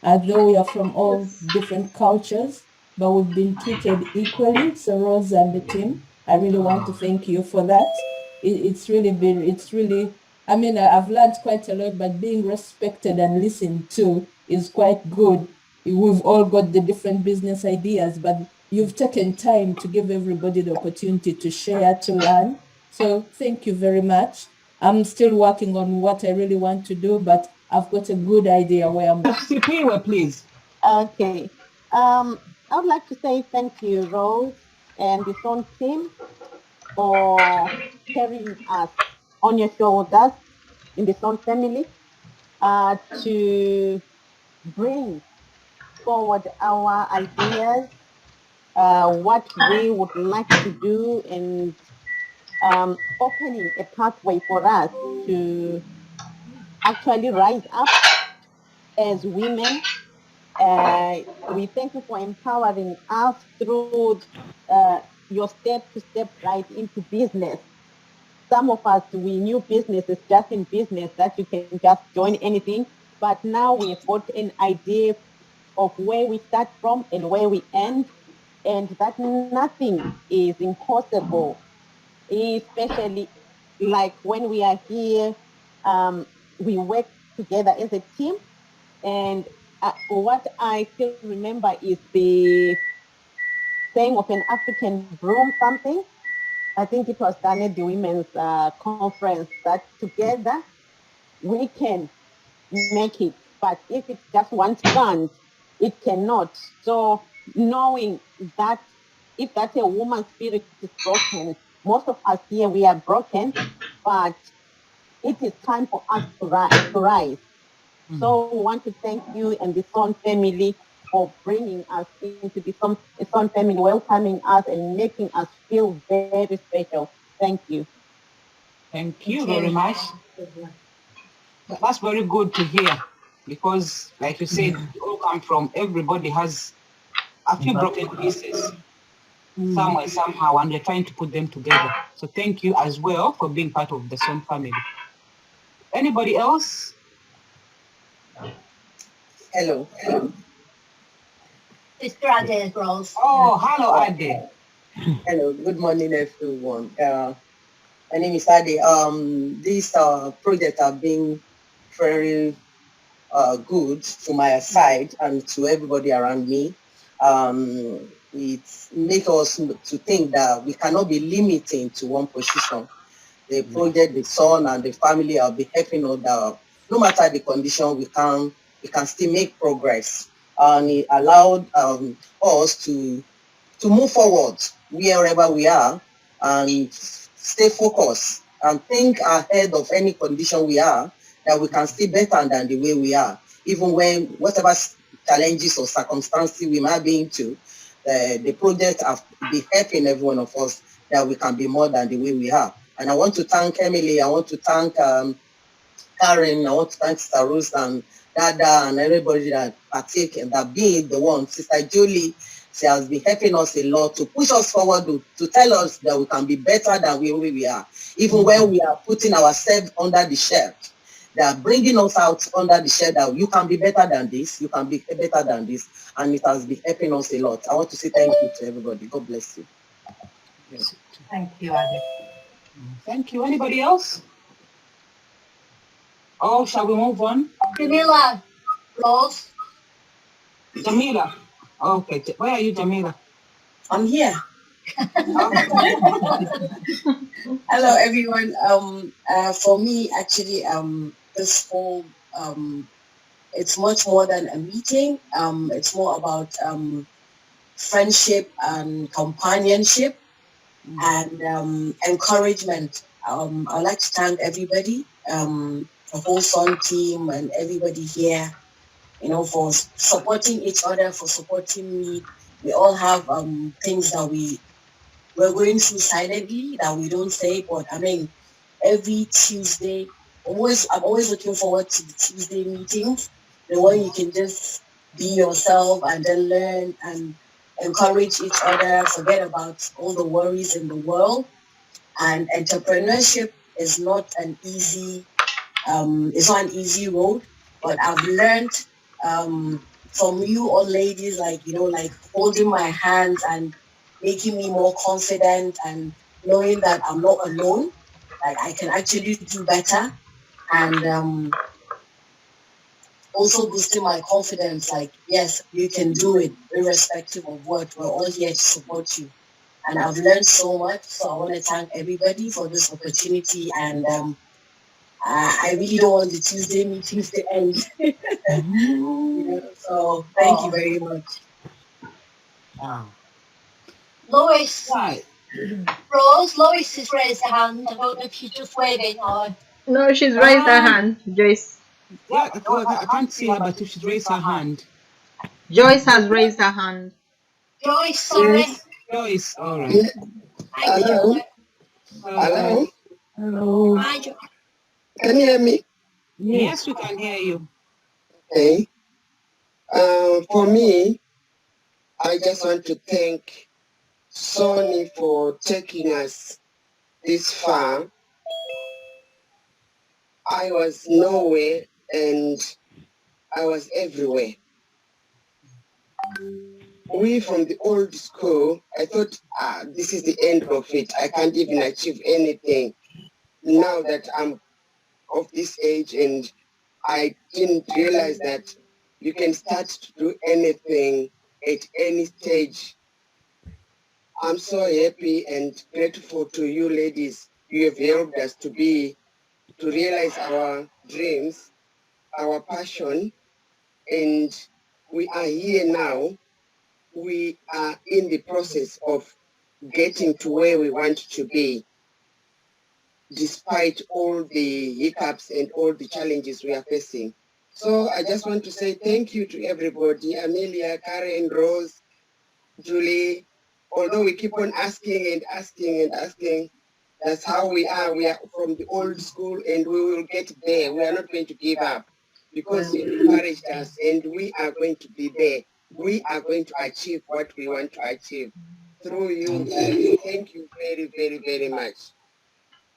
Although we are from all different cultures, but we've been treated equally. So Rose and the team, I really want to thank you for that. It's really, I mean, I've learned quite a lot, but being respected and listened to is quite good. We've all got the different business ideas, but you've taken time to give everybody the opportunity to share, to learn. So thank you very much. I'm still working on what I really want to do, but I've got a good idea where I'm. Sipiwe, please. Okay. I would like to say thank you, Rose and the SAWN team, for carrying us on your shoulders in the SAWN family to bring forward our ideas, what we would like to do, and opening a pathway for us to actually rise up as women. We thank you for empowering us through your step-to-step right into business. Some of us, we knew business is just in business that you can just join anything, but now we've got an idea of where we start from and where we end, and that nothing is impossible, especially like when we are here, we work together as a team. And what I still remember is the saying of an African broom something. I think it was done at the women's conference that together we can make it. But if it's just one strand, it cannot. So knowing that if that's a woman's spirit is broken, most of us here, we are broken, but it is time for us to rise. So we want to thank you and the SAWN family for bringing us into the SAWN family, welcoming us and making us feel very special. Thank you. Thank you very much. That's very good to hear because, like you said, we all come from, everybody has a few broken pieces somewhere, somehow, and we're trying to put them together. So thank you as well for being part of the SAWN family. Anybody else? Hello. Sister Ade Rose. Oh, hello, Ade. Hello. Good morning, everyone. My name is Ade. This project have been very good to my side and to everybody around me. It makes us to think that we cannot be limiting to one position. The project, the SAWN, and the family have been helping us that no matter the condition, we can still make progress. And it allowed us to move forward wherever we are and stay focused and think ahead of any condition we are, that we can stay better than the way we are, even when whatever challenges or circumstances we might be into, the project have been helping every one of us that we can be more than the way we are. And I want to thank Emily, I want to thank Karen, I want to thank Sister Rose and Dada and everybody that partake and that being the one. Sister Julie, she has been helping us a lot to push us forward, to tell us that we can be better than we are. Even when we are putting ourselves under the shell, they are bringing us out under the shell that you can be better than this, you can be better than this. And it has been helping us a lot. I want to say thank you to everybody. God bless you. Yes. Thank you, Ade. Thank you. Anybody else? Oh, shall we move on? Jamila Rose. Jamila. Okay. Where are you, Jamila? I'm here. Hello, everyone. For me, actually, this whole it's much more than a meeting. It's more about friendship and companionship and encouragement. I'd like to thank everybody, the whole SAWN team and everybody here, for supporting each other, for supporting me. We all have things that we're going through silently that we don't say, but I mean, every Tuesday, I'm always looking forward to the Tuesday meetings, the one you can just be yourself and then learn and encourage each other, forget about all the worries in the world. And entrepreneurship is not an easy, it's not an easy road, but I've learned from you all ladies, like, like holding my hands and making me more confident and knowing that I'm not alone, like I can actually do better. And also boosting my confidence, like, yes, you can do it, irrespective of what. We're all here to support you. And I've learned so much. So I want to thank everybody for this opportunity. And I really don't want the Tuesday meetings to end. So thank you very much. Wow. Lois, Right. Rose, Lois has raised her hand. I don't know if she's just waving or. No, she's raised her hand. Joyce. Yeah, I can't see her, but if she's raised her hand. Joyce has raised her hand. Joyce, sorry. Yes. Joyce, all right. Yeah. Thank Hello. you. Hello. Hello. Hi, Joyce. Can you hear me? Yes, we can hear you. Okay. For me, I just want to thank Sony for taking us this far. I was nowhere and I was everywhere. We from the old school, I thought, this is the end of it. I can't even achieve anything. Now that I'm of this age, and I didn't realize that you can start to do anything at any stage. I'm so happy and grateful to you ladies. You have helped us to realize our dreams, our passion, and we are here now. We are in the process of getting to where we want to be, despite all the hiccups and all the challenges we are facing. So I just want to say thank you to everybody, Amelia, Karen, Rose, Julie. Although we keep on asking and asking and asking, that's how we are. We are from the old school and we will get there. We are not going to give up because you encouraged us and we are going to be there. We are going to achieve what we want to achieve through you. Thank you very, very, very much.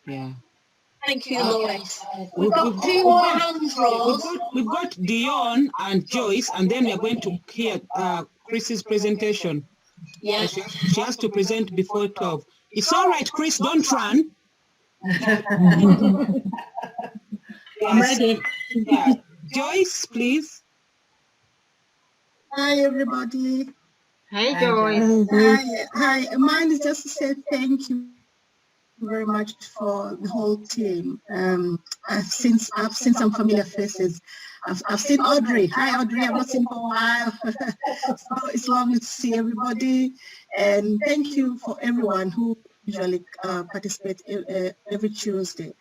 Yeah. Thank you, Lois. We've We've got two more hands, Rose. We've got Dion and Joyce, and then we're going to hear Chris's presentation. Yeah. She has to present before 12. It's all right, Chris, don't run. I'm ready. Yeah. Joyce, please. Hi, everybody. Hey, Joyce. Hi. Mine is just to say thank you very much for the whole team. I've seen some familiar faces. I've seen Audrey. Hi, Audrey. I've not seen for a while. So it's lovely to see everybody. And thank you for everyone who usually participates every Tuesday.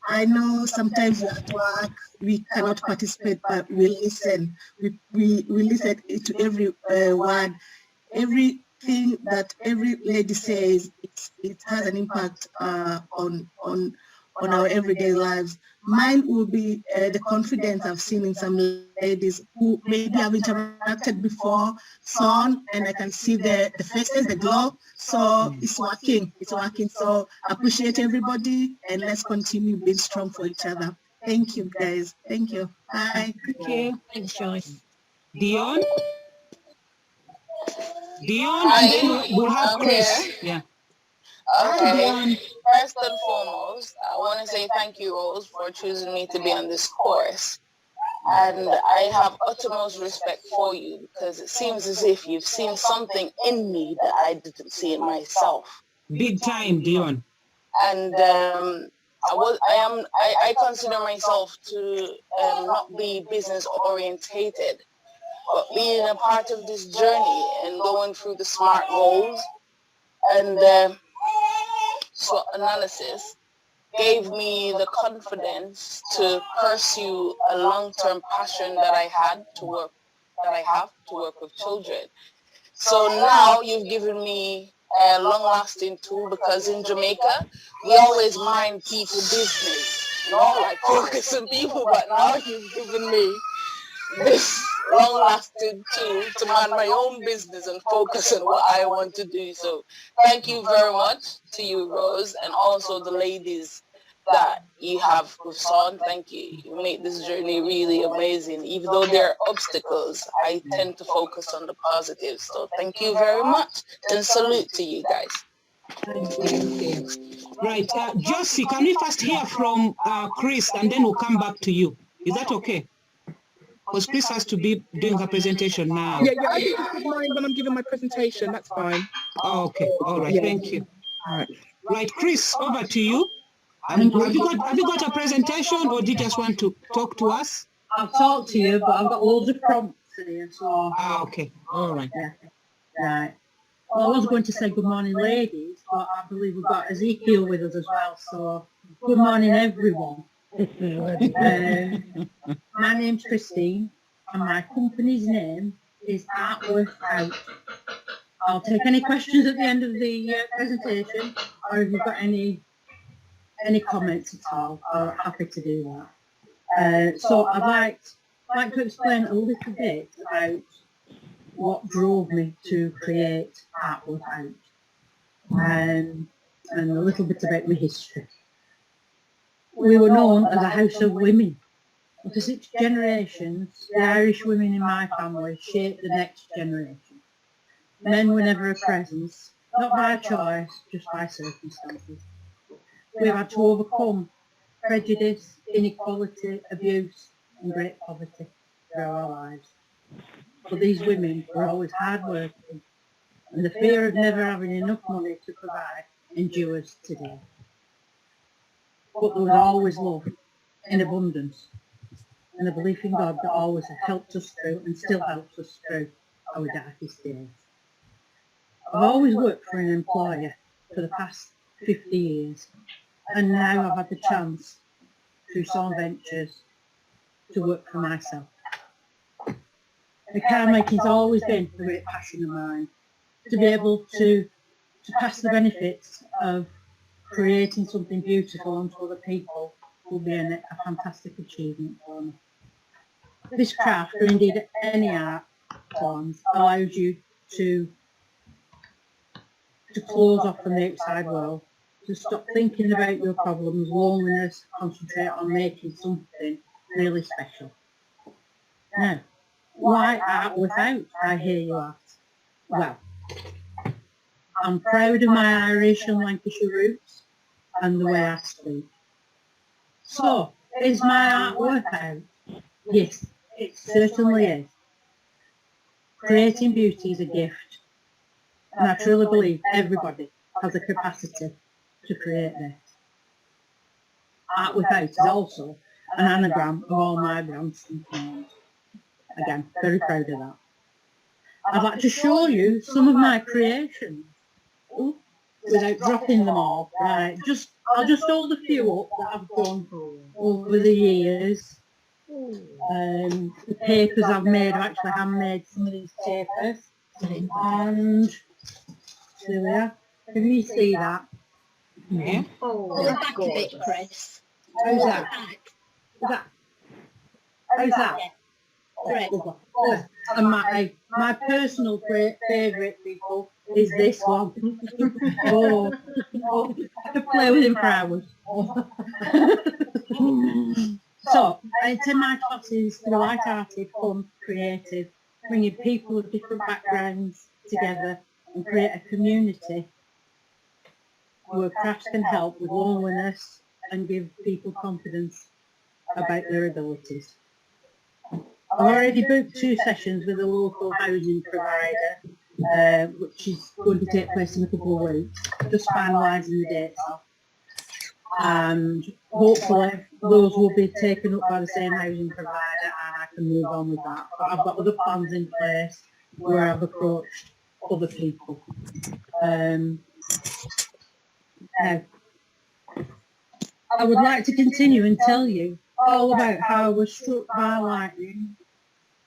I know sometimes we're at work, we cannot participate, but we listen. We listen to every word, everything that every lady says. It has an impact on our everyday lives. Mine will be the confidence I've seen in some ladies who maybe have interacted before, SAWN, and I can see the faces, the glow. So it's working. So appreciate everybody, and let's continue being strong for each other. Thank you, guys. Thank you. Bye. Thank you. Thanks, Joyce. Dion? Dion, and then we'll have Chris. Yeah. Okay. Dion. First and foremost, I want to say thank you, Rose, for choosing me to be on this course. And I have utmost respect for you because it seems as if you've seen something in me that I didn't see in myself. Big time, Dion. And I consider myself to not be business orientated, but being a part of this journey and going through the SMART goals and SWOT analysis gave me the confidence to pursue a long-term passion that I have to work with children. So now you've given me a long-lasting tool because in Jamaica, we always mind people business, like focus on people, but now you've given me this long-lasting tool to mind my own business and focus on what I want to do. So thank you very much to you, Rose, and also the ladies that you have with SAWN. Thank you. You made this journey really amazing. Even though there are obstacles, I tend to focus on the positives. So thank you very much, and salute to you guys. Thank you. Right, Josie, can we first hear from Chris, and then we'll come back to you? Is that okay? Because Chris has to be doing her presentation now. Yeah, I don't mind when I'm giving my presentation. That's fine. Oh, okay. All right. Yeah. Thank you. All right. Right, Chris, over to you. Have you got a presentation, or do you just want to talk to us? I'll talk to you, but I've got loads of prompts here, so... Okay. All right. Yeah. Right. Well, I was going to say good morning, ladies, but I believe we've got Ezekiel with us as well, so good morning, everyone. My name's Christine, and my company's name is Artwork Out. I'll take any questions at the end of the presentation, or if you've got any comments at all, I'm happy to do that. So I'd like to explain a little bit about what drove me to create Artwork Out, and a little bit about my history. We were known as a house of women. For 6 generations, the Irish women in my family shaped the next generation. Men were never a presence, not by choice, just by circumstances. We've had to overcome prejudice, inequality, abuse and great poverty through our lives. But these women were always hard-working, and the fear of never having enough money to provide endures today. But there was always love in abundance, and a belief in God that always helped us through and still helps us through our darkest days. I've always worked for an employer for the past 50 years, and now I've had the chance through SAWN Ventures to work for myself. The car making's always been a great passion of mine. To be able to pass the benefits of creating something beautiful onto other people will be a fantastic achievement for me. This craft, or indeed any art forms, allows you to close off from the outside world, to stop thinking about your problems, loneliness, concentrate on making something really special. Now, why art without, I hear you ask? Well, I'm proud of my Irish and Lancashire roots and the way I speak. So, is my art worth out? Yes, it certainly is. Creating beauty is a gift, and I truly believe everybody has the capacity to create this. Art Without is also an anagram of all my brands and forms. Again, very proud of that. I'd like to show you some of my creations. Ooh, without dropping them all. Right, I'll just hold a few up that I've done over the years. The papers I've made, I've actually handmade some of these papers. And there we are. Can you see that? Yeah. Oh, back a bit, Chris. How's that? How's that? Great. Oh, and my personal favourite, people, is this one. Oh, I could play with him for hours. So, I attend my classes to be light-hearted, fun, creative, bringing people of different backgrounds together and create a community where crafts can help with loneliness and give people confidence about their abilities. I've already booked 2 sessions with a local housing provider, which is going to take place in a couple of weeks, just finalising the dates off. And hopefully those will be taken up by the same housing provider and I can move on with that. But I've got other plans in place where I've approached other people. Now, I would like to continue and tell you all about how I was struck by lightning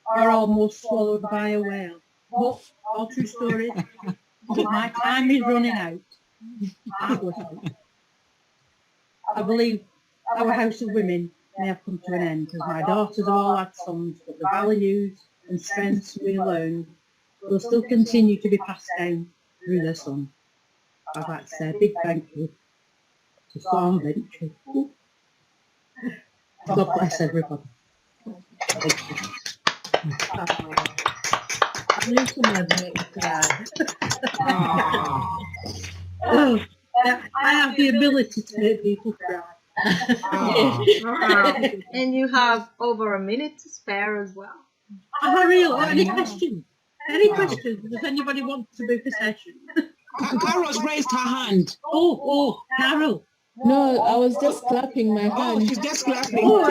or almost swallowed by a whale. But, all true stories, but my time is running out. I believe our House of Women may have come to an end, as my daughters have all had sons, but the values and strengths we learned will still continue to be passed down through their sons. I'd like to say a big thank you the SAWN venture. God bless everybody. I knew someone would make me cry. Oh, I have the ability to make people cry. Wow. And you have over a minute to spare as well. Ariel, any questions? Any questions? Does anybody want to book a session? Carol's raised her hand. Oh, Carol. No, I was just clapping my Oh, hand. she's just clapping. Oh,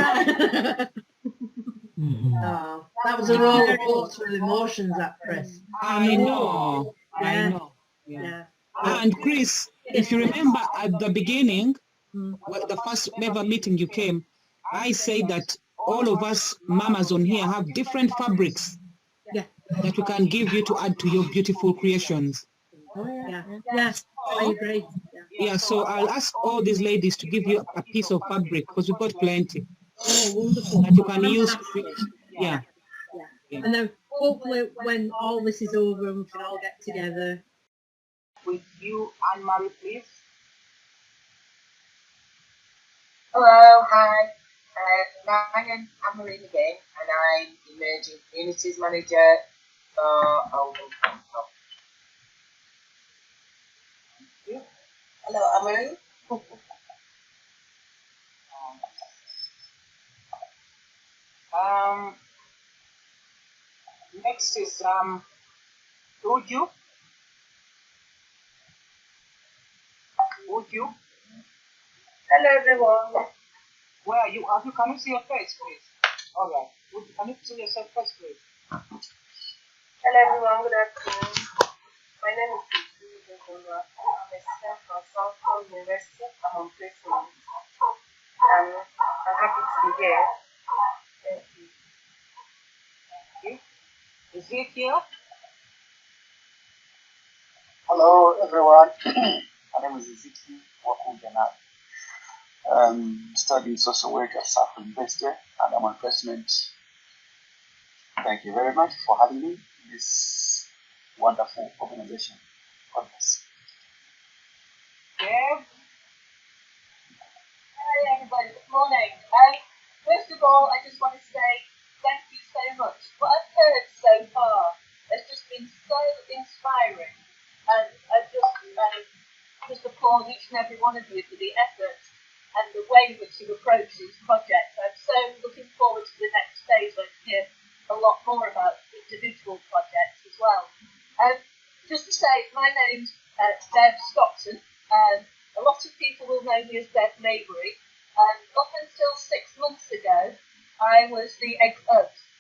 that was a roller coaster of emotions, that press. I know. I know. Yeah. And Chris, if you remember at the beginning, the first ever meeting you came, I say that all of us mamas on here have different fabrics that we can give you to add to your beautiful creations. Yes, I agree. Yeah, so I'll ask all these ladies to give you a piece of fabric because we've got plenty. Oh, wonderful. That you can use. Yeah. And then hopefully when all this is over and we can all get together. With you, Anne-Marie, please. Hello, hi. My name's Anne-Marie again, and I'm Emerging Communities Manager for Oldham Council. Hello, Anne-Marie. Next is Uju. Uju. Hello, everyone. Where are you? Can you see your face, please? All right. Can you see yourself first, please? Hello, everyone. Good afternoon. My name is Uju Gumba. I'm a student from Southern University. I'm on placement. I'm happy to be here. Thank you. Okay. Ezekiel. Hello, everyone. My name is Ezekiel Wakujana. Studying social work at Southern University, and I'm on placement. Thank you very much for having me in this wonderful organization. God bless. Deb. Hi everybody, good morning. First of all, I just want to say thank you so much. What I've heard so far has just been so inspiring, and I just applaud each and every one of you for the effort and the way in which you approach this project. I'm so looking forward to the next stage where I can hear a lot more about individual projects as well. Just to say, my name's Deb Stockton. A lot of people will know me as Deb Maybury. Up until 6 months ago, I was the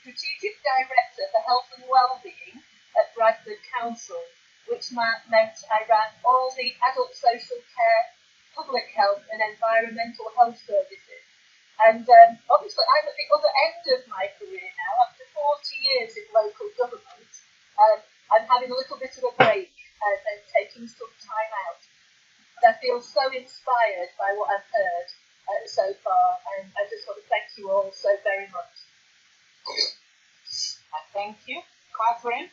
Strategic Director for Health and Wellbeing at Bradford Council, which meant I ran all the adult social care, public health and environmental health services. And obviously I'm at the other end of my career now. After 40 years in local government, I'm having a little bit of a break and taking some time out. I feel so inspired by what I've heard so far, and I just want to thank you all so very much. Thank you. Catherine?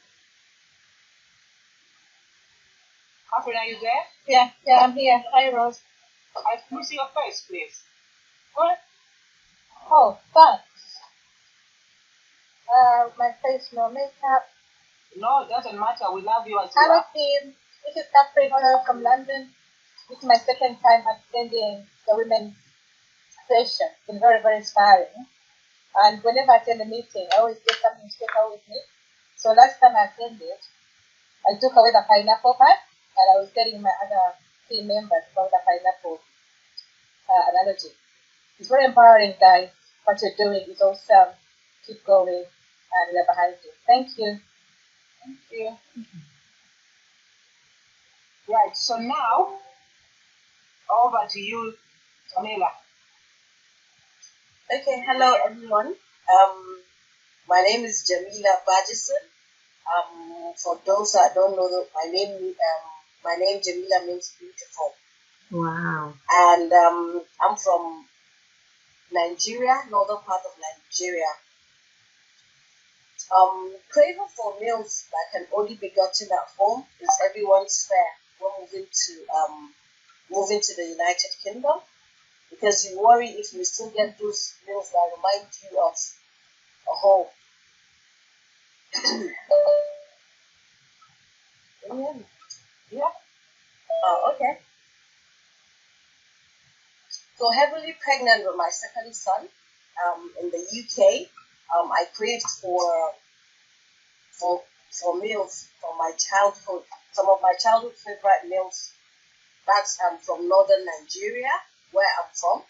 Catherine, are you there? Yeah, I'm here. Hi, Rose. Can you see your face, please? What? Oh, thanks. My face, no makeup. No, it doesn't matter. We love you as you Hello, are. team. This is Catherine from London. This is my second time attending the women's session. It's been very, very inspiring. And whenever I attend a meeting, I always get something to take out with me. So last time I attended, I took away the pineapple part, and I was telling my other team members about the pineapple analogy. It's very empowering, guys. What you're doing is awesome. Keep going, and we're behind you. Thank you. Thank you. Right, so now, over to you, Jamila. Okay, hello everyone. My name is Jamila Bajison. For those that don't know my name Jamila means beautiful. Wow. And I'm from Nigeria, northern part of Nigeria. Craving for meals that can only be gotten at home is everyone's fare when moving to moving to the United Kingdom, because you worry if you still get those meals that remind you of a home. Yeah. Okay. So heavily pregnant with my second son, in the UK, I craved for meals from my childhood. Some of my childhood favorite meals. That's from northern Nigeria, where I'm from,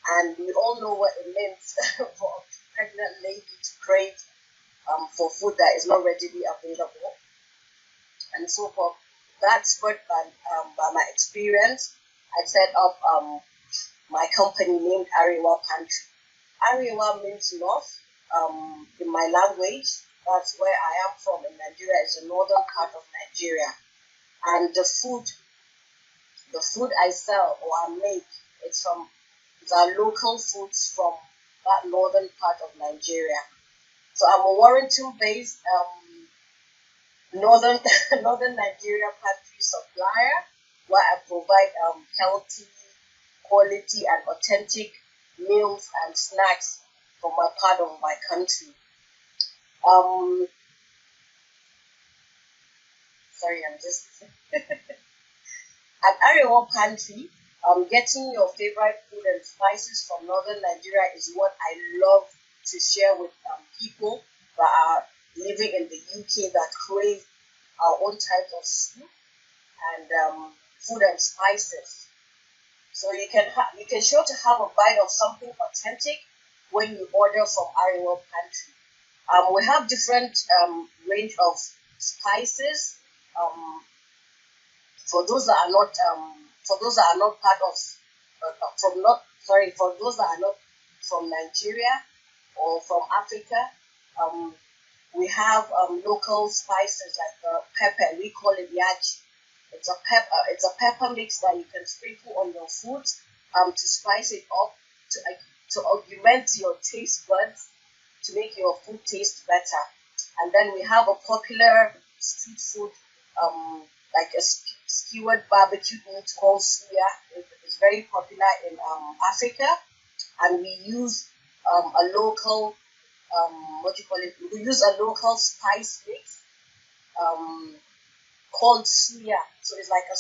and we all know what it means for a pregnant lady to crave for food that is not readily available. And so for that spread by my experience, I set up my company named Arewa Pantry. Arewa means north in my language. That's where I am from in Nigeria. It's the northern part of Nigeria. And the food I sell or I make, it's the local foods from that northern part of Nigeria. So I'm a Warrington-based northern northern Nigeria pantry supplier, where I provide healthy, quality, and authentic meals and snacks from my part of my country. Sorry, I'm just at Arewa Pantry. Getting your favorite food and spices from northern Nigeria is what I love to share with people that are living in the UK that crave our own type of soup and food and spices. So you can sure to have a bite of something authentic when you order from Arewa Pantry. We have different range of spices. For those that are not part of for those that are not from Nigeria or from Africa, we have local spices like pepper. We call it yachi. It's a pepper mix that you can sprinkle on your food to spice it up to augment your taste buds to make your food taste better. And then we have a popular street food like a skewered barbecue meat called suya. It's very popular in Africa, and we use a local we use a local spice mix called suya. So it's like a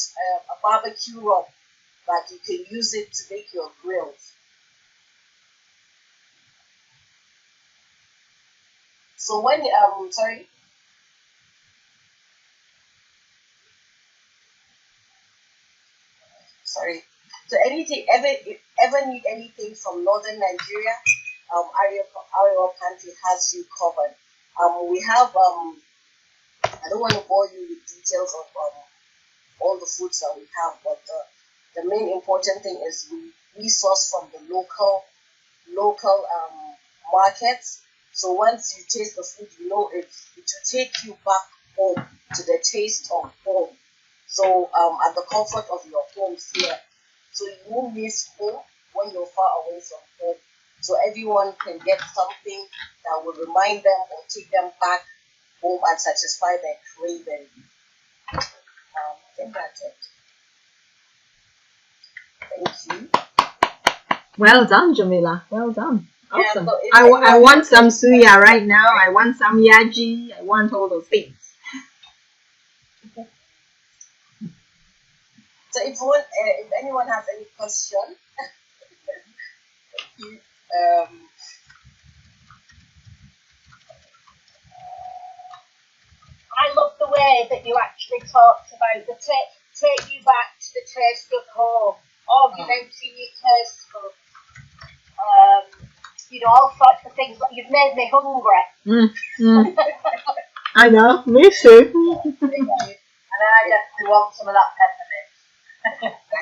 barbecue rub that you can use it to make your grills. So when sorry. So anything ever need anything from northern Nigeria, Arewa Pantry has you covered. We have I don't want to bore you with details of all the foods that we have, but the main important thing is we source from the local markets. So once you taste the food, you know it will take you back home to the taste of home. So at the comfort of your homes here. So you won't miss home when you're far away from home. So everyone can get something that will remind them or take them back home and satisfy their craving. I think that's it. Thank you. Well done, Jamila. Well done. Awesome. So I want some suya right now. I want some yaji. I want all those things. So if anyone has any question, I love the way that you actually talked about the take you back to the taste of home, augmenting your taste buds. All sorts of things. You've made me hungry. I know, me too. And I definitely want some of that peppermint.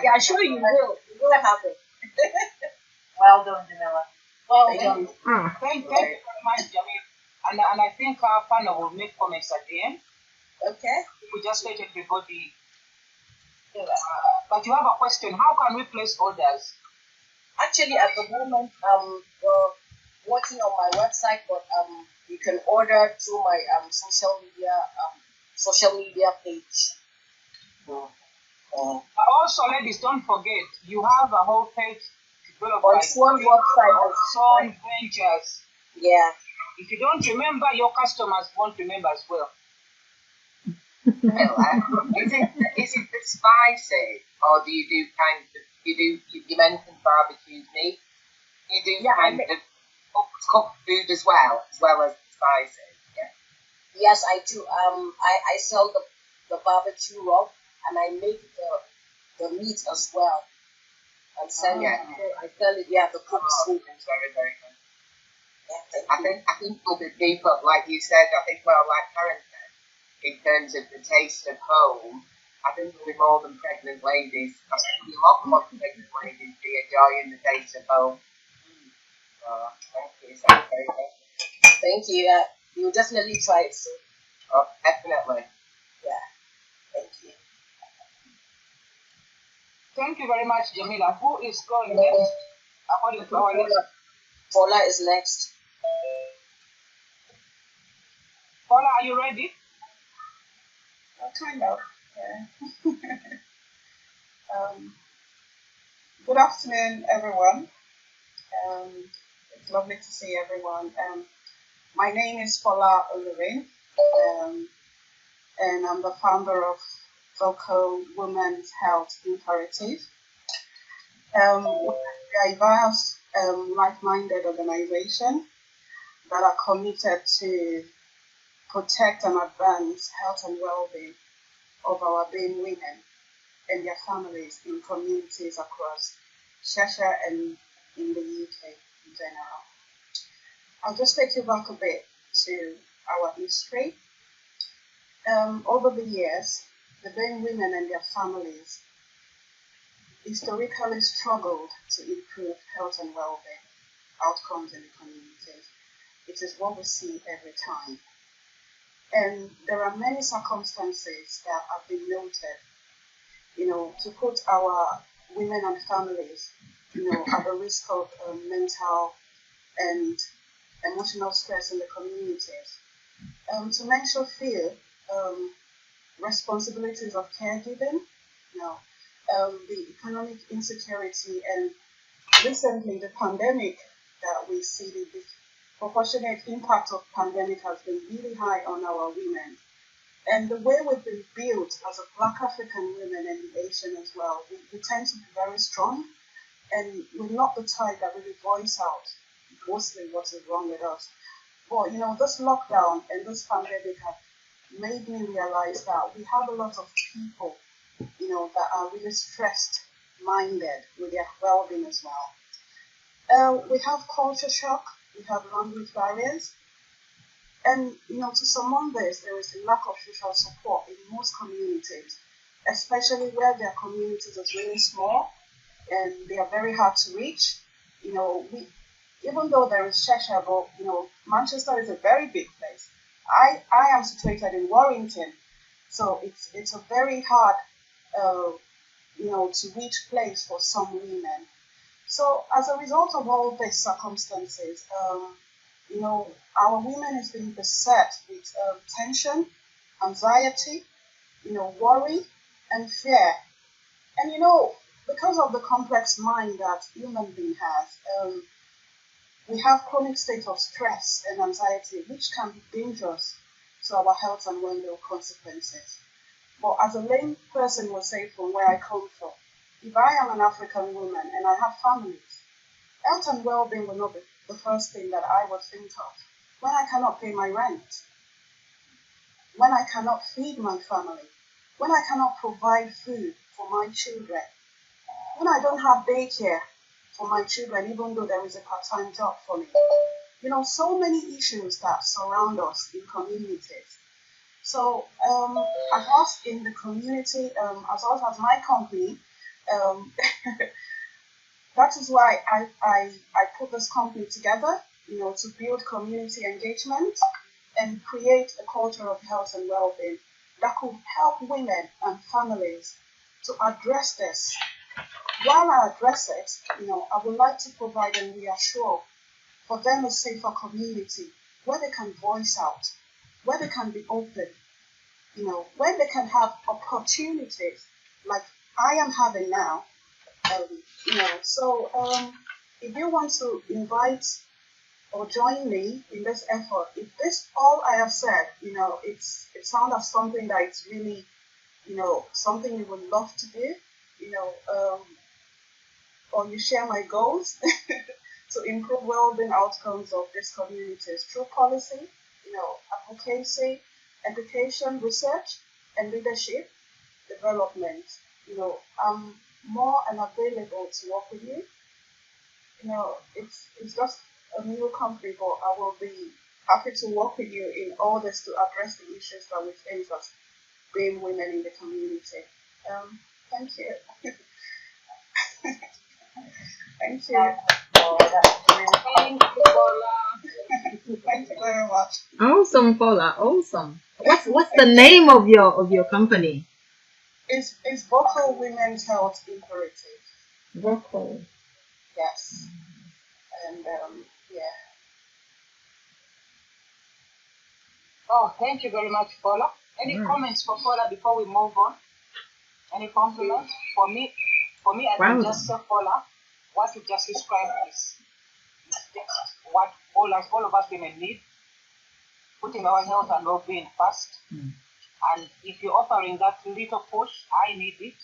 yeah, I'm sure you will. You will have it. Well done, Jamila. Well done. Thank you very much, Jamila. And I think our panel will make comments at the end. Okay. We just let everybody. But you have a question. How can we place orders? Actually, at the moment, we're working on my website, but you can order through my social media page. Also, ladies, don't forget, you have a whole page developed On by SAWN website. SAWN Ventures. Yeah. If you don't remember, your customers won't remember as well. Well, is it the spicy, or do you do kind of, you mentioned barbecued meat, you do kind of cooked food as well as spicy? Yeah. Yes, I do. I sell the barbecue rub, and I make the meat as well. And sell it. I sell it. Yeah, the cooked food. It's very, very good. Yeah, I think for the people, like you said, like Karen said, in terms of the taste of home, I think there'll be more than pregnant ladies. I think there'll be a lot more pregnant ladies be enjoying the taste of home. Thank you. Sounds very good. Thank you. You'll definitely try it soon. Oh, definitely. Yeah. Thank you. Thank you very much, Jamila. Who is going next? According to our list. Paula is next. Paula, are you ready? Kind of. Yeah. Good afternoon, everyone. It's lovely to see everyone. My name is Paula Olurin, and I'm the founder of Vocal Women's Health Imperative. We are a diverse, like-minded organization that are committed to protect and advance health and well-being of our BAME women and their families in communities across Cheshire and in the UK in general. I'll just take you back a bit to our history. Over the years, the BAME women and their families historically struggled to improve health and well-being outcomes in the communities. It is what we see every time. And there are many circumstances that have been noted, to put our women and families, at the risk of mental and emotional stress in the communities. To mention a few, responsibilities of caregiving, the economic insecurity, and recently the pandemic that we see, the proportionate impact of pandemic has been really high on our women. And the way we've been built as a Black African women and the Asian as well, we tend to be very strong, and we're not the type that really voice out mostly what is wrong with us. But this lockdown and this pandemic have made me realize that we have a lot of people, that are really stressed minded with their well-being as well. We have culture shock, we have language barriers, and to surmount this, there is a lack of social support in most communities, especially where their communities are really small and they are very hard to reach. Even though there is Cheshire, but Manchester is a very big place. I am situated in Warrington, so it's a very hard to reach place for some women. So as a result of all these circumstances, our women is being beset with tension, anxiety, worry, and fear. And because of the complex mind that human being has, we have chronic state of stress and anxiety, which can be dangerous to our health and well-being consequences. But as a lame person will say from where I come from, if I am an African woman and I have families, health and well-being will not be the first thing that I would think of. When I cannot pay my rent, when I cannot feed my family, when I cannot provide food for my children, when I don't have daycare for my children, even though there is a part-time job for me. So many issues that surround us in communities. So as us in the community, as us as my company, that is why I put this company together, to build community engagement and create a culture of health and well-being that could help women and families to address this. While I address it, I would like to provide and reassure for them a safer community where they can voice out, where they can be open, where they can have opportunities like I am having now. So if you want to invite or join me in this effort, if this all I have said, it sounds of something that it's really, something you would love to do, or you share my goals to improve well-being outcomes of these communities through policy, advocacy, education, research, and leadership development. I'm more and available to work with you. It's just a new company, but I will be happy to work with you in order to address the issues that we face as being women in the community. Thank you. Thank you. Thank you very much. Awesome, Paula. Awesome. What's the name of your company? It's Vocal Women's Health Imperative. Vocal. Yes. And yeah. Oh, thank you very much, Paula. Any comments for Paula before we move on? Any compliments? For me, I can just say Paula, what you just described is what all of us women need, putting our health and well-being first. And if you're offering that little push, I need it.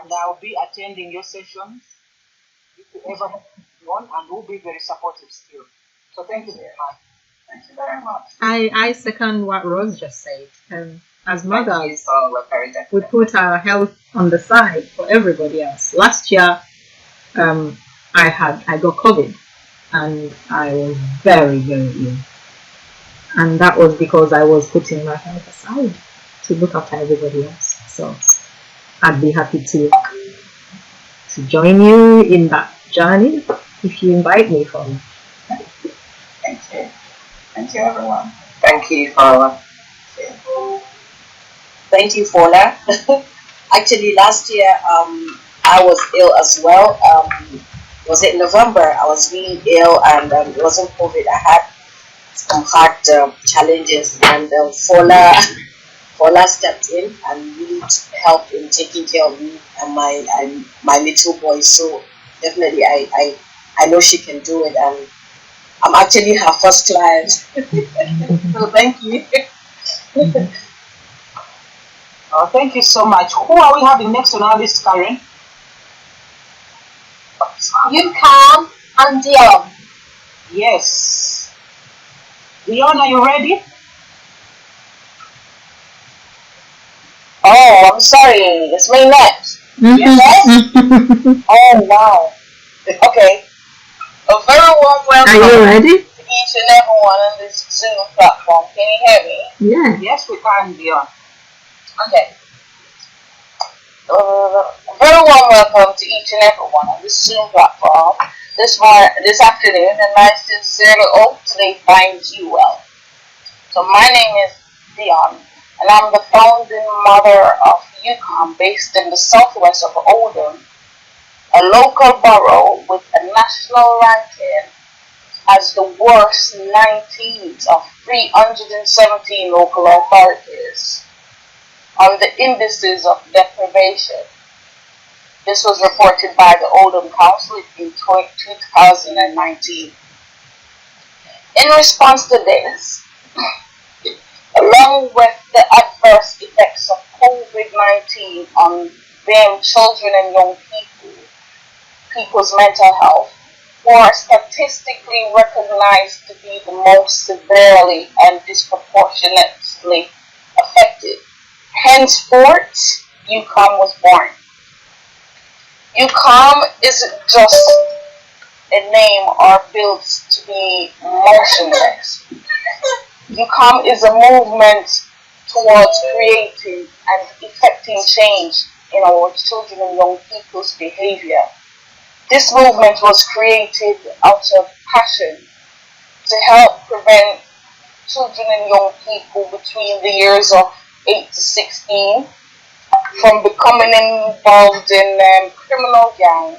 And I'll be attending your sessions if you ever want, and we'll be very supportive still. So thank you very much. Thank you very much. I second what Rose just said. As mothers, we put our health on the side for everybody else. Last year, I got COVID, and I was very, very ill. And that was because I was putting my health aside to look after everybody else. So I'd be happy to join you in that journey if you invite me for it. Thank you. Thank you, everyone. Thank you, Paula. Thank you, Paula. Actually, last year I was ill as well. Was it November? I was really ill, and it wasn't COVID. I had some heart challenges, and Paula stepped in and really helped in taking care of me and my little boy. So definitely, I know she can do it, and I'm actually her first client. So thank you. Oh, thank you so much. Who are we having next on our list, Karen? You come and Dion. Yes. Dion, are you ready? Oh, I'm sorry. It's me next. Yes? Oh, wow. Okay. A very warm welcome. Are you ready? To each and everyone on this Zoom platform. Can you hear me? Yeah. Yes, we can, Dion. Okay. A very warm welcome to each and everyone on this Zoom platform this afternoon, and I sincerely hope today finds you well. So my name is Dion, and I'm the founding mother of UCOM, based in the southwest of Oldham, a local borough with a national ranking as the worst 19th of 317 local authorities on the indices of deprivation. This was reported by the Oldham Council in 2019. In response to this, along with the adverse effects of COVID-19 on them children and young people's mental health, who are statistically recognized to be the most severely and disproportionately affected. Henceforth, UCOM was born. UCOM isn't just a name or built to be motionless. UCOM is a movement towards creating and effecting change in our children and young people's behavior. This movement was created out of passion to help prevent children and young people between the years of 8 to 16 from becoming involved in criminal gangs,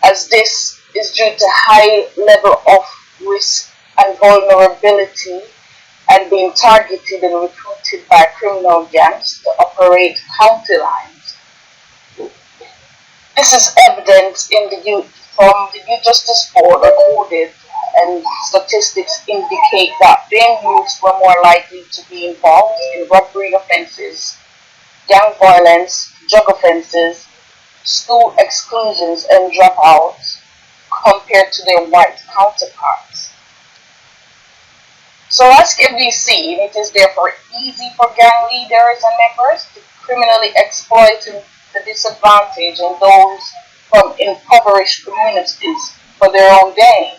as this is due to high level of risk and vulnerability and being targeted and recruited by criminal gangs to operate county lines This is evident in the youth from the Youth Justice Board recorded, and statistics indicate that then youths were more likely to be involved in robbery offences, gang violence, drug offences, school exclusions and dropouts compared to their white counterparts. So as can be seen, it is therefore easy for gang leaders and members to criminally exploit the disadvantage in those from impoverished communities for their own gain.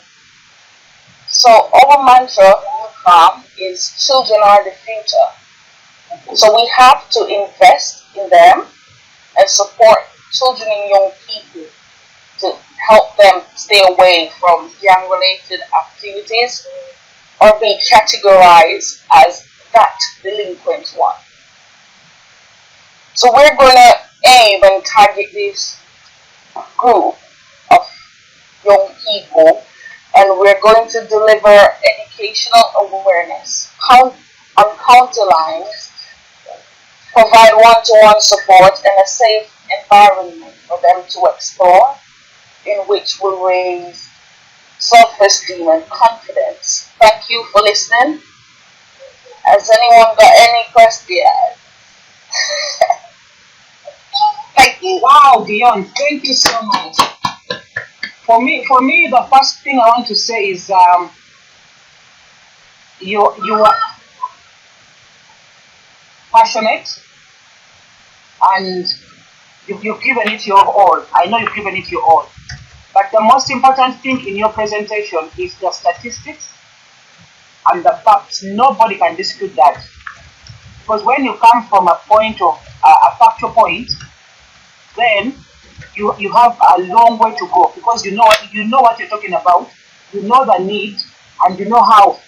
So our mantra is children are the future. So we have to invest in them and support children and young people to help them stay away from gang-related activities or be categorized as that delinquent one. So we're going to aim and target this group of young people, and we're going to deliver educational awareness on counter lines, provide one-to-one support and a safe environment for them to explore, in which will raise self-esteem and confidence. Thank you for listening. Has anyone got any questions? Thank you. Wow, Dion, thank you so much. For me, the first thing I want to say is you are passionate and you've given it your all. I know you've given it your all. But the most important thing in your presentation is the statistics and the facts. Nobody can dispute that. Because when you come from a point of a factual point, then you have a long way to go, because you know what you're talking about, you know the need, and you know how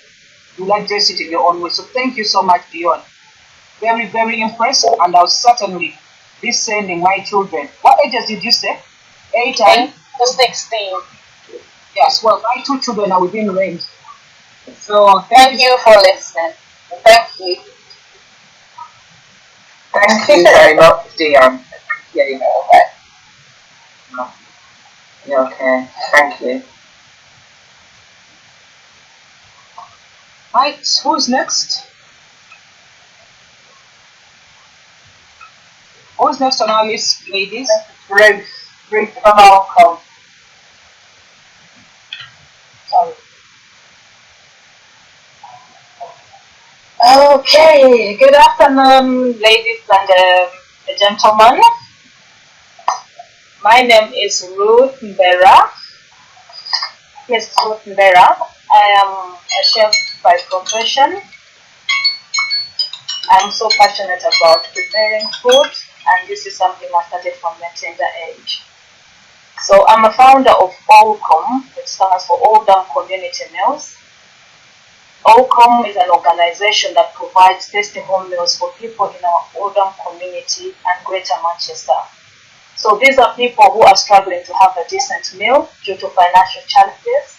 you'll address it in your own way. So thank you so much, Dion. Very, very impressed, and I'll certainly be sending my children. What ages did you say? 8 to 16. Yes, well, my 2 children are within range. So thank you for listening. Thank you. Thank you very much, Dion. Yeah, you know that. You're okay. Thank you. Right, who's next? Who's next on our list, ladies? Ruth from Malcolm. Sorry. Okay, good afternoon, ladies and gentlemen. My name is Ruth Mbera. Yes, Ruth Mbera. I am a chef by profession. I'm so passionate about preparing food, and this is something I started from a tender age. So I'm a founder of OCOM, which stands for Oldham Community Meals. OCOM is an organization that provides tasty home meals for people in our Oldham community and Greater Manchester. So these are people who are struggling to have a decent meal due to financial challenges,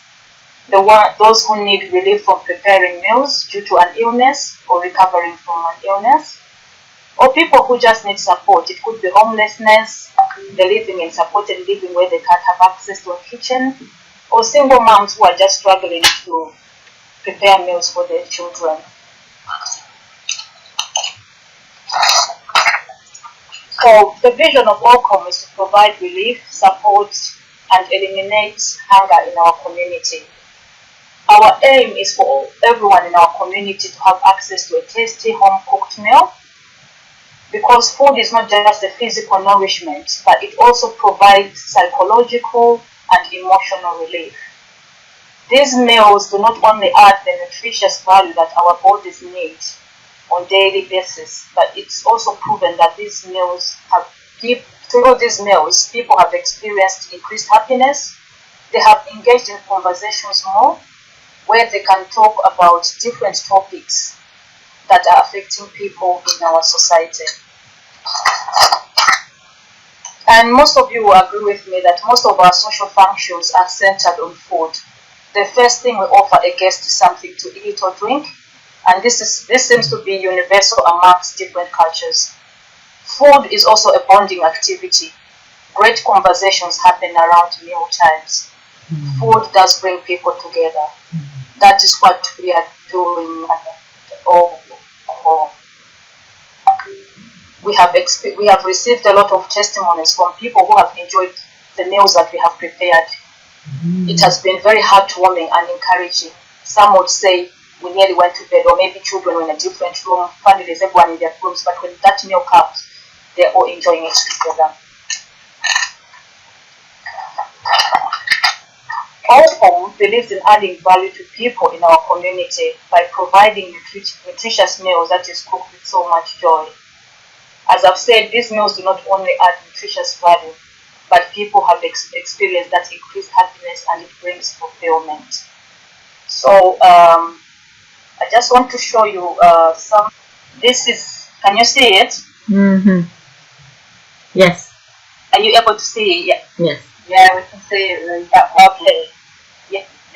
those who need relief from preparing meals due to an illness or recovering from an illness, or people who just need support. It could be homelessness, they're living in supported living where they can't have access to a kitchen, or single moms who are just struggling to prepare meals for their children. So the vision of OCOM is to provide relief, support, and eliminate hunger in our community. Our aim is for everyone in our community to have access to a tasty home-cooked meal, because food is not just a physical nourishment, but it also provides psychological and emotional relief. These meals do not only add the nutritious value that our bodies need on a daily basis, but it's also proven that these meals through these meals, people have experienced increased happiness. They have engaged in conversations more, where they can talk about different topics that are affecting people in our society. And most of you will agree with me that most of our social functions are centered on food. The first thing we offer a guest is something to eat or drink, and this seems to be universal amongst different cultures. Food is also a bonding activity. Great conversations happen around meal times. Food does bring people together. That is what we are doing. We have received a lot of testimonies from people who have enjoyed the meals that we have prepared. It has been very heartwarming and encouraging. Some would say we nearly went to bed, or maybe children were in a different room, families, everyone in their rooms, but when that meal comes, they're all enjoying it together. Home believes in adding value to people in our community by providing nutritious meals that is cooked with so much joy. As I've said, these meals do not only add nutritious value, but people have experienced that increased happiness and it brings fulfillment. So I just want to show you some. This is, can you see it? Yes. Are you able to see it? Yeah. Yes. Yeah, we can see it. Okay.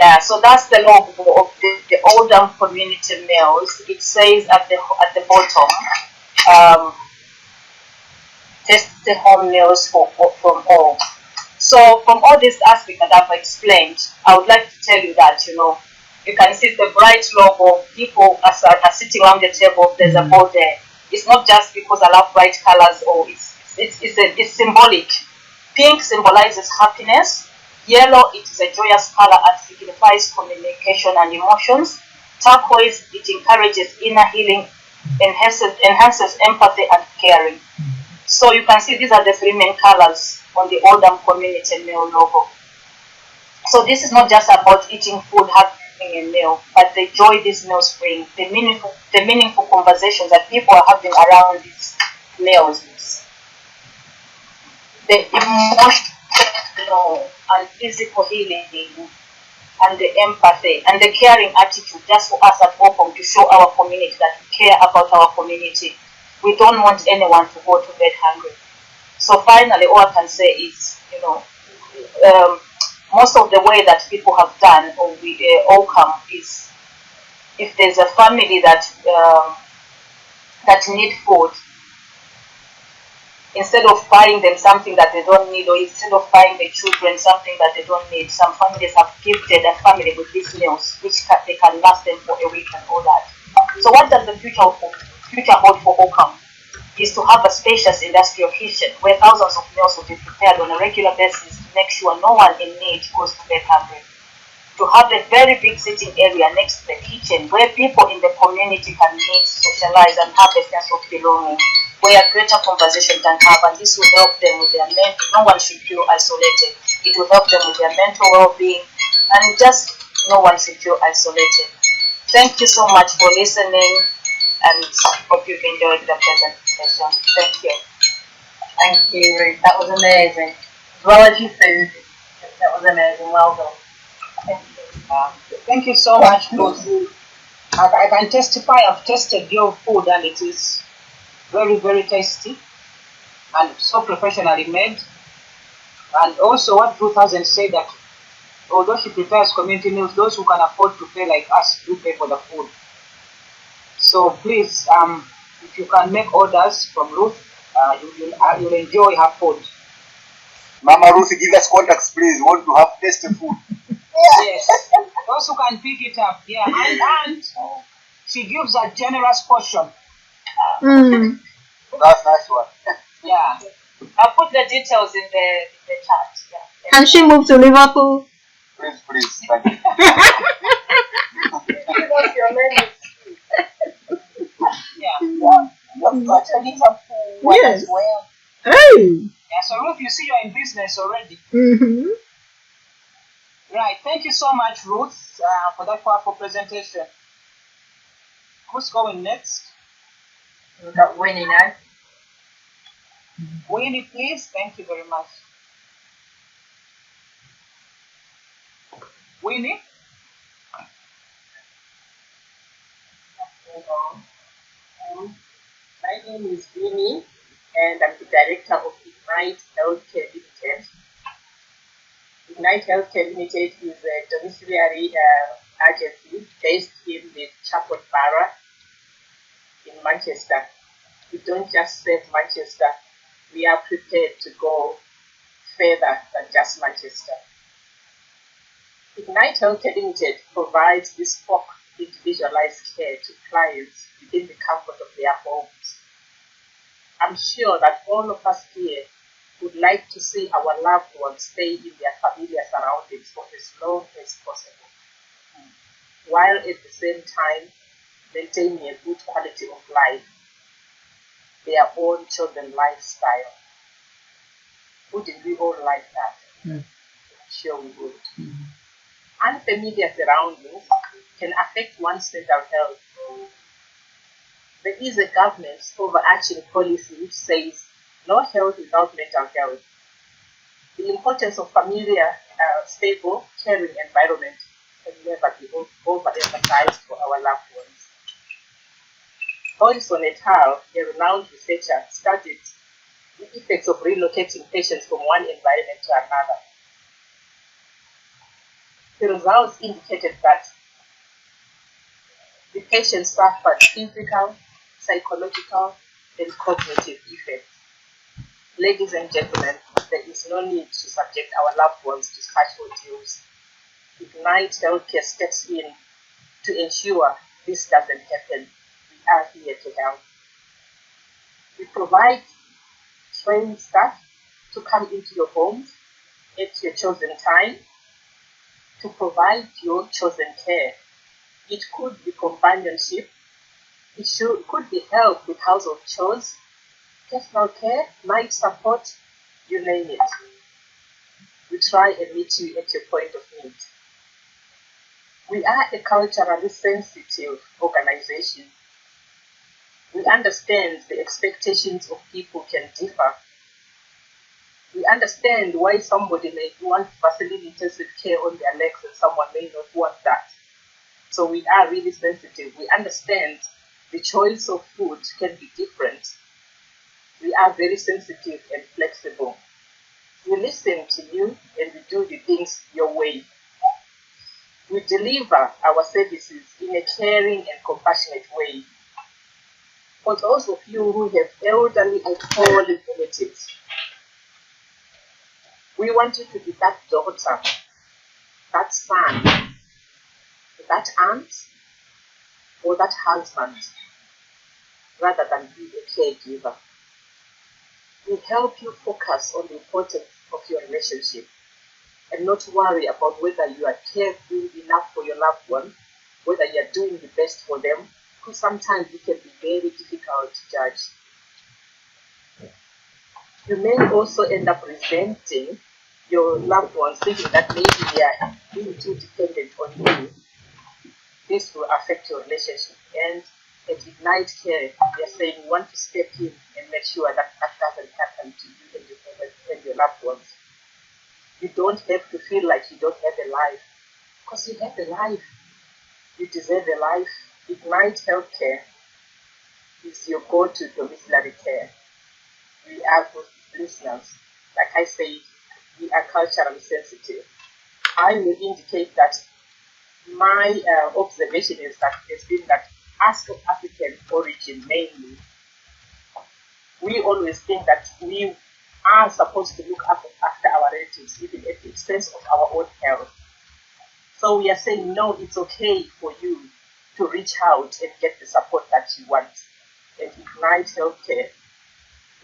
Yeah, so that's the logo of the Oldham Community Meals. It says at the bottom, tasty home meals from home. So from all these aspects that I've explained, I would like to tell you that, you can see the bright logo, people are sitting around the table, there's a board there. It's not just because I love bright colors, or it's symbolic. Pink symbolizes happiness. Yellow, it is a joyous color and signifies communication and emotions. Turquoise, it encourages inner healing, enhances empathy and caring. So you can see these are the three main colors on the Oldham Community Meal logo. So this is not just about eating food, having a meal, but the joy these meals bring, the meaningful conversations that people are having around these meals, the emotional and physical healing, and the empathy and the caring attitude just for us at Open to show our community that we care about our community. We don't want anyone to go to bed hungry. So finally, all I can say is, most of the way that people have done, or we all come, is if there's a family that need food, instead of buying them something that they don't need, or instead of buying the children something that they don't need, some families have gifted a family with these meals, which they can last them for a week and all that. So what does the future hold for Oakham? Is to have a spacious industrial kitchen where thousands of meals will be prepared on a regular basis to make sure no one in need goes to bed hungry. To have a very big sitting area next to the kitchen where people in the community can meet, socialize, and have a sense of belonging, where greater conversation can happen. And this will help them with their mental. No one should feel isolated. It will help them with their mental well-being, and just no one should feel isolated. Thank you so much for listening, and hope you've enjoyed the presentation. Thank you. Thank you, Ruth. That was amazing. As well as your food. That was amazing. Well done. Thank you so much, Ruth. I can testify, I've tasted your food and it is very, very tasty and so professionally made. And also what Ruth hasn't said, that although she prepares community meals, those who can afford to pay like us do pay for the food. So please, if you can make orders from Ruth, you'll enjoy her food. Mama Ruth, give us contacts, please. We want to have tasty food. Yes, those who can pick it up, yeah, and she gives a generous portion. That's nice one. Yeah, I'll put the details in the chat. Yeah. Can she move to Liverpool? Please, thank you. What's your name? Yeah. You've got a Liverpool one Yes. as well. Hey. Yeah, so Ruth, you see you're in business already. Mm-hmm. Right, thank you so much, Ruth, for that powerful presentation. Who's going next? We've got Winnie now. Winnie, please. Thank you very much. Winnie? My name is Winnie, and I'm the director of Ignite Healthcare Limited. Ignite Healthcare Limited is a domiciliary agency based in the Chapel Borough in Manchester. We don't just serve Manchester, we are prepared to go further than just Manchester. Ignite Healthcare Limited provides bespoke individualized care to clients within the comfort of their homes. I'm sure that all of us here would like to see our loved ones stay in their familiar surroundings for as long as possible, while at the same time maintaining a good quality of life, their own chosen lifestyle. Wouldn't we all like that? I'm sure we would. Unfamiliar surroundings can affect one's mental health. There is a government's overarching policy which says no health without mental health. The importance of familiar, stable, caring environment can never be overemphasized for our loved ones. Hodgson et al., a renowned researcher, studied the effects of relocating patients from one environment to another. The results indicated that the patients suffered physical, psychological, and cognitive effects. Ladies and gentlemen, there is no need to subject our loved ones to such ordeals. Ignite Healthcare steps in to ensure this doesn't happen. We are here to help. We provide trained staff to come into your homes at your chosen time to provide your chosen care. It could be companionship, could be help with household chores, personal care, life support, you name it. We try and meet you at your point of need. We are a culturally sensitive organization. We understand the expectations of people can differ. We understand why somebody may want facility-intensive care on their legs and someone may not want that. So we are really sensitive. We understand the choice of food can be different. We are very sensitive and flexible. We listen to you and we do the things your way. We deliver our services in a caring and compassionate way. For those of you who have elderly and poorly relatives, we want you to be that daughter, that son, that aunt, or that husband, rather than be a caregiver. We help you focus on the importance of your relationship and not worry about whether you are caring enough for your loved one, whether you are doing the best for them, because sometimes it can be very difficult to judge. You may also end up resenting your loved ones, thinking that maybe they are being too dependent on you. This will affect your relationship. And at Ignite Care, we are saying we want to step in and make sure that that doesn't happen to you and your loved ones. You don't have to feel like you don't have a life, because you have a life. You deserve a life. Ignite Healthcare is your go-to domiciliary care. We are good listeners. Like I said, we are culturally sensitive. I will indicate that my observation is that has been that as of African origin mainly, we always think that we are supposed to look after our relatives even at the expense of our own health. So we are saying, no, it's okay for you to reach out and get the support that you want. And Ignite Healthcare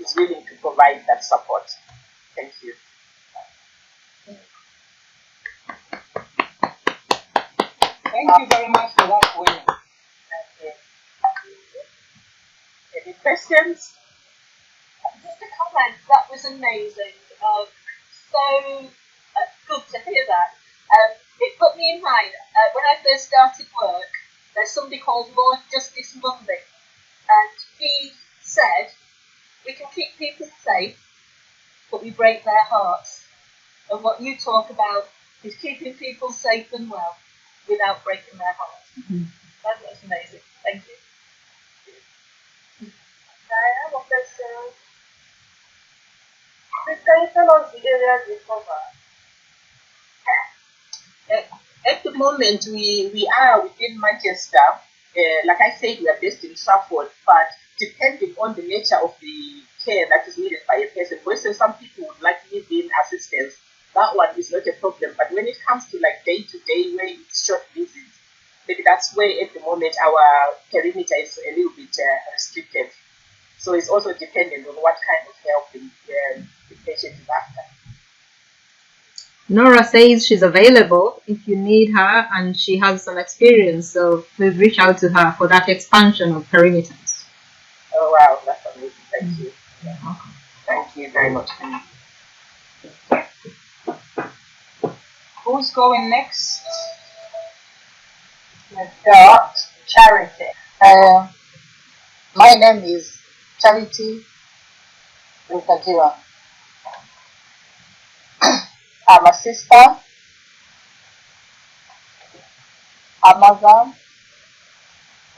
is willing to provide that support. Thank you. Thank you very much for that, William. Any questions? Just a comment, that was amazing. So good to hear that. It put me in mind, when I first started work, there's somebody called Lord Justice Monday, and he said, we can keep people safe, but we break their hearts. And what you talk about is keeping people safe and well without breaking their hearts. That was amazing. Thank you. I have a question. Please, can you tell us the areas you cover? At the moment, we are within Manchester. Like I said, we are based in Trafford, but depending on the nature of the care that is needed by a person. For instance, some people would like live-in assistance. That one is not a problem. But when it comes to like day-to-day, where it's short visits, maybe that's where at the moment our perimeter is a little bit restricted. So it's also dependent on what kind of help the patient is after. Nora says she's available if you need her, and she has some experience, so please reach out to her for that expansion of perimeters. Oh wow, that's amazing. Thank you. Yeah. Thank you very much. Who's going next? We've got Charity. My name is Charity Rukajiwa. I'm a sister, a mother,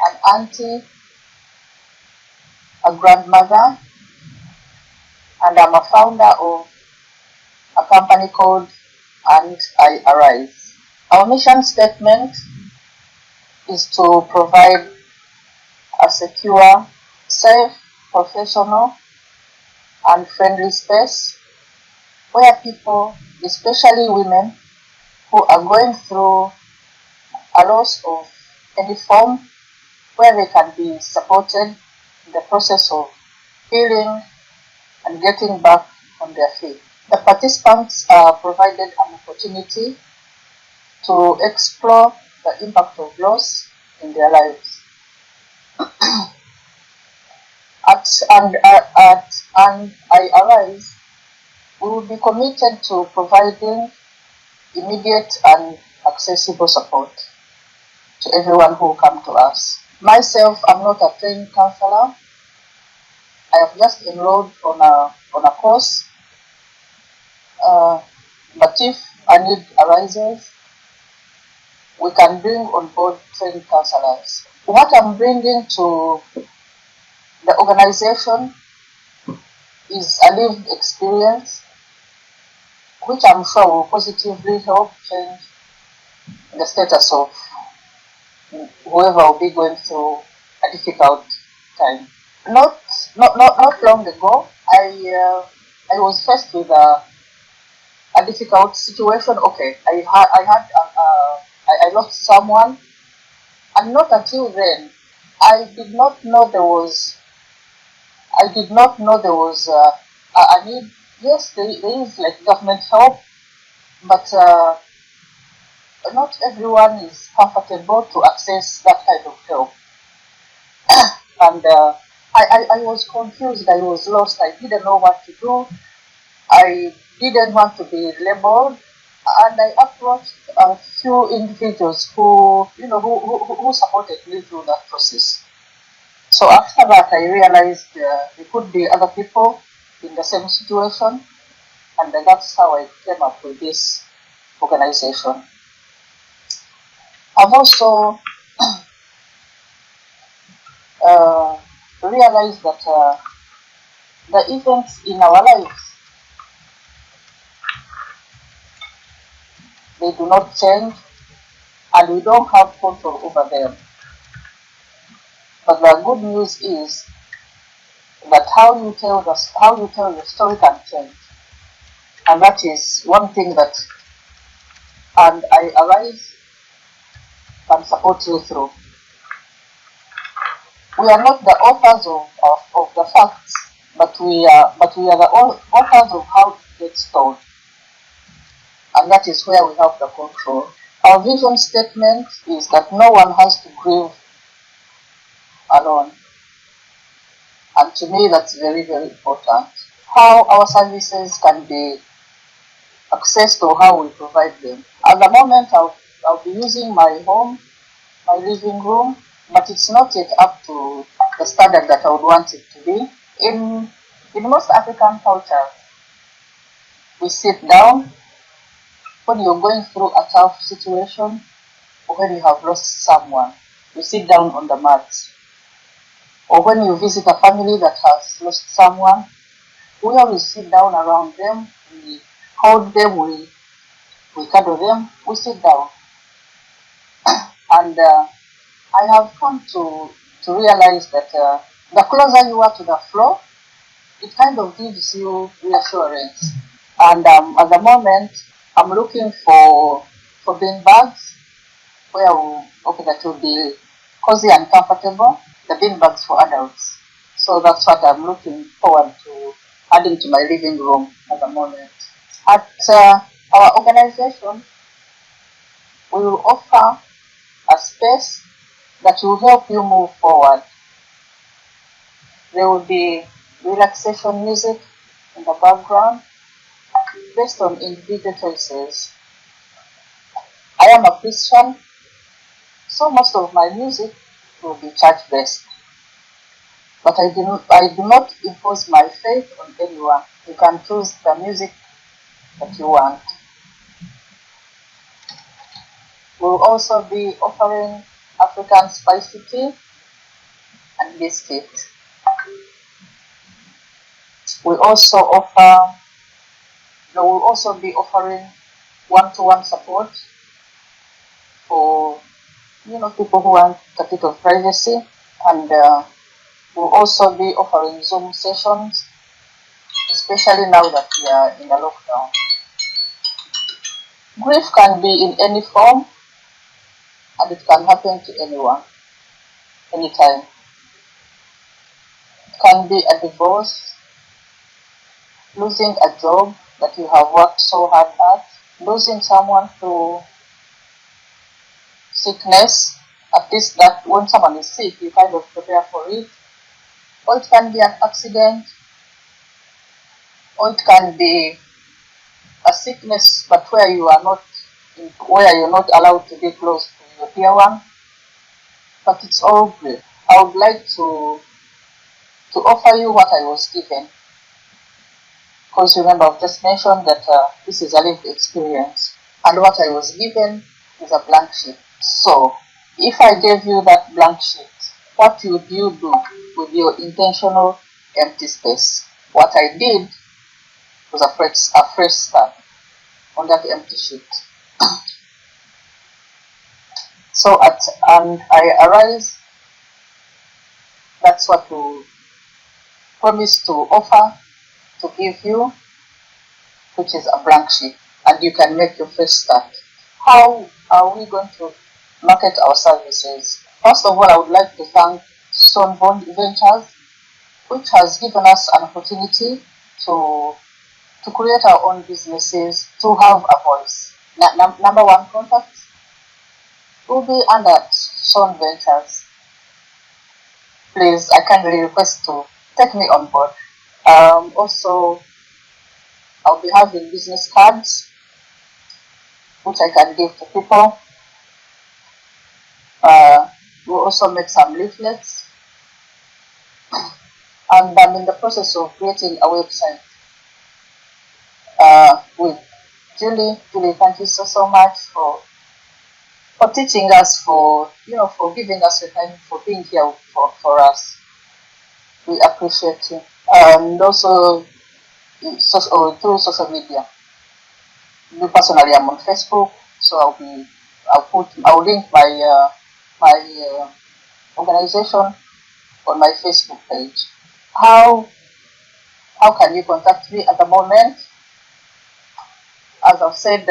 an auntie, a grandmother, and I'm a founder of a company called And I Arise. Our mission statement is to provide a secure, safe, professional, and friendly space where people, especially women, who are going through a loss of any form, where they can be supported in the process of healing and getting back on their feet. The participants are provided an opportunity to explore the impact of loss in their lives. At And I Arise, we will be committed to providing immediate and accessible support to everyone who come to us. Myself, I'm not a trained counselor. I have just enrolled on a course, but if a need arises, we can bring on board trained counselors. What I'm bringing to the organization is a lived experience, which I'm sure will positively help change the status of whoever will be going through a difficult time. Not long ago, I was faced with a difficult situation. Okay, I lost someone, and not until then, I did not know there was a need. Yes, there is like government help, but not everyone is comfortable to access that kind of help. And I was confused, I was lost, I didn't know what to do, I didn't want to be labeled, and I approached a few individuals who supported me through that process. So after that, I realized there could be other people in the same situation, and that's how I came up with this organization. I've also realized that the events in our lives, they do not change, and we don't have control over them. But the good news is that how you tell the story can change, and that is one thing that And I Arise can support you through. We are not the authors of the facts, but we are the authors of how it gets told, and that is where we have the control. Our vision statement is that no one has to grieve alone, and to me that's very, very important. How our services can be accessed or how we provide them. At the moment, I'll be using my home, my living room, but it's not yet up to the standard that I would want it to be. In most African cultures, we sit down when you're going through a tough situation or when you have lost someone. You sit down on the mat. Or when you visit a family that has lost someone, we always sit down around them, we hold them, we cuddle them, we sit down. And I have come to realize that the closer you are to the floor, it kind of gives you reassurance. And at the moment, I'm looking for bean bags where that will be cozy and comfortable. The bean bags for adults. So that's what I'm looking forward to adding to my living room at the moment. At our organization, we will offer a space that will help you move forward. There will be relaxation music in the background based on individual choices. I am a Christian, so most of my music will be church-based. But I do not impose my faith on anyone. You can choose the music that you want. We'll also be offering African spicy tea and biscuit. We'll also be offering one-to-one support for people who want a bit of privacy, and we'll also be offering Zoom sessions, especially now that we are in a lockdown. Grief can be in any form, and it can happen to anyone, anytime. It can be a divorce, losing a job that you have worked so hard at, losing someone to sickness. At least that when someone is sick, you kind of prepare for it. Or it can be an accident, or it can be a sickness, but where you're not allowed to be close to your dear one. But it's all great. I would like to offer you what I was given. Because remember, I've just mentioned that this is a lived experience. And what I was given is a blank sheet. So, if I gave you that blank sheet, what would you do with your intentional empty space? What I did was a fresh start on that empty sheet. And I arise, that's what we promise to offer, to give you, which is a blank sheet, and you can make your first start. How are we going to market our services? First of all, I would like to thank SAWN Ventures, which has given us an opportunity to create our own businesses, to have a voice. Number one contact will be under SAWN Ventures. Please, I kindly request to take me on board. Also, I'll be having business cards, which I can give to people. We'll also make some leaflets. And I'm in the process of creating a website with Julie. Julie, thank you so much for teaching us, for giving us your time, for being here for us. We appreciate you. And also through social media. Me personally, I'm on Facebook, so I'll link my organization on my Facebook page. How can you contact me at the moment? As I've said,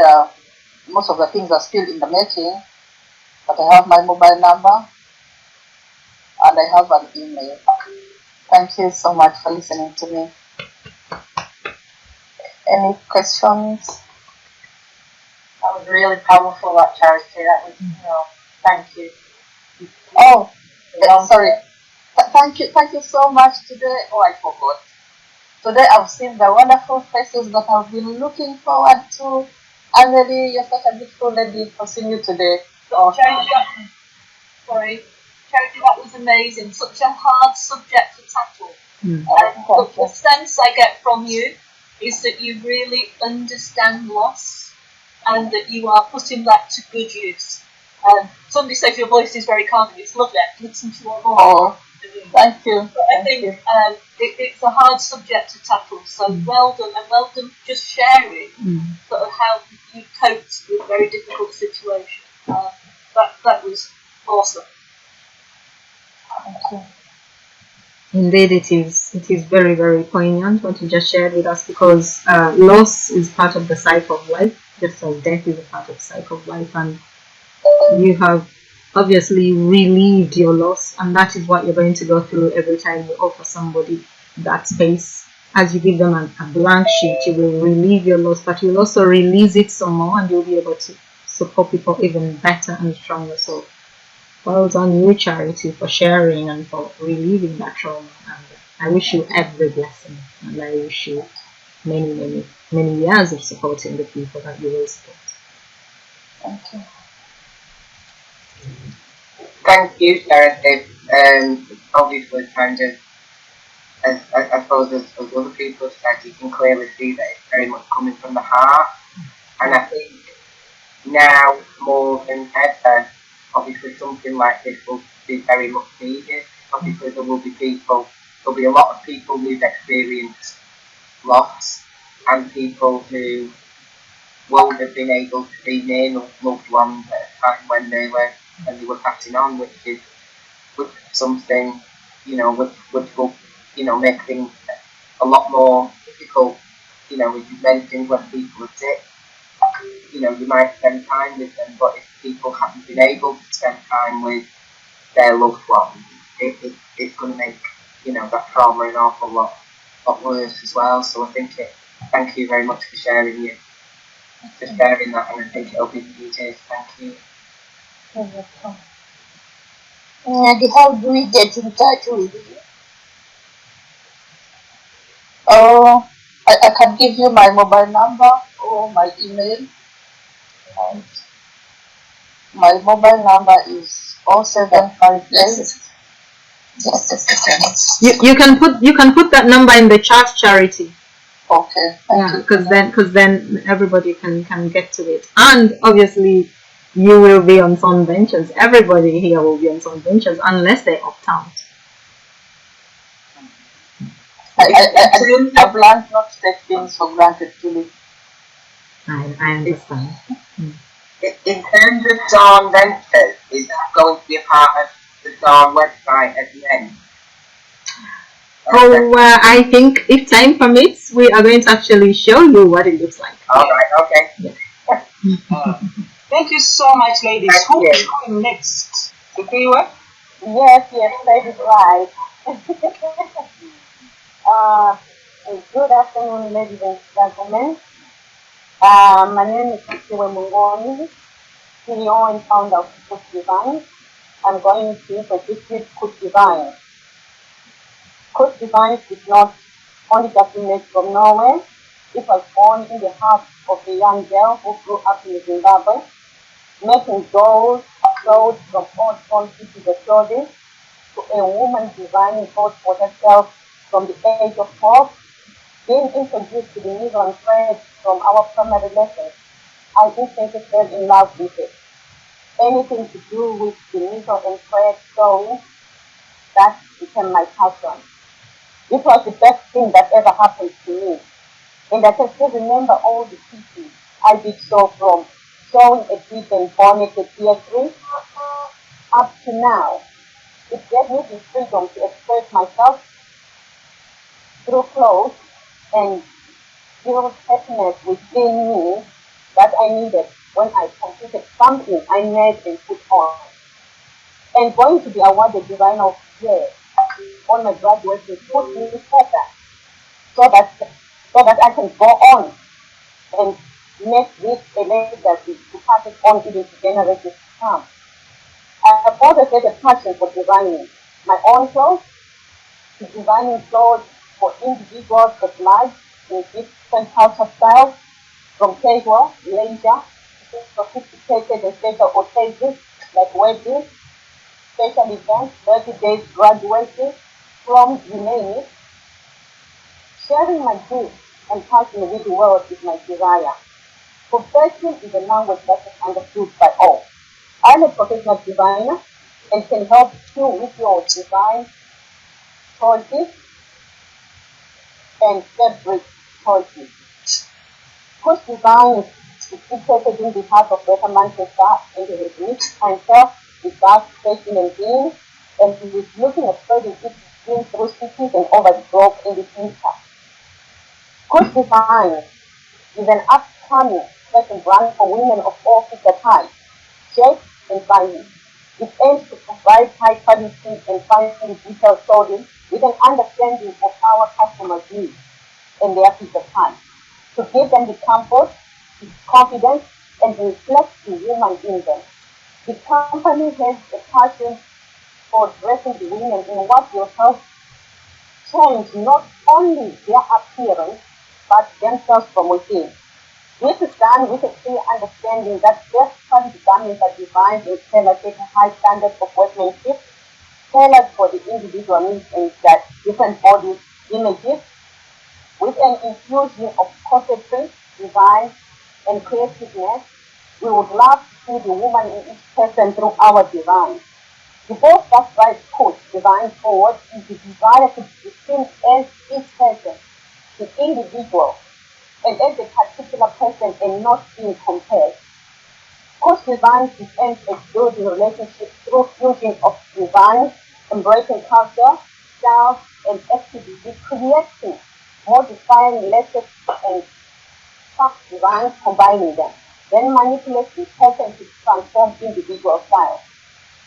most of the things are still in the making, but I have my mobile number and I have an email. Thank you so much for listening to me. Any questions? That was really powerful, that Charity. That was, thank you. Oh, sorry. Thank you so much today. Oh, I forgot. Today I've seen the wonderful faces that I've been looking forward to. Angeli, you're such a beautiful lady for seeing you today. Charity, that was amazing. Such a hard subject to tackle. The sense I get from you is that you really understand loss and that you are putting that to good use. Somebody says your voice is very calming. It's lovely. I can listen to your voice. Oh, thank you. But I think it's a hard subject to tackle. So well done, and well done just sharing sort of how you coped with very difficult situations. That was awesome. Thank you. Indeed, it is. It is very, very poignant what you just shared with us, because loss is part of the cycle of life, just as death is a part of the cycle of life. And you have obviously relieved your loss, and that is what you're going to go through every time you offer somebody that space. As you give them a blank sheet, you will relieve your loss, but you'll also release it some more, and you'll be able to support people even better and stronger. So well done you, Charity, for sharing and for relieving that trauma. And I wish you every blessing, and I wish you many, many, many years of supporting the people that you will support. Thank you. Thank you, Charity. Obviously, kind of, I suppose as other people have said, you can clearly see that it's very much coming from the heart. And I think now more than ever, obviously something like this will be very much needed. Obviously there will be a lot of people who've experienced loss, and people who won't have been able to be near loved ones at a time when they were passing on, which is something, which will, make things a lot more difficult. As you mentioned, when people are sick, you might spend time with them, but if people haven't been able to spend time with their loved ones, it's going to make, that trauma an awful lot worse as well. So I think thank you very much for sharing that, and I think it'll be needed. Thank you. You're welcome. And how do we get in touch with you? Oh, I can give you my mobile number or my email. And my mobile number is 0758. Just a second. You can put that number in the chat, Charity. Okay. Yeah, because then everybody can get to it. And obviously you will be on SAWN Ventures. Everybody here will be on SAWN Ventures unless they opt out. I've learned not to take things for granted, Julie. I understand. In terms of SAWN Ventures, is that going to be a part of the SAWN website at the end? Oh, I think if time permits, we are going to actually show you what it looks like. All right, okay. Yeah. Thank you so much, ladies. Who is going next? Sophia? Yes, that is right. Good afternoon, ladies and gentlemen. My name is Siwe Mungoni, CEO and founder of Cook Divine. I'm going to introduce you to Cook Divine. Cook Divine is not only just made from Norway. It was born in the heart of a young girl who grew up in Zimbabwe, making dolls sold from old phone pieces of clothing to a woman designing clothes for herself from the age of 12. Being introduced to the needle and thread from our primary lessons, I instantly fell in love with it. Anything to do with the needle and thread sewing, that became my passion. It was the best thing that ever happened to me. And I can still remember all the pieces I did sew from sewing a bib and bonnet at year 3 up to now. It gave me the freedom to express myself through clothes and build happiness within me that I needed when I completed something I made and put on. And going to be awarded Designer of the Year on my graduation put me further so that I can go on and make this a legacy to pass it on even to generations to come. I have always had a passion for designing my own clothes, to designing clothes for individuals at large in different culture styles, from casual, leisure, to sophisticated and special occasions like weddings, special events, birthdays, graduations, from you name it. Sharing my gifts and passion with the world is my desire. Profession is a language that is understood by all. I'm a professional designer and can help you with your design choices and fabric choices. Coach Design is situated in the heart of Greater Manchester and has reached himself with vast fashion and being, and he is looking at spreading its been through cities and overdrove in the future. Good Design is an upcoming fashion brand for women of all figure types, shapes, and sizes. It aims to provide high quality and finely detailed clothing with an understanding of our customers' needs and their figure types, to give them the comfort, the confidence, and reflect the woman in them. The company has a passion for dressing the women in what will help change not only their appearance, but themselves from within. This is done with a clear understanding that best quality garments are designed and tailored to high standards of workmanship, tailored for the individual needs and that different body images, with an infusion of conception, design, and creativeness. We would love to see the woman in each person through our design. The both that drives coach design forward is the desire to be seen as each person, the individual, and as a particular person and not being compared. Coach design is aimed at building relationships through fusion of design, embracing culture, style, and activity, creating modifying letters and soft designs, combining them, then manipulate the pattern to transform individual styles.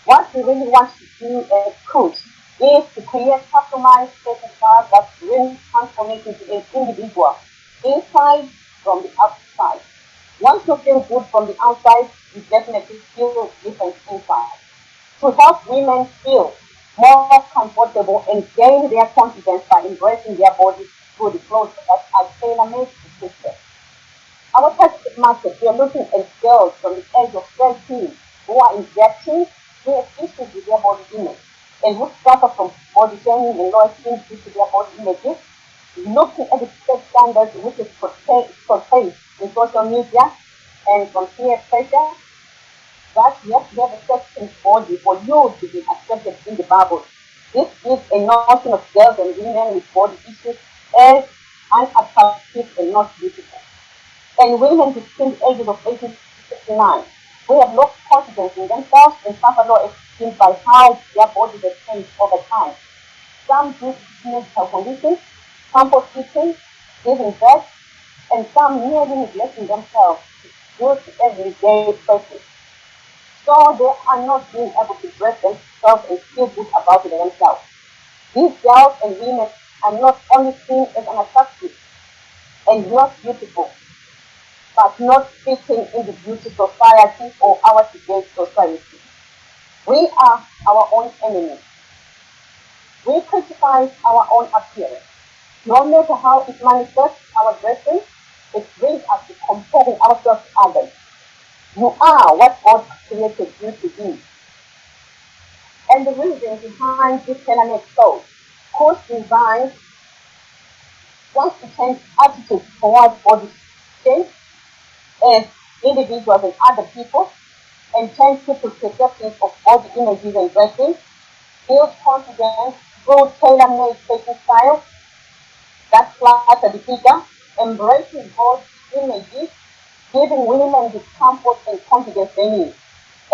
What we really want to do as coach is to create customized fashion styles that bring transformation to an individual, inside from the outside. Once you feel good from the outside, you definitely feel different inside. To help women feel more comfortable and gain their confidence by embracing their bodies through the clothes that are tailor-made to fit them. Our target market, we are looking at girls from the age of 13 who are in their teens, who have issues with their body image, and who suffer from body shaming and low esteem due to their body images, looking at the sex standards which is portrayed in social media and from peer pressure, that you have to have a certain body for you to be accepted in the Bible. This is a notion of girls and women with body issues as unattractive and not beautiful. And women between the ages of 18 to 69 who have lost confidence in themselves and suffer low esteem by how their bodies have changed over time. Some due to medical conditions, comfort seeking, giving birth, and some merely neglecting themselves due to everyday practice. So they are not being able to dress themselves and feel good about themselves. These girls and women are not only seen as unattractive and not beautiful, but not fitting in the beauty society or our today's society. We are our own enemies. We criticize our own appearance. No matter how it manifests our dressing, it brings us to comparing ourselves to others. You are what God created you to be. And the reason behind this tailor-made clothes, course design wants to change attitudes towards body shape as individuals and other people, and change people's perceptions of body images and dressing, build confidence through tailor-made fashion styles that flatter the figure, embracing both images, giving women the comfort and confidence they need,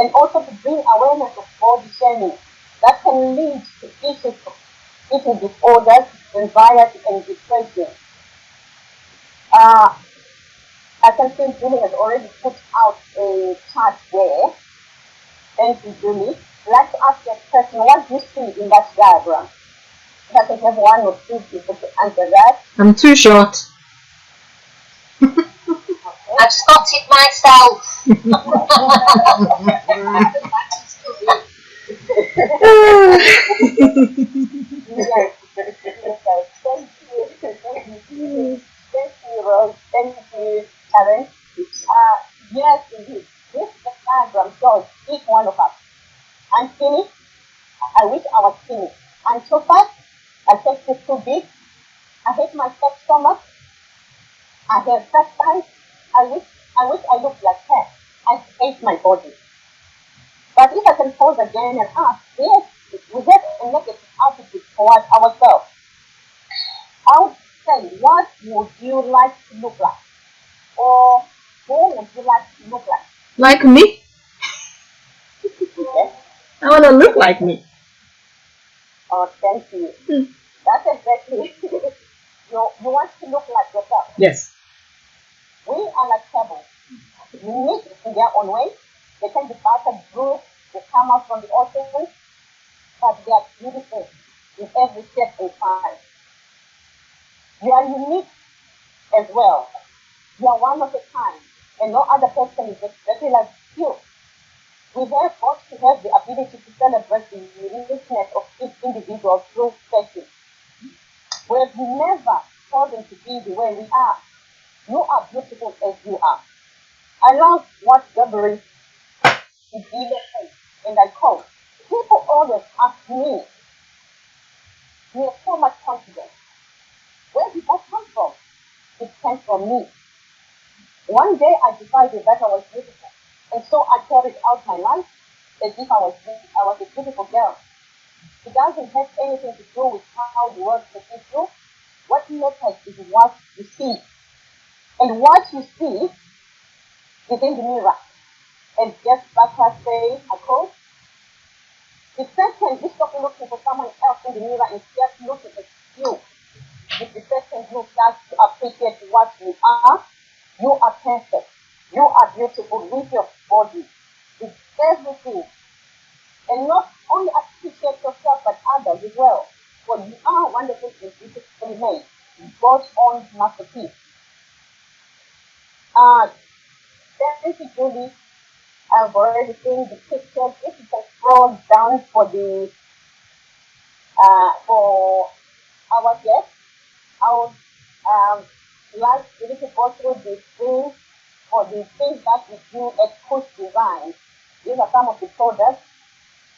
and also to bring awareness of body shaming that can lead to issues of eating disorders, anxiety, and depression. I can see Julie has already put out a chart there. Thank you, Julie. I'd like to ask that question, what do you see in that diagram? If I can have one or two people to answer that. I'm too short. I've spotted myself. Yes. Thank you. Thank you, Rose. Thank you, Karen. Yes, indeed. This diagram shows each one of us. I'm skinny. I wish I was skinny. I'm too fat. My chest is too big. I hate myself so much. I have fat thighs. I wish I looked like her. I hate my body. But if I can pause again and ask, yes, we have a negative attitude towards ourselves. I would say, what would you like to look like? Or who would you like to look like? Like me? Yes. I want to look like me. Oh, thank you. That's exactly. You want to look like yourself. Yes. We are like pebbles. Unique in their own way. They can be battered through. They come out from the ocean, but they are beautiful in every step they find. You are unique as well. You are one of a kind, and no other person is exactly like you. We have got to have the ability to celebrate the uniqueness of each individual through fashion. We have never chosen to be the way we are. You are beautiful as you are. I love what Gabriel is saying, and I quote, people always ask me, you have so much confidence. Where did that come from? It came from me. One day I decided that I was beautiful, and so I carried out my life as if I was a beautiful girl. It doesn't have anything to do with how the world perceives you. What matters is what you see. And what you see is in the mirror. And just like I say, I quote, the second you stop looking for someone else in the mirror and just looking at you, if the second you start to appreciate what you are perfect. You are beautiful with your body, with everything. And not only appreciate yourself but others as well. For you are wonderful and beautifully made. God's own masterpiece. Thank you, Julie. I've already seen the pictures. If you can scroll down for our guests, I would like you to go through the things for the things that we do at Push Design. These are some of the products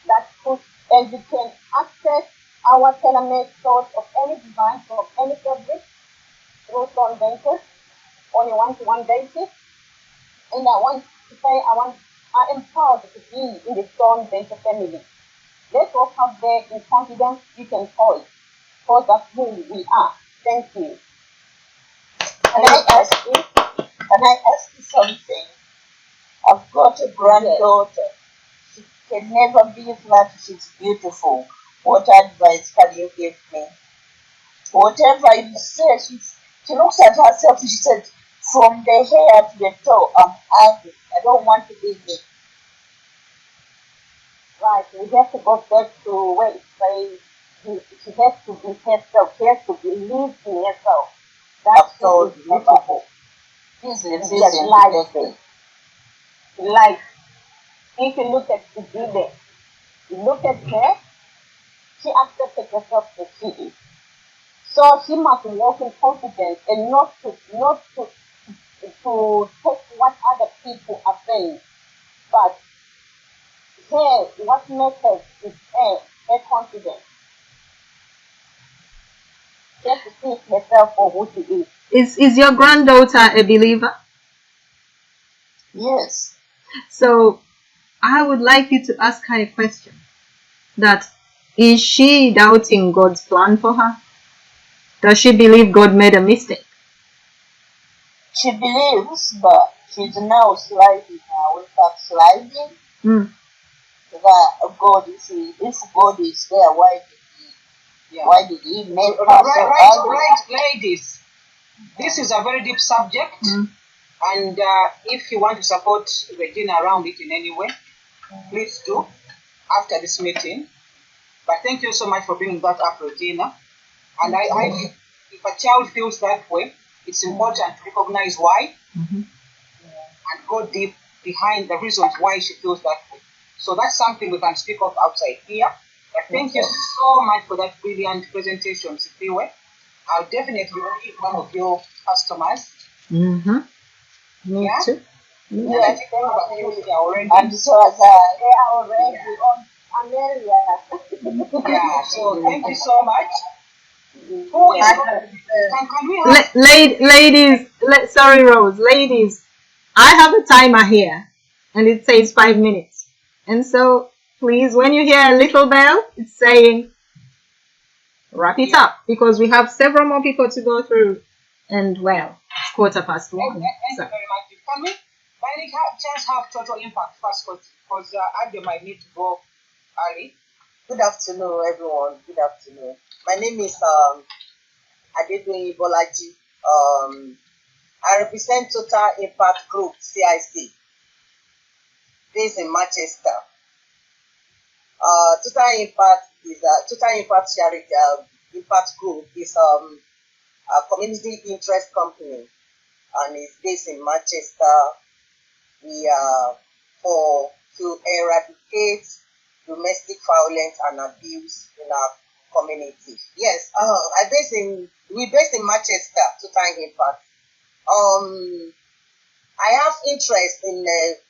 that Push, and you can access our tailor-made stores of any design from any fabric through SAWN Ventures on a one-to-one basis. And I am proud to be in the SAWN Venture family. Let's walk out there in confidence. You can call it, because that's who we are. Thank you. Can I ask you something? I've got a granddaughter. She can never be flat. She's beautiful. What advice can you give me? Whatever you say, she looks at herself and she said, from the hair to the toe, I'm ugly. I don't want to be me. Right, we have to go back to where it says she has to be herself. She has to believe in herself. That's so beautiful. Like, if you look at Sibile, you look at her, she accepted herself as she is. So she must walk in confidence and not to take what other people are saying. But her, what matters is her confidence. Just to see herself for who she is. Is your granddaughter a believer? Yes. So I would like you to ask her a question. That is she doubting God's plan for her? Does she believe God made a mistake? She believes, but she's now sliding now. Backsliding. That God, if God is there, why did He make her so ugly? Right, ladies. This is a very deep subject, and if you want to support Regina around it in any way, please do after this meeting. But thank you so much for bringing that up, Regina. And if a child feels that way, it's important to recognize why and go deep behind the reasons why she feels that way. So that's something we can speak of outside here. But thank you so much for that brilliant presentation, Sifiwe. I'll definitely be one of your customers. Me too. Yes, already. And so as I. They are already on Amelia. Yeah, so thank you so much. Who is can we have ladies, sorry, Rose. Ladies, I have a timer here, and it says 5 minutes. And so, please, when you hear a little bell, it's saying wrap it up, because we have several more people to go through. And well, it's 1:15. Thank you very much. Can we, by any chance, have total impact first? Because Ade might need to go early. Good afternoon, everyone. Good afternoon. My name is Adedoyin Bolaji. I represent Total Impact Group (CIC) based in Manchester. Total Impact Charity Impact Group is a community interest company and is based in Manchester. We are for to eradicate domestic violence and abuse in our community. Yes, we based in Manchester. Total Impact. I have interest in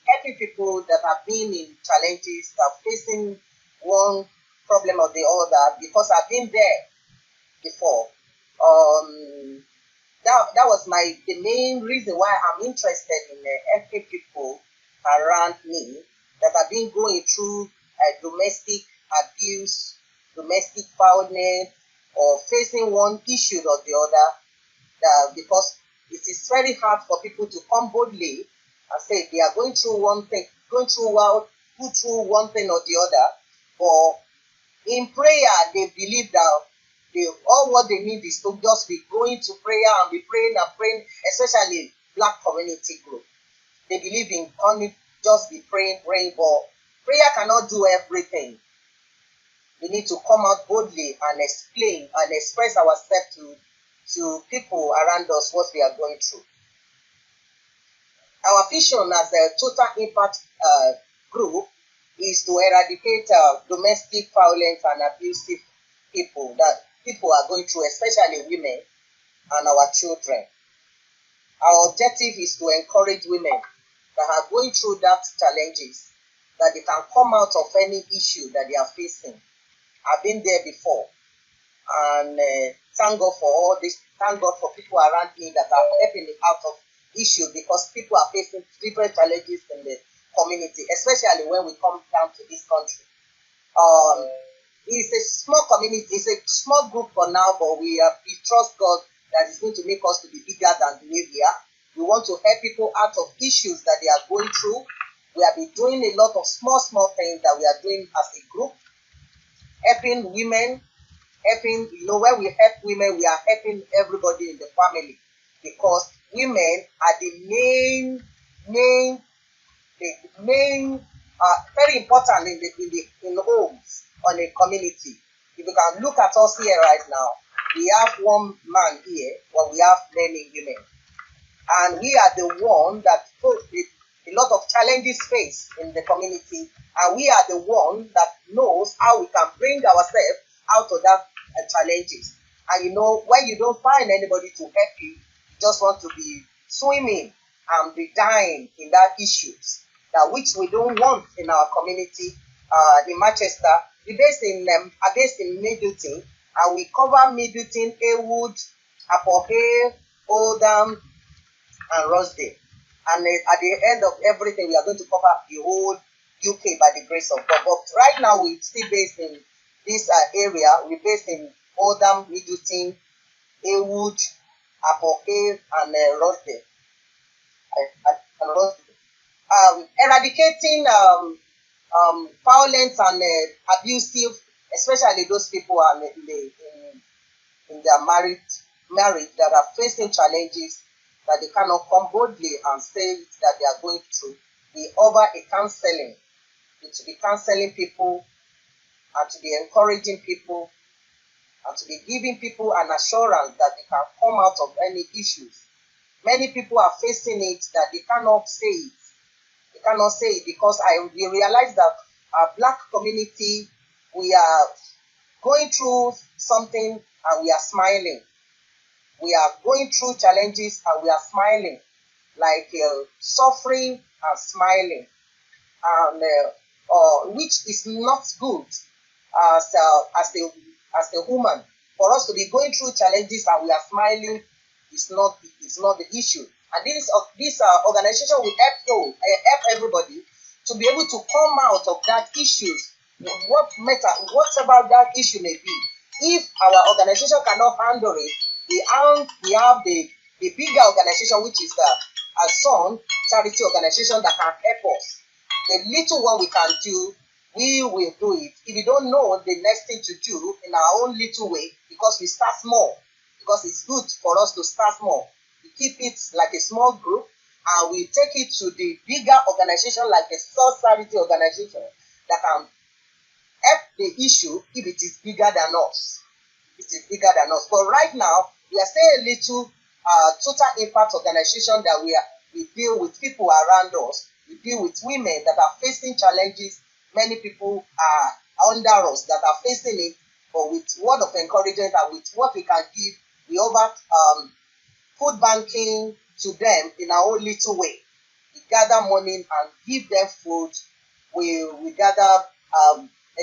helping people that have been in challenges, that are facing one problem or the other, because I've been there before. That was the main reason why I'm interested in helping people around me that have been going through domestic abuse, domestic violence, or facing one issue or the other, because it is very hard for people to come boldly and say they are going through one thing, go through one thing or the other. But in prayer, they believe that all what they need is to just be going to prayer and be praying and praying, especially Black community group. They believe in only just be praying, but prayer cannot do everything. We need to come out boldly and explain and express ourselves to people around us what we are going through. Our vision as a Total Impact Group is to eradicate domestic violence and abusive people that people are going through, especially women and our children. Our objective is to encourage women that are going through that challenges, that they can come out of any issue that they are facing. I've been there before, and thank God for all this. Thank God for people around me that are helping me out of issue, because people are facing different challenges in the community, especially when we come down to this country. It's a small community, it's a small group for now, but we trust God that is going to make us to be bigger than the way we are. We want to help people out of issues that they are going through. We have been doing a lot of small things that we are doing as a group, helping women, when we help women, we are helping everybody in the family, because women are the main, very important in the homes on a community. If you can look at us here right now, we have one man here, but we have many women, and we are the one that put a lot of challenges faced in the community, and we are the one that knows how we can bring ourselves out of that challenges. And when you don't find anybody to help you, you just want to be swimming and be dying in that issues, that which we don't want in our community. In Manchester, we're based in Middleton, and we cover Middleton, Haywood, Apple, Oldham, and Rochdale. And at the end of everything, we are going to cover the whole UK by the grace of God. But right now, we're still based in this area. We're based in Oldham, Middleton, Haywood, Apple, and Rochdale. Eradicating violence and abusive, especially those people are in their marriage that are facing challenges that they cannot come boldly and say that they are going through. We offer a counseling, to be counseling people and to be encouraging people and to be giving people an assurance that they can come out of any issues. Many people are facing it that they cannot say it. They cannot say it because we realize that our Black community, we are going through something and we are smiling. We are going through challenges and we are smiling, like suffering and smiling, and which is not good as a woman. For us to be going through challenges and we are smiling is not the issue. And this organization will help everybody to be able to come out of that issues, whatever that issue may be. If our organization cannot handle it, we have the bigger organization, which is the SAWN charity organization, that can help us. The little one we can do, we will do it. If we don't know the next thing to do in our own little way, because we start small, because it's good for us to start small. We keep it like a small group and we take it to the bigger organization like a charity organization that can help the issue if it is bigger than us. It is bigger than us. But right now, we are still a little total impact organization that we deal with people around us. We deal with women that are facing challenges. Many people are under us that are facing it, but with word of encouragement and with what we can give, we offer food banking to them in our own little way. We gather money and give them food. We gather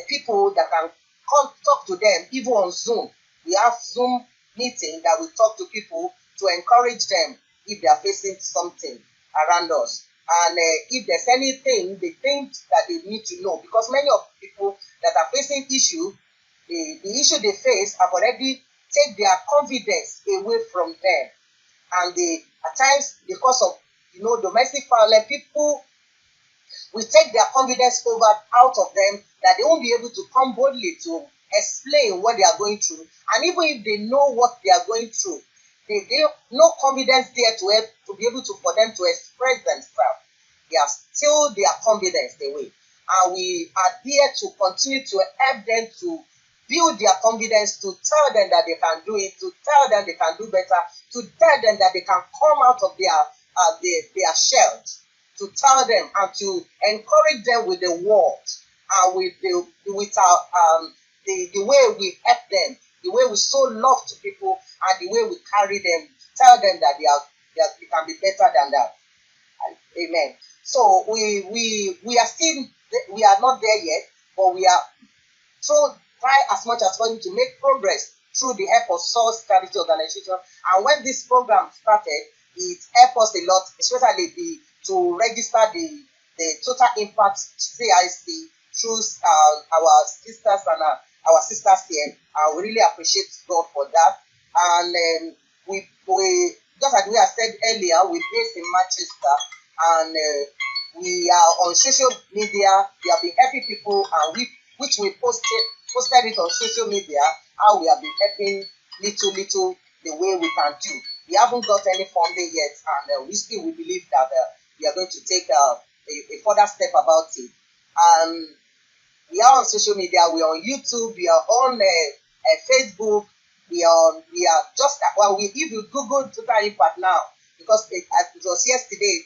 people that can come talk to them even on Zoom. We have Zoom meeting that we talk to people to encourage them if they are facing something around us. And if there's anything they think that they need to know, because many of the people that are facing issue, the issue they face have already take their confidence away from them. And at times, because of domestic violence, people will take their confidence over out of them, that they won't be able to come boldly to explain what they are going through. And even if they know what they are going through, they no confidence there to help to be able to for them to express themselves. They are still their confidence away. And we are there to continue to help them to build their confidence, to tell them that they can do it, to tell them they can do better, to tell them that they can come out of their shells, to tell them and to encourage them with the word and with the way we help them, the way we show love to people, and the way we carry them, tell them that they can be better than that. Amen. So we are still, we are not there yet, but we are so try as much as possible to make progress through the help of SAWN charity organization. And when this program started, it helped us a lot, especially to register the total impact CIC through our sisters and our sisters here. We really appreciate God for that. And we just as we have said earlier, we're based in Manchester, and we are on social media. We have been helping people, and which we posted it on social media, how we have been helping little the way we can do. We haven't got any funding yet, and we believe that we are going to take a further step about it. We are on social media. We are on YouTube. We are on Facebook. We are just if you Google Total Impact now, because it was yesterday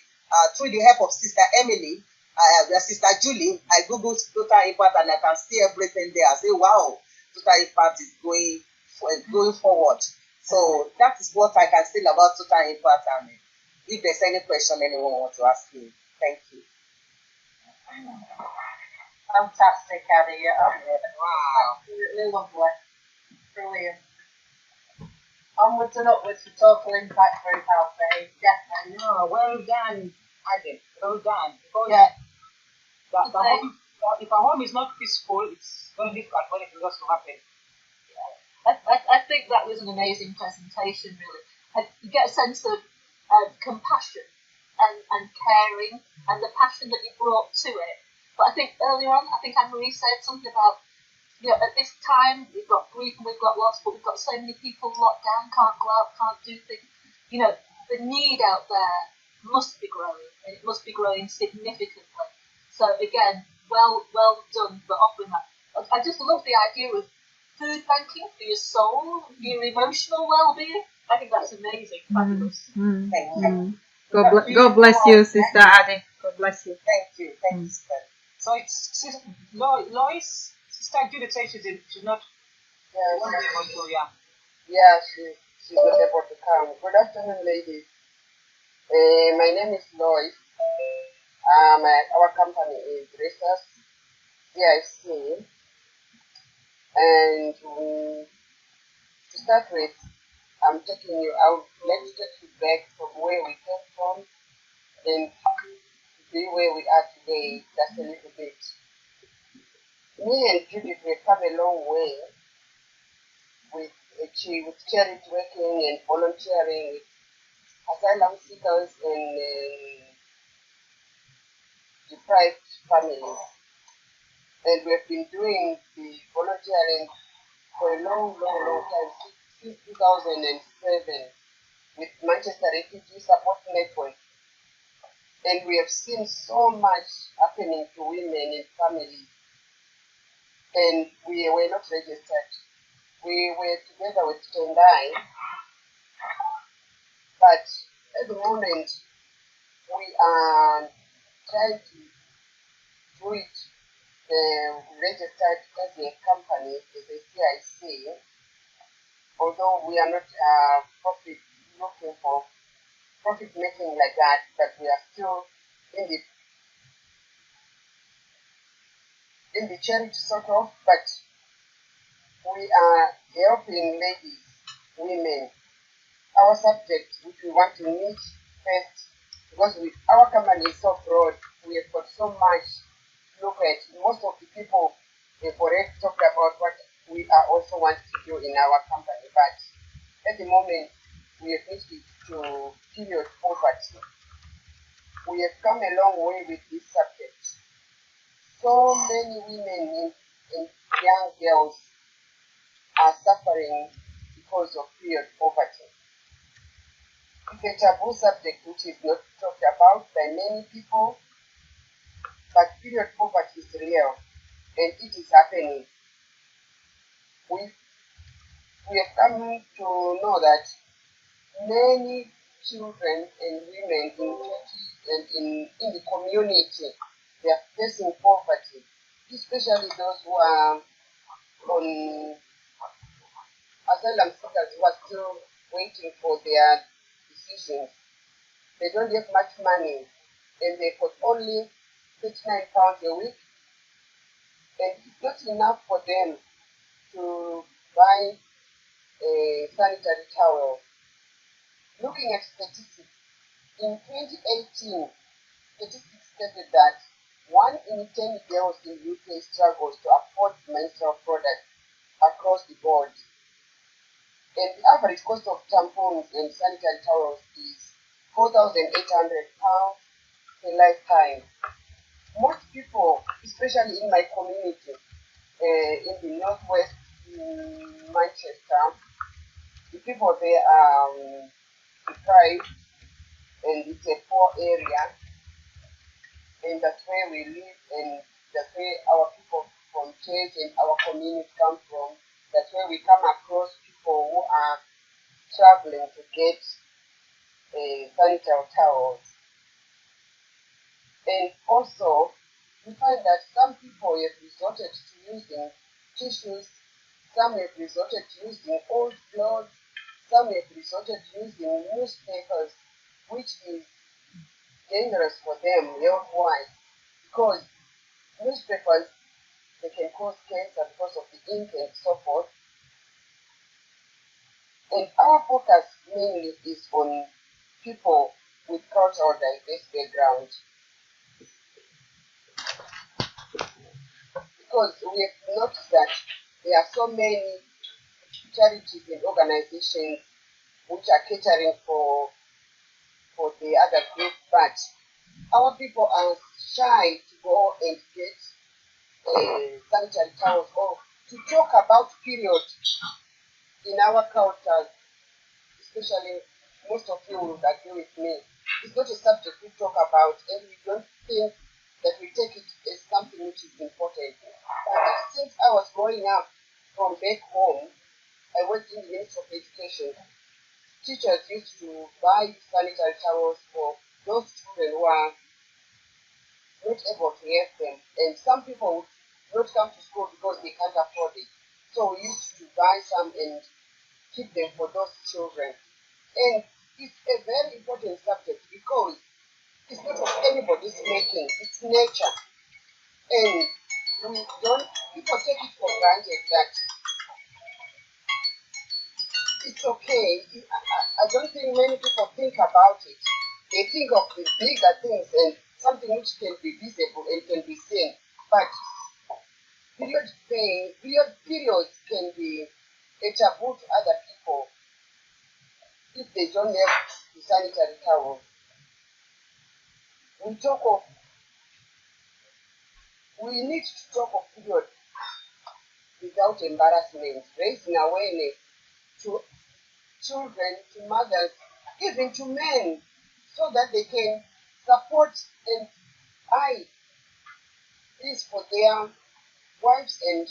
through the help of Sister Emily, Sister Julie, I googled Total Impact and I can see everything there. I say, wow, Total Impact is going forward. So that is what I can say about Total Impact. And if there's any question anyone wants to ask me, thank you. Fantastic, Annie. Wow. Absolutely lovely. Brilliant. Onwards and upwards for Total Impact Group, Alfie. Definitely. No, well done, Adi. Well done. Because yeah. If a home is not peaceful, it's very difficult for anything else to happen. I think that was an amazing presentation, really. You get a sense of compassion and caring and the passion that you brought to it. But I think earlier on, Anne-Marie said something about, at this time, we've got grief and we've got loss, but we've got so many people locked down, can't go out, can't do things. The need out there must be growing, and it must be growing significantly. So again, well done for offering that. I just love the idea of food banking for your soul, for your emotional well-being. I think that's amazing. Fabulous. God bless you, Sister Adi. God bless you. Thank you. Thank you, sister. So it's Lois, Sister Judith says she's not able to, Yeah, she's not able to come. Good afternoon, ladies. My name is Lois. Our company is Research CIC. And to start with, I would like to take you back from where we came from and see where we are today, just a little bit. Me and Judith, we've come a long way with charity working and volunteering with asylum seekers and deprived families. And we have been doing the volunteering for a long time, since 2007, with Manchester Refugee Support Network. And we have seen so much happening to women and families. And we were not registered. We were together with Tendai, but at the moment we are trying to do it registered as a company, as a CIC, although we are not looking for profit making like that, but we are still in the charity sort of, but we are helping ladies, women. Our subject, which we want to meet first, because our company is so broad, we have got so much to look at. Most of the people have already talked about what we are also want to do in our company, but at the moment, we have reached it to period poverty. We have come a long way with this subject. So many women and young girls are suffering because of period poverty. It's a taboo subject which is not talked about by many people, but period poverty is real and it is happening. We have come to know that many children and women in churches and in the community, they are facing poverty, especially those who are on asylum seekers who are still waiting for their decisions. They don't have much money and they got only £39 a week, and it's not enough for them to buy a sanitary towel. Looking at statistics, in 2018, statistics stated that 1 in 10 girls in UK struggles to afford menstrual products across the board. And the average cost of tampons and sanitary towels is £4,800 per lifetime. Most people, especially in my community, in the northwest Manchester, the people there are deprived, and it's a poor area, and that's where we live, and that's where our people from church and our community come from. That's where we come across people who are struggling to get sanitary towels. And also, we find that some people have resorted to using tissues, some have resorted to using old clothes, some have resorted to using newspapers, which is dangerous for them health-wise, because newspapers, they can cause cancer because of the ink and so forth. And our focus mainly is on people with cultural diverse background, because we have noticed that there are so many charities and organizations which are catering for the other group, but our people are shy to go and get sanitary towels or to talk about period in our cultures, especially most of you will agree with me. It's not a subject we talk about, and we don't think that we take it as something which is important. But since I was growing up from back home, I worked in the Ministry of Education. Teachers used to buy sanitary towels for those children who are not able to have them. And some people would not come to school because they can't afford it. So we used to buy some and keep them for those children. And it's a very important subject because it's not of anybody's making, it's nature. And people take it for granted that it's okay. I don't think many people think about it. They think of the bigger things and something which can be visible and can be seen. But periods can be a taboo to other people if they don't have the sanitary towel. We talk of we need to talk of period without embarrassment, raising awareness to children, to mothers, even to men, so that they can support and buy this for their wives and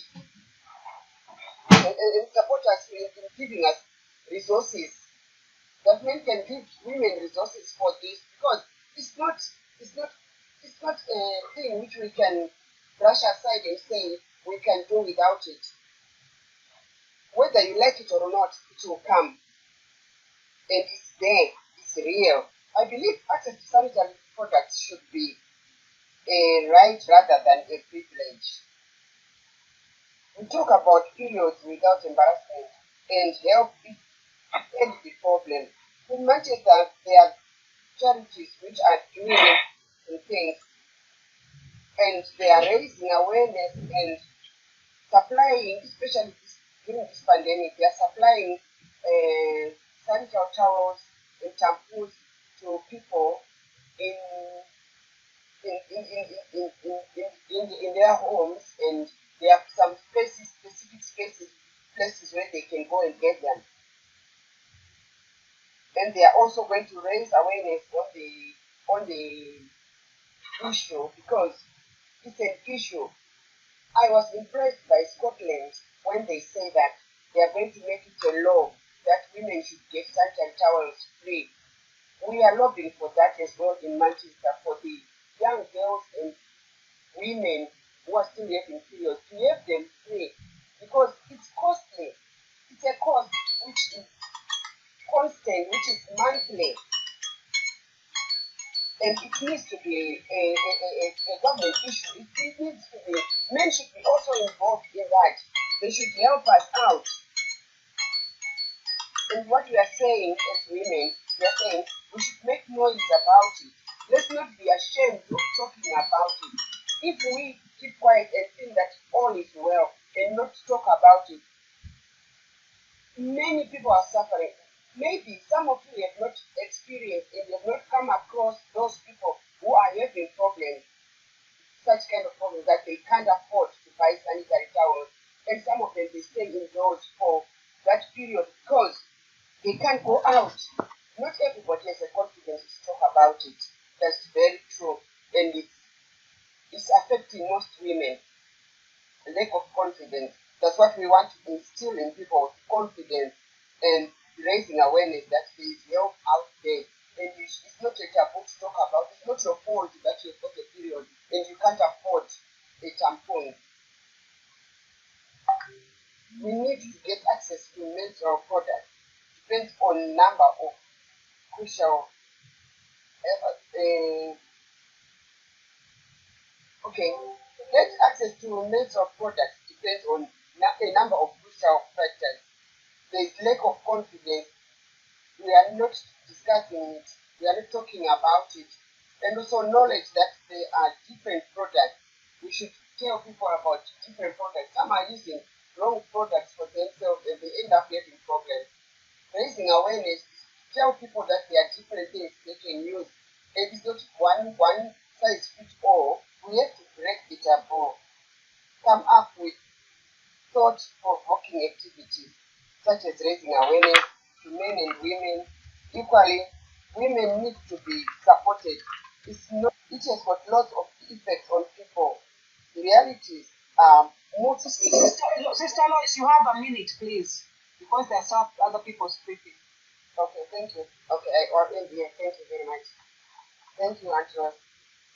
support us in giving us resources. That men can give women resources for this, because it's not a thing which we can brush aside and say we can do without it. Whether you like it or not, it will come. And it's there, it's real. I believe access to sanitary products should be a right rather than a privilege. We talk about periods without embarrassment and help end the problem. In Manchester, there are charities which are doing things, and they are raising awareness and supplying, especially during this pandemic, they are supplying sanitary towels and shampoos to people in in their homes, and there are some spaces, specific spaces, places where they can go and get them. And they are also going to raise awareness on the issue, because it's an issue. I was impressed by Scotland when they say that they are going to make it a law that women should get sanitary towels free. We are lobbying for that as well in Manchester, for the young girls and women who are still having periods, to have them free, because it's costly. It's a cost which is constant, which is monthly, and it needs to be a government issue. It needs to be, men should be also involved in that. They should help us out. And what we are saying as women, we are saying we should make noise about it. Let's not be ashamed of talking about it. If we keep quiet and think that all is well and not talk about it, many people are suffering. Maybe some of you have not experienced and have not come across those people who are having problems, such kind of problems that they can't afford to buy sanitary towels. And some of them, they stay indoors for that period because they can't go out. Not everybody has the confidence to talk about it. That's very true. And it's affecting most women. Lack of confidence. That's what we want to instill in people, confidence, and raising awareness that there is help out there. And it's not a taboo to talk about. It's not your fault that you've got a period and you can't afford a tampon. We need to get access to menstrual products. Depends on number of crucial get access to menstrual products depends on a number of crucial factors. There is lack of confidence. We are not discussing it. We are not talking about it. And also knowledge that there are different products. We should tell people about different products. Some are using wrong products for themselves and they end up getting problems. Raising awareness, tell people that there are different things they can use. And it's not one size fits all. We have to break the taboo. Come up with thought-provoking activities, such as raising awareness to men and women. Equally, women need to be supported. It has got lots of effects on people. The realities are Sister Lois, you have a minute, please, because there are some other people speaking. Okay, thank you. Okay, I ordered here. Thank you very much. Thank you, Angela.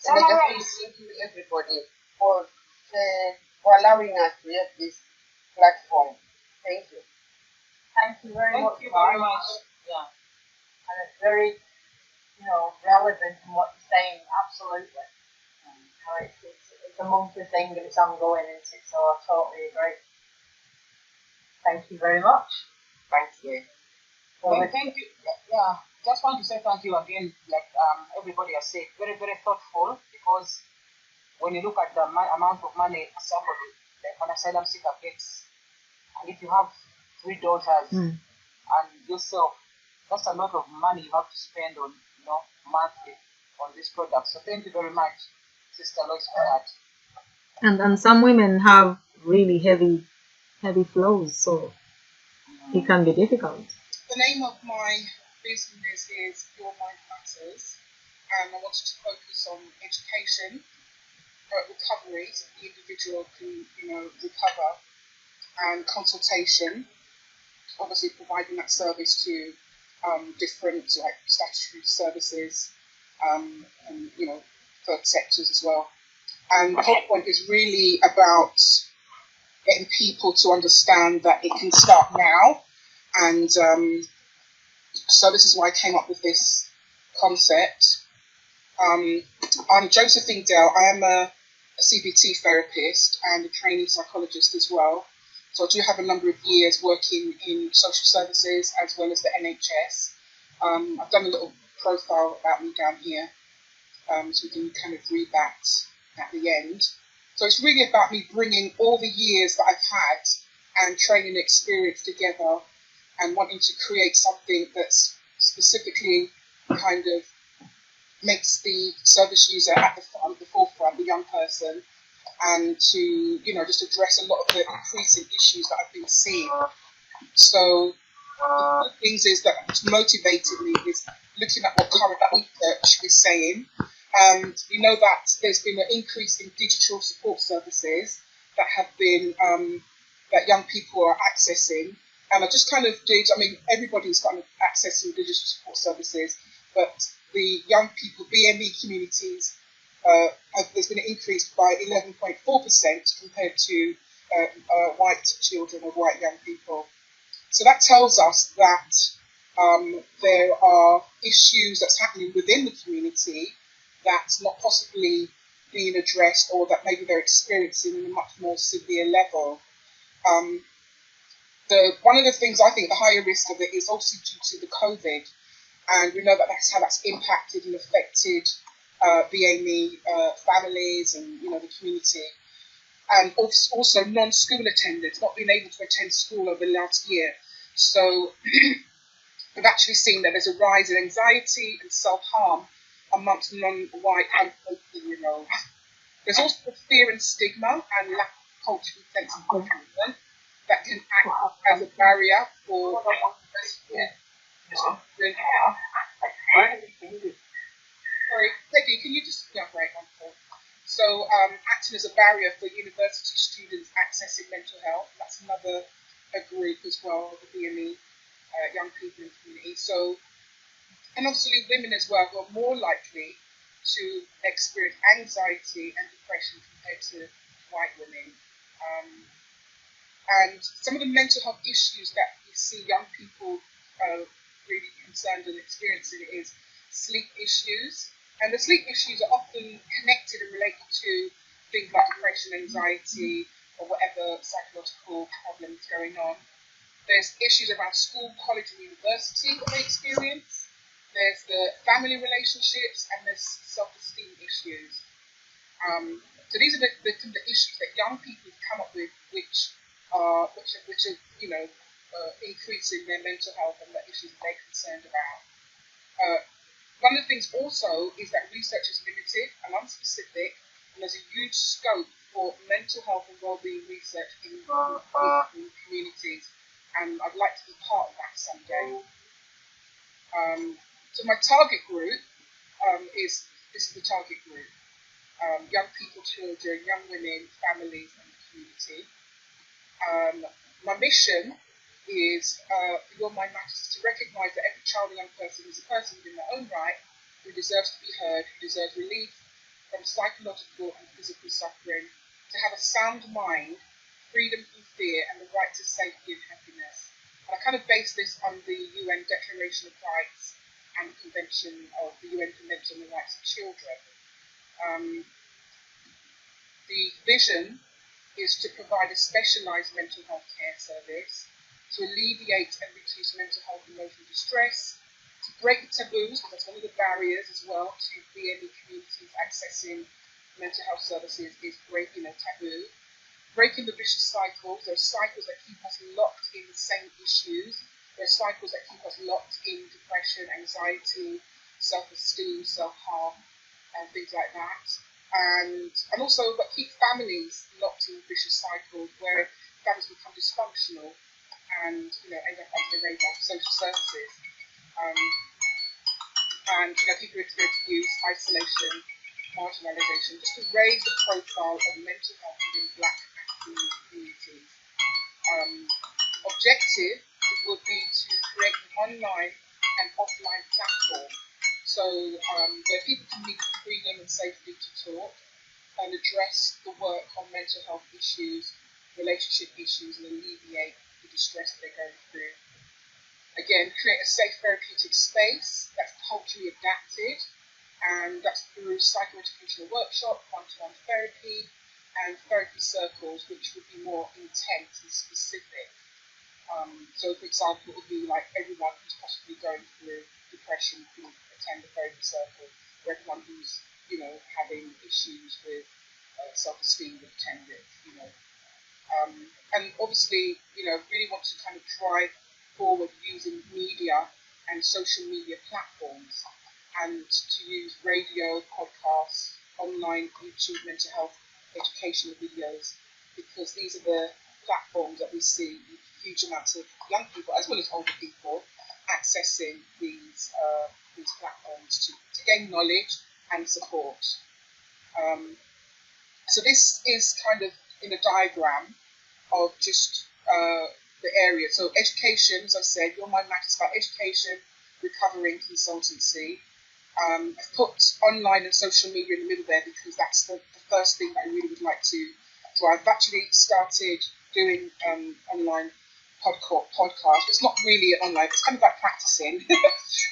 Thank you, everybody, for allowing us to have this platform. Thank you. Thank you very much. Thank you very much. Yeah. And it's very, relevant in what you're saying, absolutely. It's a monthly thing and it's ongoing, isn't it? So I totally agree. Thank you very much. Thank you. Thank you. Yeah, just want to say thank you again. Like everybody has said, very, very thoughtful, because when you look at the amount of money somebody, like an asylum seeker gets, and if you have 3 daughters and yourself, that's a lot of money you have to spend on, monthly on this product. So thank you very much, Sister Lois, for that. And some women have really heavy flows, so it can be difficult. The name of my business is Your Mind Matters, and I wanted to focus on education, recovery, so the individual can, recover, and consultation, obviously providing that service to different like statutory services, and third sectors as well. And the whole point is really about getting people to understand that it can start now. And so this is why I came up with this concept. I'm Josephine Dell. I am a CBT therapist and a trainee psychologist as well. So I do have a number of years working in social services as well as the NHS. I've done a little profile about me down here, so we can kind of read that at the end. So it's really about me bringing all the years that I've had and training experience together and wanting to create something that's specifically kind of makes the service user at the forefront, the young person, and to, just address a lot of the increasing issues that I've been seeing. So the things is that motivated me is looking at what current research is saying. We know that there's been an increase in digital support services that have been that young people are accessing. And I just kind of everybody's kind of accessing digital support services, but the young people, BME communities, there's been an increase by 11.4% compared to white children or white young people. So that tells us that there are issues that's happening within the community that's not possibly being addressed, or that maybe they're experiencing in a much more severe level. One of the things I think the higher risk of it is also due to the COVID, and we know that that's how that's impacted and affected BME families and the community, and also non-school attendance, not being able to attend school over the last year. So we've actually seen that there's a rise in anxiety and self-harm amongst non-white and 18-year-olds. There's also fear and stigma and lack of cultural sense of belonging that can act as a barrier for Sorry, Peggy, can you just right one for? So acting as a barrier for university students accessing mental health. That's another group as well, the BME young people in the community. So, and obviously women as well, who are more likely to experience anxiety and depression compared to white women. And some of the mental health issues that we see young people really concerned and experiencing is sleep issues. And the sleep issues are often connected and related to things like depression, anxiety, or whatever psychological problems going on. There's issues around school, college, and university that they experience. There's the family relationships, and there's self-esteem issues. So these are the issues that young people have come up with, which are increasing their mental health and the issues that they're concerned about. One of the things also is that research is limited and unspecific, and there's a huge scope for mental health and wellbeing research in communities, and I'd like to be part of that someday. So my target group is the target group. Young people, children, young women, families, and the community. My mission is Your Mind Matters, to recognise that every child and young person is a person within their own right, who deserves to be heard, who deserves relief from psychological and physical suffering, to have a sound mind, freedom from fear, and the right to safety and happiness. And I kind of base this on the UN Declaration of Rights and the UN Convention on the Rights of Children. The vision is to provide a specialised mental health care service, to alleviate and reduce mental health and emotional distress, to break the taboos, because that's one of the barriers as well to BME communities accessing mental health services, is breaking a taboo, breaking the vicious cycles. There are cycles that keep us locked in the same issues. There are cycles that keep us locked in depression, anxiety, self-esteem, self-harm, and things like that. and also but keep families locked in vicious cycles where families become dysfunctional and end up under the radar of social services. And people experience abuse, isolation, marginalisation, just to raise the profile of mental health within Black communities. Objective would be to create an online and offline platform, so where people can meet with freedom and safety to talk and address the work on mental health issues, relationship issues, and alleviate the distress they're going through. Again, create a safe therapeutic space that's culturally adapted, and that's through psychoeducational workshop, one-to-one therapy, and therapy circles, which would be more intense and specific. So, for example, it would be like everyone who's possibly going through depression could attend a therapy circle, or everyone who's, having issues with self-esteem would attend it, and obviously, really want to kind of drive forward using media and social media platforms, and to use radio, podcasts, online YouTube mental health educational videos, because these are the platforms that we see huge amounts of young people as well as older people accessing these platforms to gain knowledge and support. So this is kind of in a diagram of just the area. So education, as I said, Your Mind Matters about education, recovery and consultancy. I've put online and social media in the middle there because that's the first thing that I really would like to drive. I've actually started doing online podcast. It's not really online, it's kind of like practicing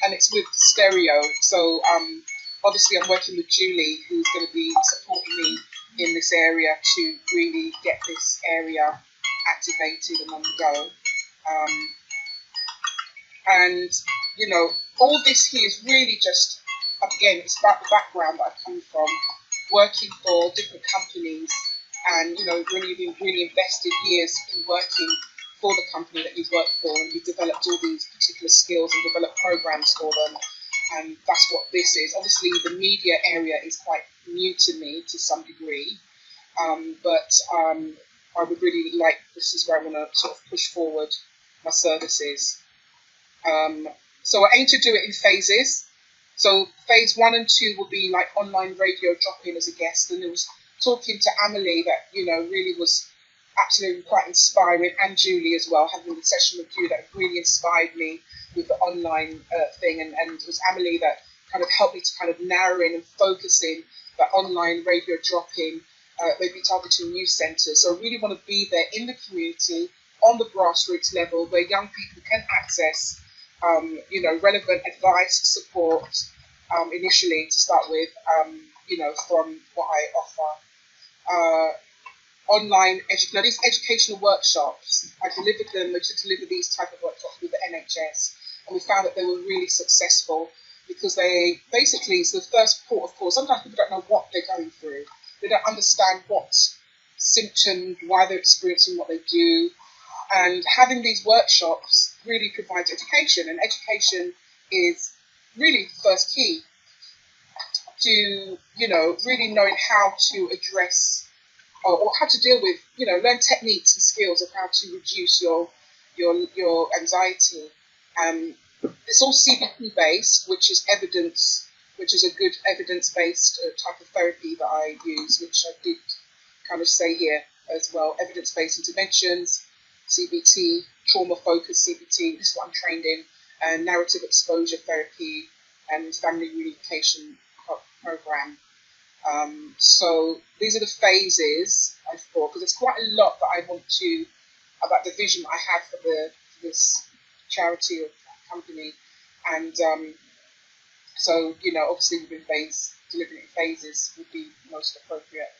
and it's with stereo. So obviously I'm working with Julie, who's going to be supporting me in this area to really get this area activated and on the go. And all this here is really just, again, it's about the background that I've come from, working for different companies, and really invested years in working for the company that you've worked for, and you've developed all these particular skills and developed programs for them, and that's what this is. Obviously, the media area is quite new to me to some degree, but I would really like, this is where I want to sort of push forward my services. So I aim to do it in phases. So phase 1 and 2 will be like online radio drop-in as a guest, and it was talking to Amelie that really was absolutely quite inspiring, and Julie as well, having the session with you that really inspired me with the online thing, and it was Amelie that kind of helped me to kind of narrow in and focus in that online radio drop-in, maybe targeting youth centres. So I really want to be there in the community on the grassroots level where young people can access relevant advice, support, initially to start with, from what I offer. Online these educational workshops, I delivered them, I to deliver these type of workshops with the NHS, and we found that they were really successful because they basically, it's the first port of call. Sometimes people don't know what they're going through. They don't understand what symptoms, why they're experiencing what they do. And having these workshops really provides education, and education is really the first key to, really knowing how to address or how to deal with, learn techniques and skills of how to reduce your anxiety. It's all CBT based, which is evidence, which is a good evidence-based type of therapy that I use, which I did kind of say here as well. Evidence-based interventions, CBT, trauma-focused CBT, this is what I'm trained in, and narrative exposure therapy, and family reunification program. So these are the phases I thought, because there's quite a lot that I want to, about the vision I have for this charity or company, and so obviously within delivering in phases would be most appropriate.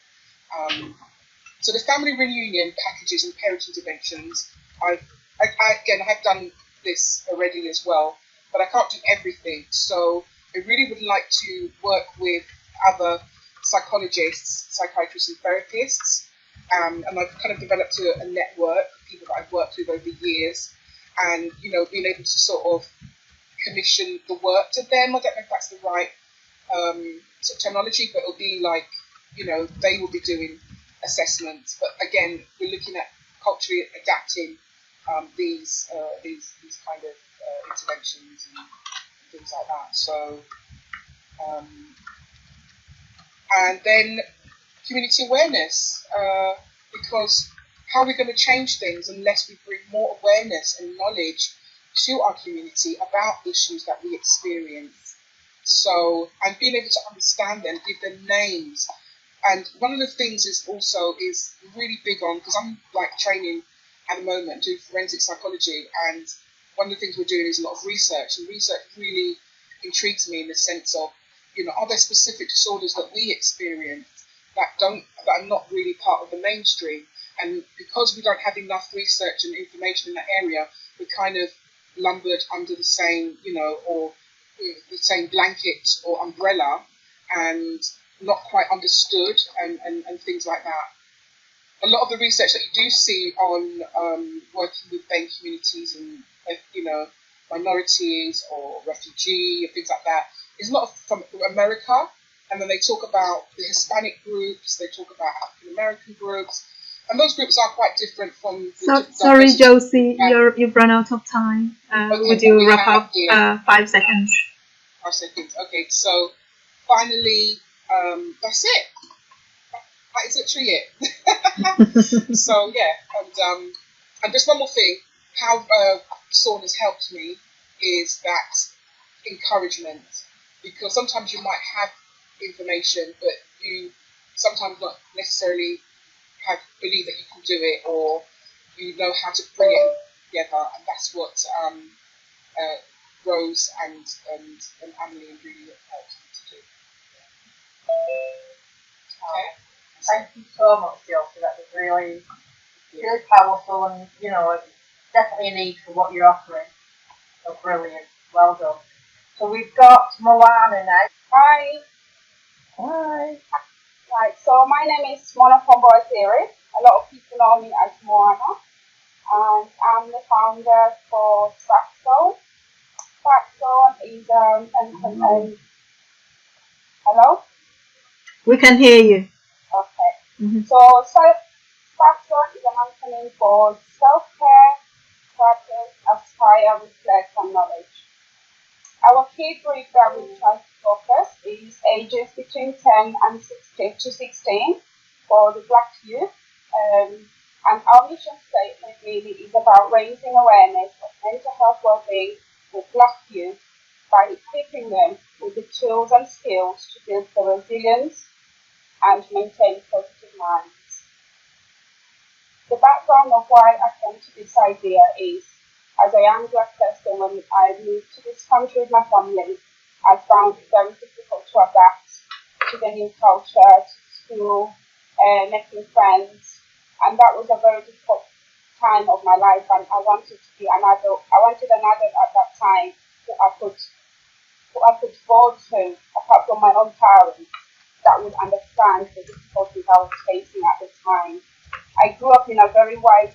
So the family reunion packages and parent interventions, I have done this already as well, but I can't do everything. So I really would like to work with other psychologists, psychiatrists and therapists, and I've kind of developed a network of people that I've worked with over years, and being able to sort of commission the work to them. I don't know if that's the right sort of terminology, but it'll be like they will be doing assessments. But again, we're looking at culturally adapting these kind of interventions and things like that. So, and then community awareness, because how are we going to change things unless we bring more awareness and knowledge to our community about issues that we experience? So, and being able to understand them, give them names. And one of the things is really big on, because I'm like training at the moment, doing forensic psychology, and one of the things we're doing is a lot of research, and research really intrigues me in the sense of, are there specific disorders that we experience that are not really part of the mainstream? And because we don't have enough research and information in that area, we're kind of lumbered under the same, or the same blanket or umbrella, and not quite understood, and things like that. A lot of the research that you do see on working with BAME communities and minorities or refugee and things like that is a lot from America, and then they talk about the Hispanic groups, they talk about African American groups, and those groups are quite different from. Sorry, Josie, you've run out of time. Would you wrap up? 5 seconds. 5 seconds. Okay, so finally, that's it. That is literally it. So yeah, and just one more thing, how SAWN has helped me is that encouragement, because sometimes you might have information, but you sometimes not necessarily believe that you can do it, or you know how to bring it together, and that's what Rose and Amelie really helped me to do. Okay. Thank you so much, Josie. That was really powerful, and definitely a need for what you're offering. So brilliant. Well done. So we've got Moana now. Hi. Hi. Right, so my name is Mona Theory. A lot of people know me as Moana, and I'm the founder for SAWN. SAWN is hello? We can hear you. Okay. Mm-hmm. So SAWN is an acronym for self-care, practice, aspire, reflect, and knowledge. Our key group that we try to focus is ages between 10 and 16 for the Black youth. And our mission statement really is about raising awareness of mental health well-being for Black youth by equipping them with the tools and skills to build their resilience and maintain positive minds. The background of why I came to this idea is, as a young Black person, when I moved to this country with my family, I found it very difficult to adapt to the new culture, to school, making friends, and that was a very difficult time of my life. And I wanted to be an adult. I wanted an adult at that time who I could go to, apart from my own parents, that would understand the difficulties I was facing at the time. I grew up in a very white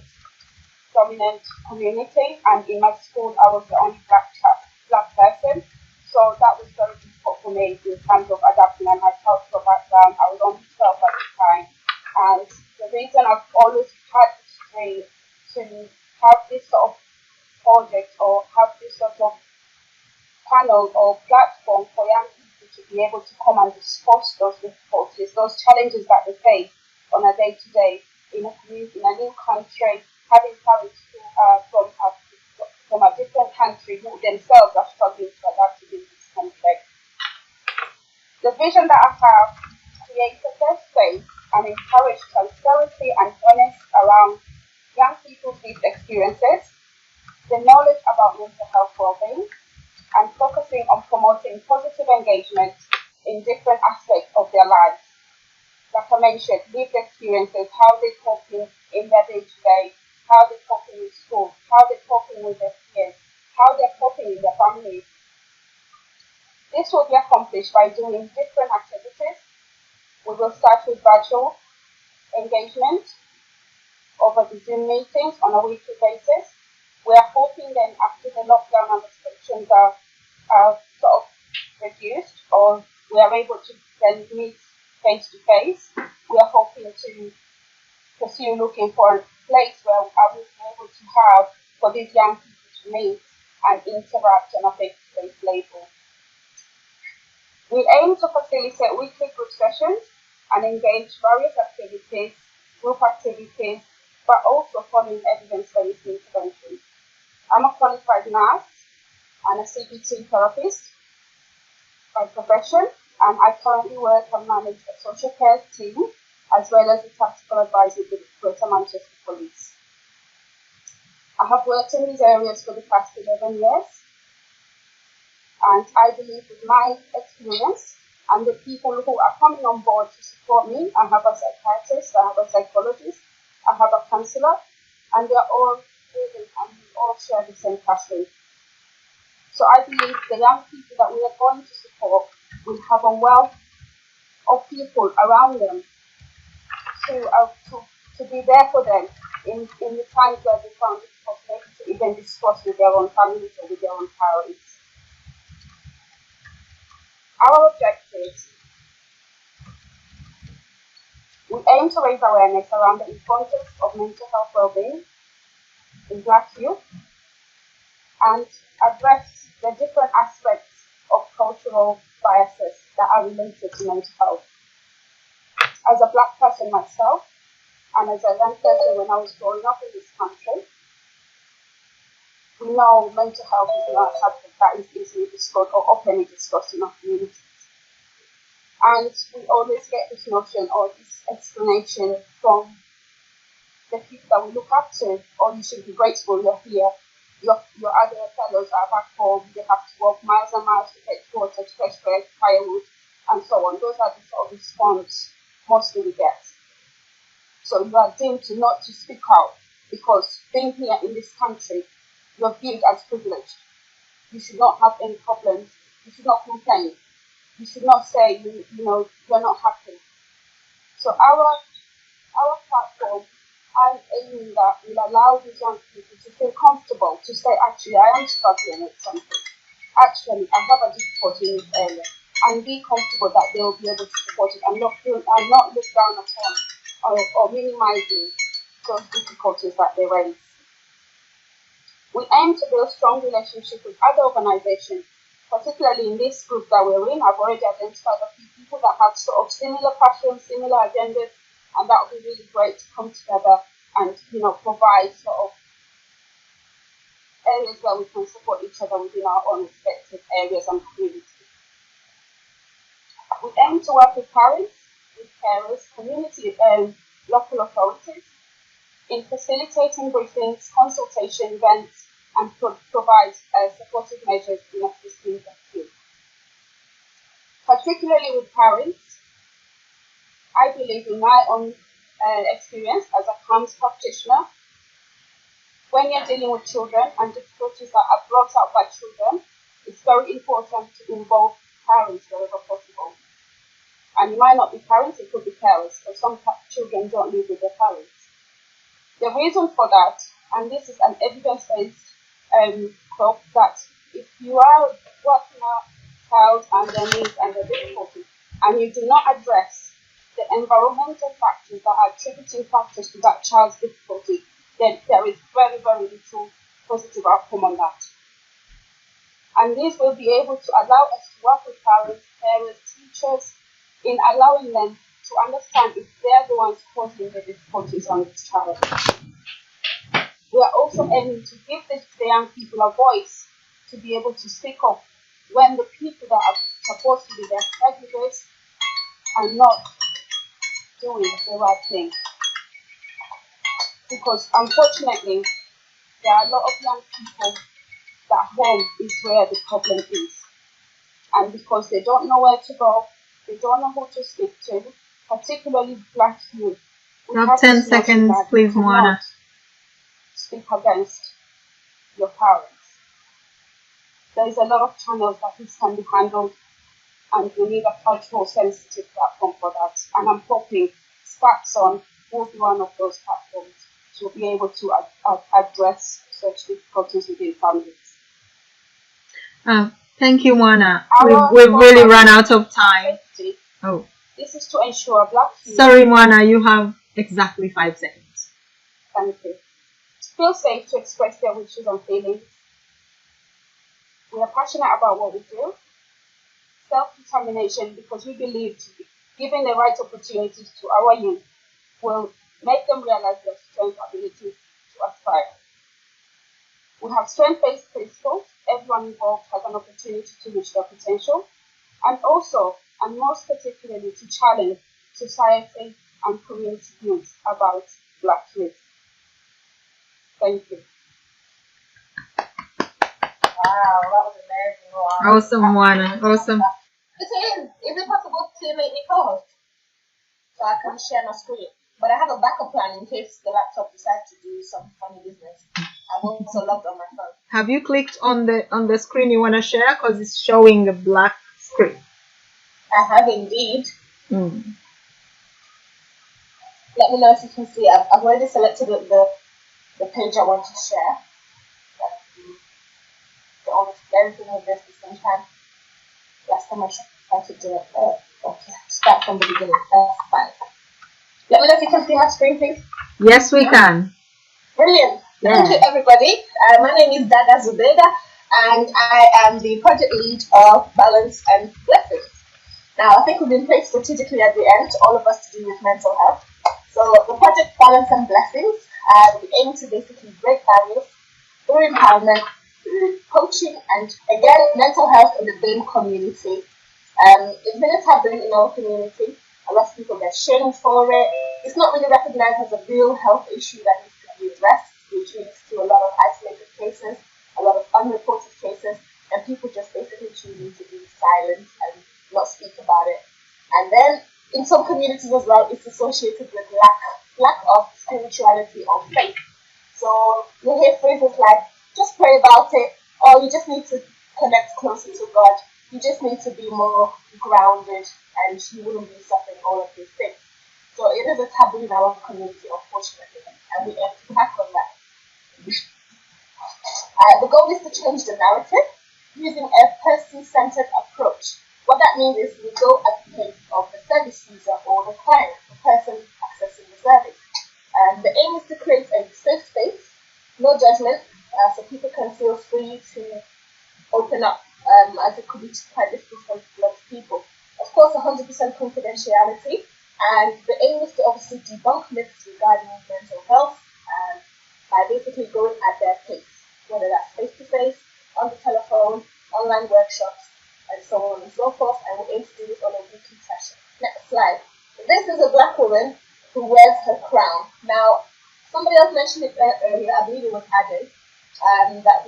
dominant community, and in my school I was the only black person, so that was very difficult for me in terms of adapting. And my cultural background, I was only 12 at the time, and the reason I've always had this dream to have this sort of project or have this sort of panel or platform for young people to be able to come and discuss those difficulties, those challenges that they face on a day-to-day in a new country, having parents who are from a different country who themselves are struggling to adapt to this country. The vision that I have creates a safe space and encourage transparency and honesty around young people's lived experiences, the knowledge about mental health well-being, and focusing on promoting positive engagement in different aspects of their lives. Like I mentioned, lived experiences, how they're coping in their day-to-day, how they're coping in school, how they're coping with their peers, how they're coping in their families. This will be accomplished by doing different activities. We will start with virtual engagement over the Zoom meetings on a weekly basis. We are hoping then after the lockdown and restrictions are sort of reduced, or we are able to then meet face to face. We are hoping to pursue looking for a place where I will be able to have for these young people to meet and interact on a face-to-face level. We aim to facilitate weekly group sessions and engage various activities, group activities, but also following evidence-based interventions. I'm a qualified nurse and a CBT therapist by profession, and I currently work and manage a social care team as well as a tactical advisor with Greater Manchester Police. I have worked in these areas for the past 11 years, and I believe with my experience and the people who are coming on board to support me, I have a psychiatrist, I have a psychologist, I have a counsellor, and they are all living and we all share the same passion. So I believe the young people that we are going to support will have a wealth of people around them to be there for them in the times where they found it possible to even discuss with their own families or with their own parents. Our objectives: we aim to raise awareness around the importance of mental health well-being in Black youth and address the different aspects of cultural biases that are related to mental health. As a Black person myself, and as a young person when I was growing up in this country, we know mental health is not a subject that is easily discussed or openly discussed in our communities. And we always get this notion or this explanation from the people that we look up to: oh, you should be grateful you're here. Your other fellows are back home, they have to walk miles and miles to get water, to fresh bread, firewood, and so on. Those are the sort of response mostly we get. So you are deemed to not to speak out because being here in this country, you're viewed as privileged. You should not have any problems. You should not complain. You should not say you're not happy. So our platform, I'm aiming that will allow these young people to feel comfortable to say, actually, I am struggling with something. Actually, I have a difficulty in this area, and be comfortable that they will be able to support it and not look down upon or minimizing those difficulties that they raise. We aim to build strong relationships with other organizations, particularly in this group that we're in. I've already identified a few people that have sort of similar passions, similar agendas, and that would be really great to come together and provide sort of areas where we can support each other within our own respective areas and communities. We aim to work with parents, with carers, community and local authorities in facilitating briefings, consultation events, and provide supportive measures in assisting the youth. Particularly with parents, I believe in my own experience as a CAMS practitioner, when you're dealing with children and difficulties that are brought up by children, it's very important to involve parents wherever possible. And it might not be parents, it could be carers, because some children don't live with their parents. The reason for that, and this is an evidence-based quote, that if you are working out child and their needs and their difficulties, and you do not address the environmental factors that are attributing factors to that child's difficulty, then there is very, very little positive outcome on that. And this will be able to allow us to work with parents, parents, teachers, in allowing them to understand if they're the ones causing the difficulties on this child. We are also aiming to give the young people a voice to be able to speak up when the people that are supposed to be their caregivers are not doing the right thing. Because unfortunately, there are a lot of young people that home is where the problem is. And because they don't know where to go, they don't know who to speak to, particularly Black youth. You have 10 seconds, please, Moana. Speak against your parents. There is a lot of channels that this can be handled, and we need a cultural sensitive platform for that. And I'm hoping SAWN will be one of those platforms to be able to address such difficulties within families. Thank you, Moana. We've really run out of time. Safety, oh. This is to ensure Black youth Sorry, Mwana, you have exactly 5 seconds. feel safe to express their wishes and feelings. We are passionate about what we do. Self-determination, because we believe giving the right opportunities to our youth will make them realize their strength, ability to aspire. We have strength-based principles. Everyone involved has an opportunity to reach their potential, and also, and most particularly, to challenge society and community views about Black youth. Thank you. Wow, that was amazing. Wow. Awesome, Mwana. Awesome. It is. Is it possible to make me co-host so I can share my screen? But I have a backup plan in case the laptop decides to do some funny business. I've also logged on my phone. Have you clicked on the screen you want to share? Because it's showing a black screen. I have indeed. Mm. Let me know if you can see. I've already selected the page I want to share. Everything with this at the same time. Last time I tried to do it. Okay, start from the beginning. That's fine. Let me know if you can see my screen, please. Yes, we can. Brilliant. Yeah. Thank you, everybody. My name is Dada Zubeda, and I am the project lead of Balance and Blessings. Now, I think we've been placed strategically at the end, all of us to do with mental health. So, the project Balance and Blessings, we aim to basically break barriers through empowerment, through coaching, and again, mental health in the BAME community. It's been a taboo in our community. A lot of people get shamed for it. It's not really recognized as a real health issue that needs to be addressed, which leads to a lot of isolated cases, a lot of unreported cases, and people just basically choosing to be silent and not speak about it. And then in some communities as well, it's associated with lack of spirituality or faith. So you hear phrases like, just pray about it, or you just need to connect closer to God. You just need to be more grounded and you wouldn't be suffering all of these things. So it is a taboo in our community, unfortunately, and we aim to tackle that. The goal is to change the narrative using a person-centered approach. What that means is we go at the pace of the service user or the client, the person accessing the service. The aim is to create a safe space, no judgment, so people can feel free to open up, as it could be quite difficult for a lot of people. Of course, 100% confidentiality, and the aim is to obviously debunk myths regarding mental health by basically going at their pace, whether that's face-to-face, on the telephone, online workshops, and so on and so forth, and we aim to do this on a weekly session. Next slide. This is a Black woman who wears her crown. Now, somebody else mentioned it earlier, I believe it was Ade, that,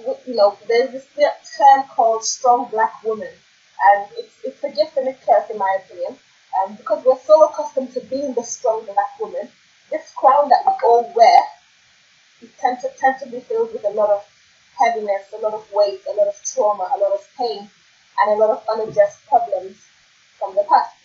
there's this term called strong Black woman, and it's a gift and a curse in my opinion, because we're so accustomed to being the strong Black woman. This crown that we all wear, it tends to be filled with a lot of heaviness, a lot of weight, a lot of trauma, a lot of pain, and a lot of unaddressed problems from the past.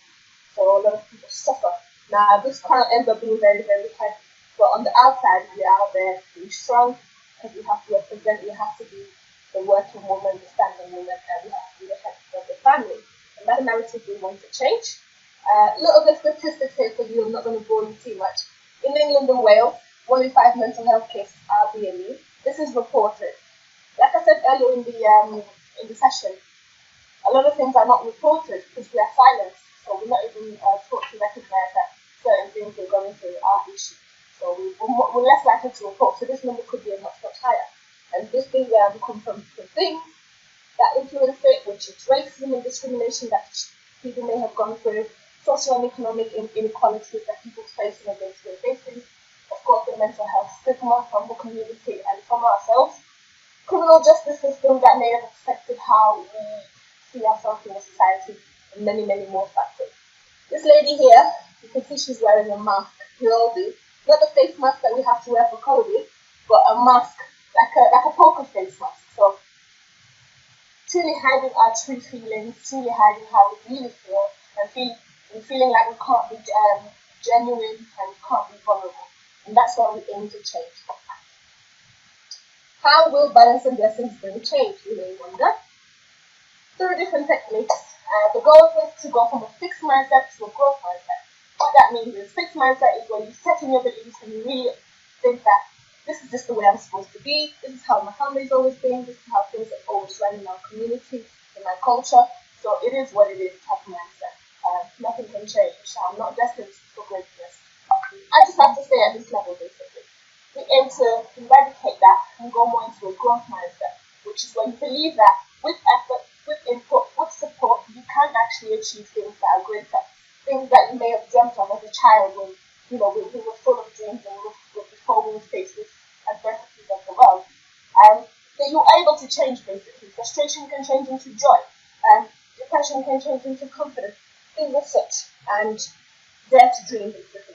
So a lot of people suffer. Now, this crown ends up being very, very heavy. But on the outside, we are out there being strong, because we have to represent, we have to be the working woman, the standing woman, and we have to be the head of the family. And that narrative we want to change. Little bit of statistics here for you, I'm not going to bore you too much. In England and Wales, 1 in 5 mental health cases are BME. This is reported. Like I said earlier in the session, a lot of things are not reported because we are silenced. So we're not even taught to recognize that certain things we're going through are issues. So we're less likely to report. So this number could be much, much higher. And this thing come from things that influence it, which is racism and discrimination that people may have gone through, social and economic inequalities that people face on a day-to-day basis, of course the mental health stigma from the community and from ourselves, criminal justice system that may have affected how we see ourselves in the society, and many, many more factors. This lady here, you can see she's wearing a mask. We all do. Not the face mask that we have to wear for COVID, but a mask, like a poker face mask. So, truly hiding our true feelings, truly hiding how we really feel, and feeling like we can't be genuine and we can't be vulnerable. And that's what we aim to change. How will Balance and Blessings bring change, you may wonder? Through different techniques. The goal is to go from a fixed mindset to a growth mindset. What that means is fixed mindset is when you set in your beliefs and you really think that this is just the way I'm supposed to be, this is how my family's always been, this is how things have always run in our community, in my culture, so it is what it is type of mindset. Nothing can change, so I'm not destined for greatness. I just have to stay at this level basically. We aim to eradicate that and go more into a growth mindset, which is when you believe that with effort, with input, with support, you can actually achieve things that are greater. Things that you may have dreamt of as a child when we were full of dreams and before we faced this adversities of the world. That you're able to change basically. Frustration can change into joy. Depression can change into confidence. Things are such and dare to dream basically.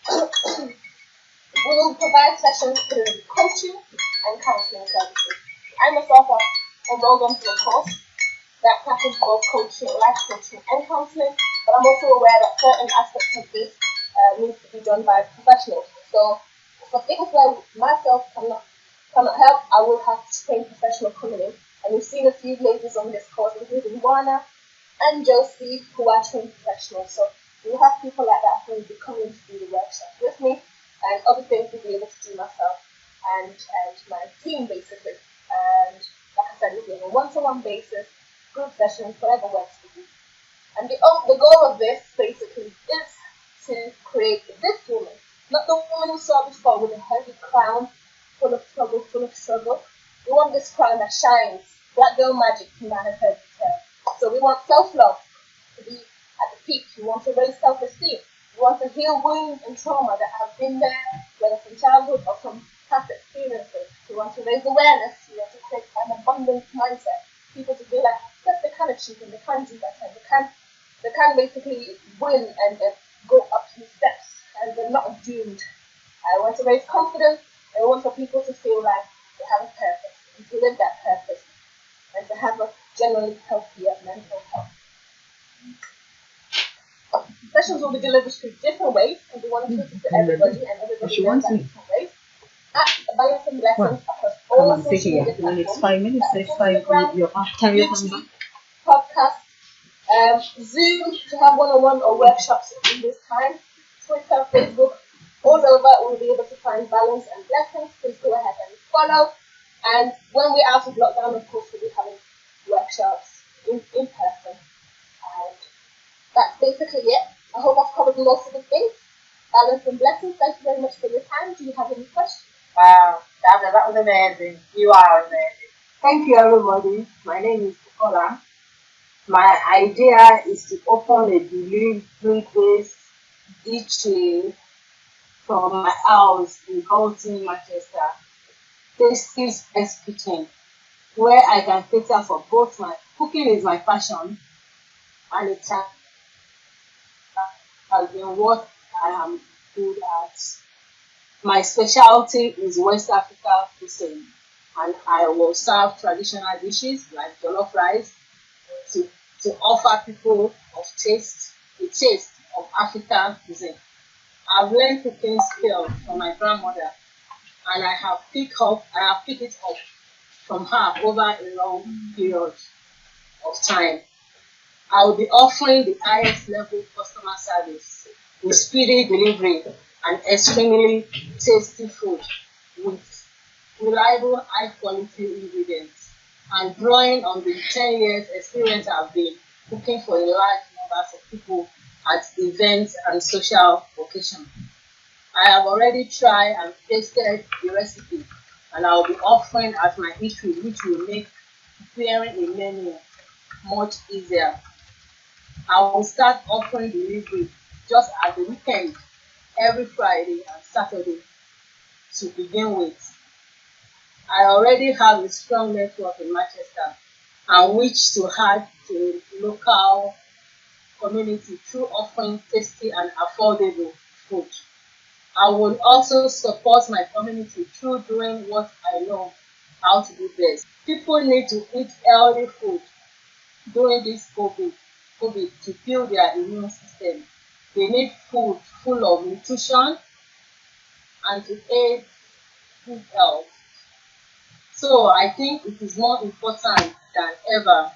We will provide sessions through coaching and counseling services. I myself have enrolled onto a course that packages both coaching, life coaching, and counseling, but I'm also aware that certain aspects of this needs to be done by professionals. So for things where myself cannot help, I will have to train professional coming in. And we've seen a few ladies on this course, including Wana and Josie, who are trained professionals. So we will have people like that who will be coming to do the workshop with me, and other things we'll be able to do myself and my team basically. And like I said, we'll be on a one-to-one basis, group sessions, whatever works for you. And the goal of this basically is to create this woman, not the woman we saw before with a heavy crown, full of trouble, full of struggle. We want this crown that shines, black girl magic from that head to tail. So we want self-love to be at the peak. We want to raise self-esteem. We want to heal wounds and trauma that have been there, whether from childhood or from past experiences. We want to raise awareness. We want to create an abundant mindset. People to be like, yes, they can achieve and they can do better. They can basically win and go up to the steps, and they're not doomed. I want to raise confidence. I want for people to feel like they have a purpose and to live that purpose and to have a generally healthier mental health. Sessions will be delivered through different ways and we want to listen to everybody and everybody learns in different ways. At Balance and Blessings across all social media platforms. 5 minutes, next 5 you're after your podcast, Zoom to have one-on-one or workshops in this time, Twitter, Facebook, all over we'll be able to find Balance and Blessings. Please go ahead and follow. And when we're out of lockdown, of course, we'll be having workshops in person. And that's basically it. I hope I've covered most of the things. Balance and Blessings, thank you very much for your time. Do you have any questions? Wow, that was amazing. You are amazing. Thank you, everybody. My name is Bukola. My idea is to open a delivery place each day from my house in Galton, Manchester. Tasty's Best Kitchen, where I can cater for both my cooking is my passion, and it has been what I am good at. My specialty is West Africa cuisine, and I will serve traditional dishes like jollof rice to offer people the taste of African cuisine. I've learned cooking skills from my grandmother, and I have picked it up from her over a long period of time. I will be offering the highest level customer service with speedy delivery and extremely tasty food with reliable, high-quality ingredients, and drawing on the 10 years experience I've been cooking for a large numbers of people at events and social occasions. I have already tried and tasted the recipe, and I will be offering at my eatery, which will make preparing a menu much easier. I will start offering delivery just at the weekend, every Friday and Saturday to begin with. I already have a strong network in Manchester and wish to add to the local community through offering tasty and affordable food. I will also support my community through doing what I know how to do best. People need to eat healthy food during this COVID to build their immune system. They need food full of nutrition and to aid good health. So I think it is more important than ever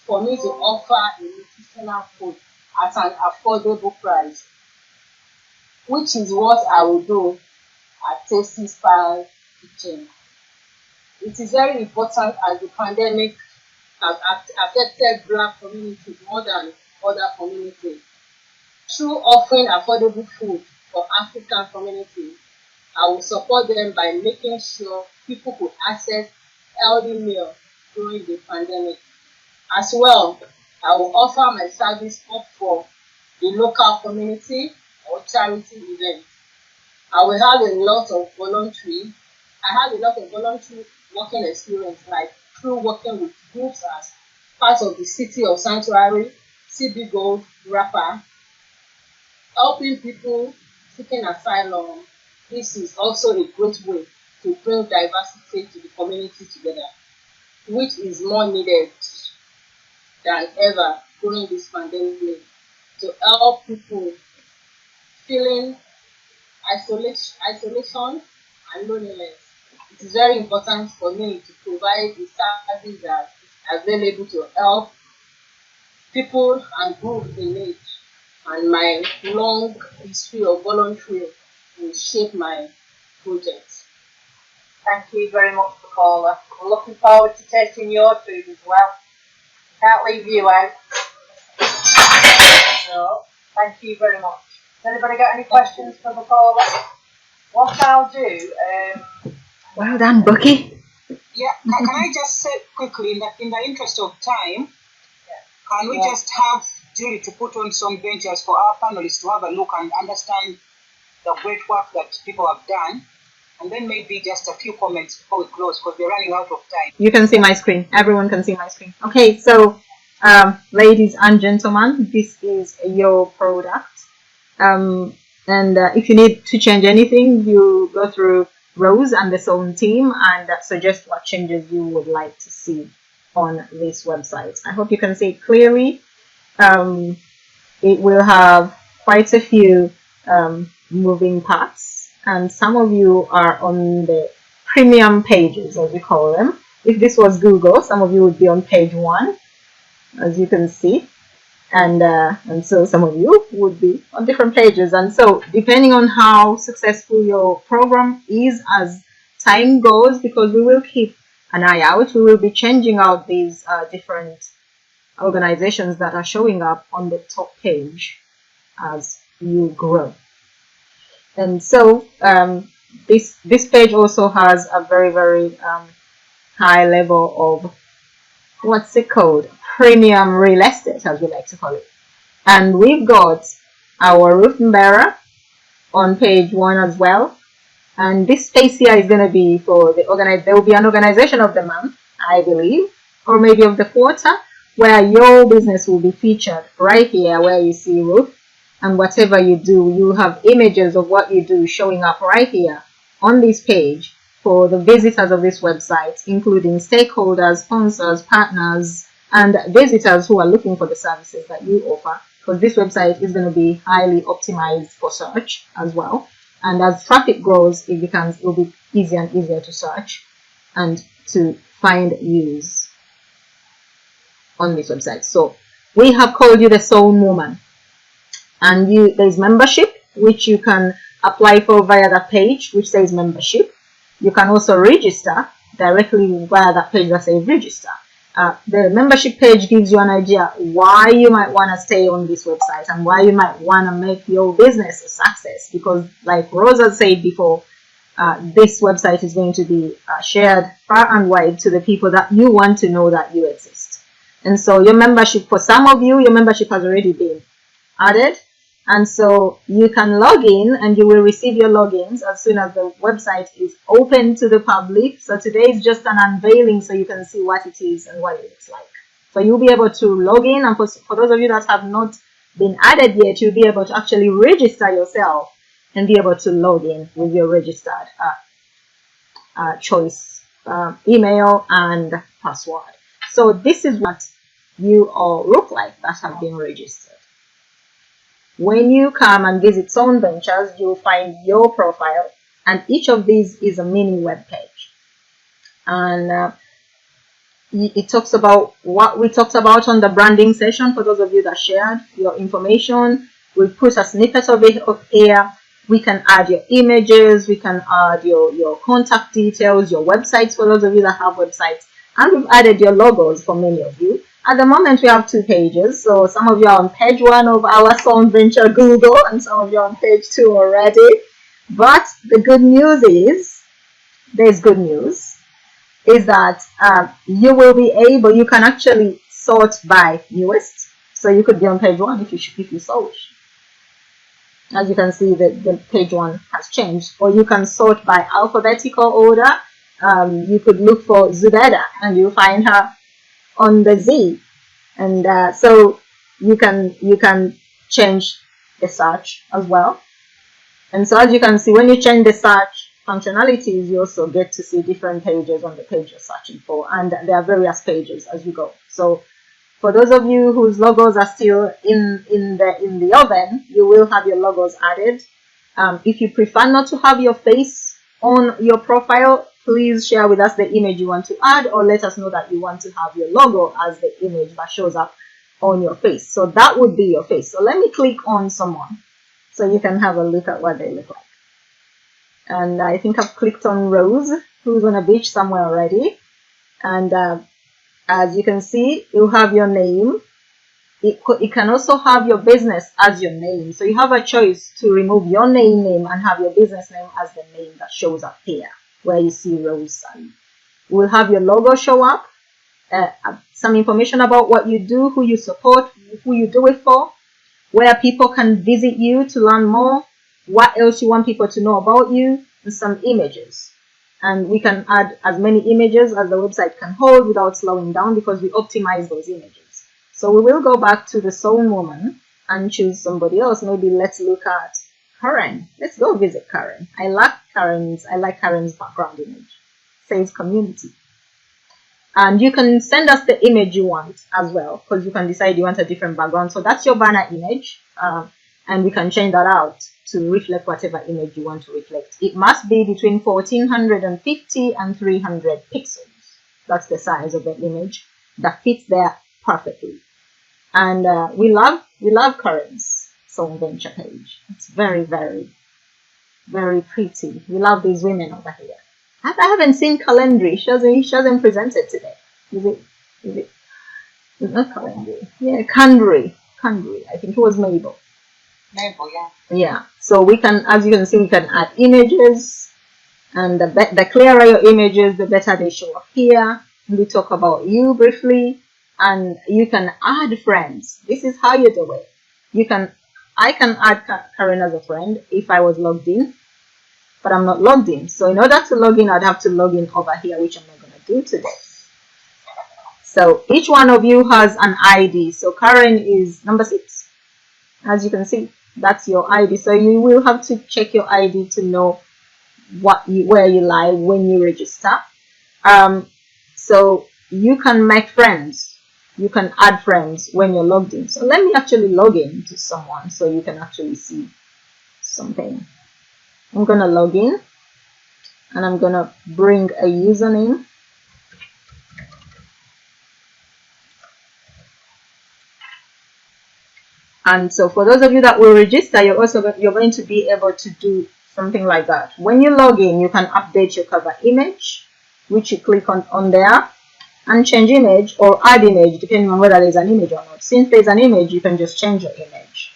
for me to offer a nutritional food at an affordable price, which is what I will do at Tasty Style Kitchen. It is very important as the pandemic has affected Black communities more than other communities. Through offering affordable food for African communities, I will support them by making sure people could access healthy meals during the pandemic. As well, I will offer my service up for the local community or charity events. I will have a lot of voluntary. I have a lot of voluntary working experience, like through working with groups as part of the City of Sanctuary, CB Gold, Rapper, helping people seeking asylum. This is also a great way to bring diversity to the community together, which is more needed than ever during this pandemic, to help people feeling isolation and loneliness. It is very important for me to provide a service that is available to help people and groups in need. And my long history of volunteering will shape my project. Thank you very much, Paula. We're looking forward to tasting your food as well. Can't leave you out. So, thank you very much. Has anybody got any questions for Paula? What I'll do, Well done, Bucky. Yeah, can I just say quickly, in the interest of time, can we just have Julie to put on some ventures for our panelists to have a look and understand the great work that people have done, and then maybe just a few comments before we close, because we're running out of time. You can see my screen. Everyone can see my screen. Okay, so ladies and gentlemen, this is your product. And if you need to change anything, you go through Rose and the SAWN team and suggest what changes you would like to see on this website. I hope you can see it clearly. It will have quite a few moving parts, and some of you are on the premium pages, as we call them. If this was Google, some of you would be on page 1, as you can see, and so some of you would be on different pages. And so depending on how successful your program is as time goes, because we will keep an eye out, we will be changing out these different organizations that are showing up on the top page as you grow. And so this page also has a very high level of, what's it called, premium real estate, as we like to call it. And we've got our roof bearer on page 1 as well. And this space here is going to be for the there will be an organization of the month, I believe, or maybe of the quarter, where your business will be featured right here where you see roof. And whatever you do, you have images of what you do showing up right here on this page for the visitors of this website, including stakeholders, sponsors, partners, and visitors who are looking for the services that you offer, because this website is going to be highly optimized for search as well. And as traffic grows, it will be easier and easier to search and to find use on this website. So we have called you the SAWN woman, and there's membership, which you can apply for via that page which says membership. You can also register directly via that page that says register. The membership page gives you an idea why you might want to stay on this website and why you might want to make your business a success, because like Rosa said before, this website is going to be shared far and wide to the people that you want to know that you exist. And so your membership, for some of you, your membership has already been added. And so you can log in and you will receive your logins as soon as the website is open to the public. So today is just an unveiling so you can see what it is and what it looks like. So you'll be able to log in, and for those of you that have not been added yet, you'll be able to actually register yourself and be able to log in with your registered choice email and password. So this is what you all look like that have been registered. When you come and visit SAWN Ventures, you'll find your profile, and each of these is a mini web page. And It talks about what we talked about on the branding session. For those of you that shared your information, we put a snippet of it up here. We can add your images, we can add your contact details, your websites for those of you that have websites, and we've added your logos for many of you. At the moment, we have 2 pages, so some of you are on page 1 of our SAWN Venture Google, and some of you are on page 2 already. But the good news is, there's good news, is that you will be able, you can actually sort by newest. So you could be on page 1 if you so wish. As you can see, the page 1 has changed. Or you can sort by alphabetical order. You could look for Zubeda and you'll find her on the Z. And so you can change the search as well. And so as you can see, when you change the search functionalities, you also get to see different pages on the page you're searching for, and there are various pages as you go. So for those of you whose logos are still in the oven, you will have your logos added. If you prefer not to have your face on your profile, please share with us the image you want to add, or let us know that you want to have your logo as the image that shows up on your face. So that would be your face. So let me click on someone so you can have a look at what they look like. And I think I've clicked on Rose, who's on a beach somewhere already. And as you can see, you have your name. It can also have your business as your name. So you have a choice to remove your name and have your business name as the name that shows up here, where you see Rose Sally. We'll have your logo show up, some information about what you do, who you support, who you do it for, where people can visit you to learn more, what else you want people to know about you, and some images. And we can add as many images as the website can hold without slowing down, because we optimize those images. So we will go back to the SAWN woman and choose somebody else. Maybe let's look at Karen. Let's go visit Karen. I like Karen's background image. It says community. And you can send us the image you want as well, because you can decide you want a different background. So that's your banner image, and we can change that out to reflect whatever image you want to reflect. It must be between 1450 and 300 pixels. That's the size of the image that fits there perfectly. And we love Karen's SAWN Venture page. It's very, very, very pretty. We love these women over here. I haven't seen Calendry. She hasn't presented today. Is it? It's not Calendry. Yeah, Kandri. I think it was Mabel. Mabel, yeah. Yeah. So we can, as you can see, we can add images, and the clearer your images, the better they show up here. We talk about you briefly, and you can add friends. This is how you do it. I can add Karen as a friend if I was logged in. But I'm not logged in. So in order to log in, I'd have to log in over here, which I'm not going to do today. So each one of you has an ID. So Karen is number 6. As you can see, that's your ID. So you will have to check your ID to know where you lie when you register. So you can make friends. You can add friends when you're logged in. So let me actually log in to someone so you can actually see something. I'm going to log in, and I'm going to bring a username. And so for those of you that will register, you're going to be able to do something like that. When you log in, you can update your cover image, which you click on there, and change image or add image, depending on whether there's an image or not. Since there's an image, you can just change your image.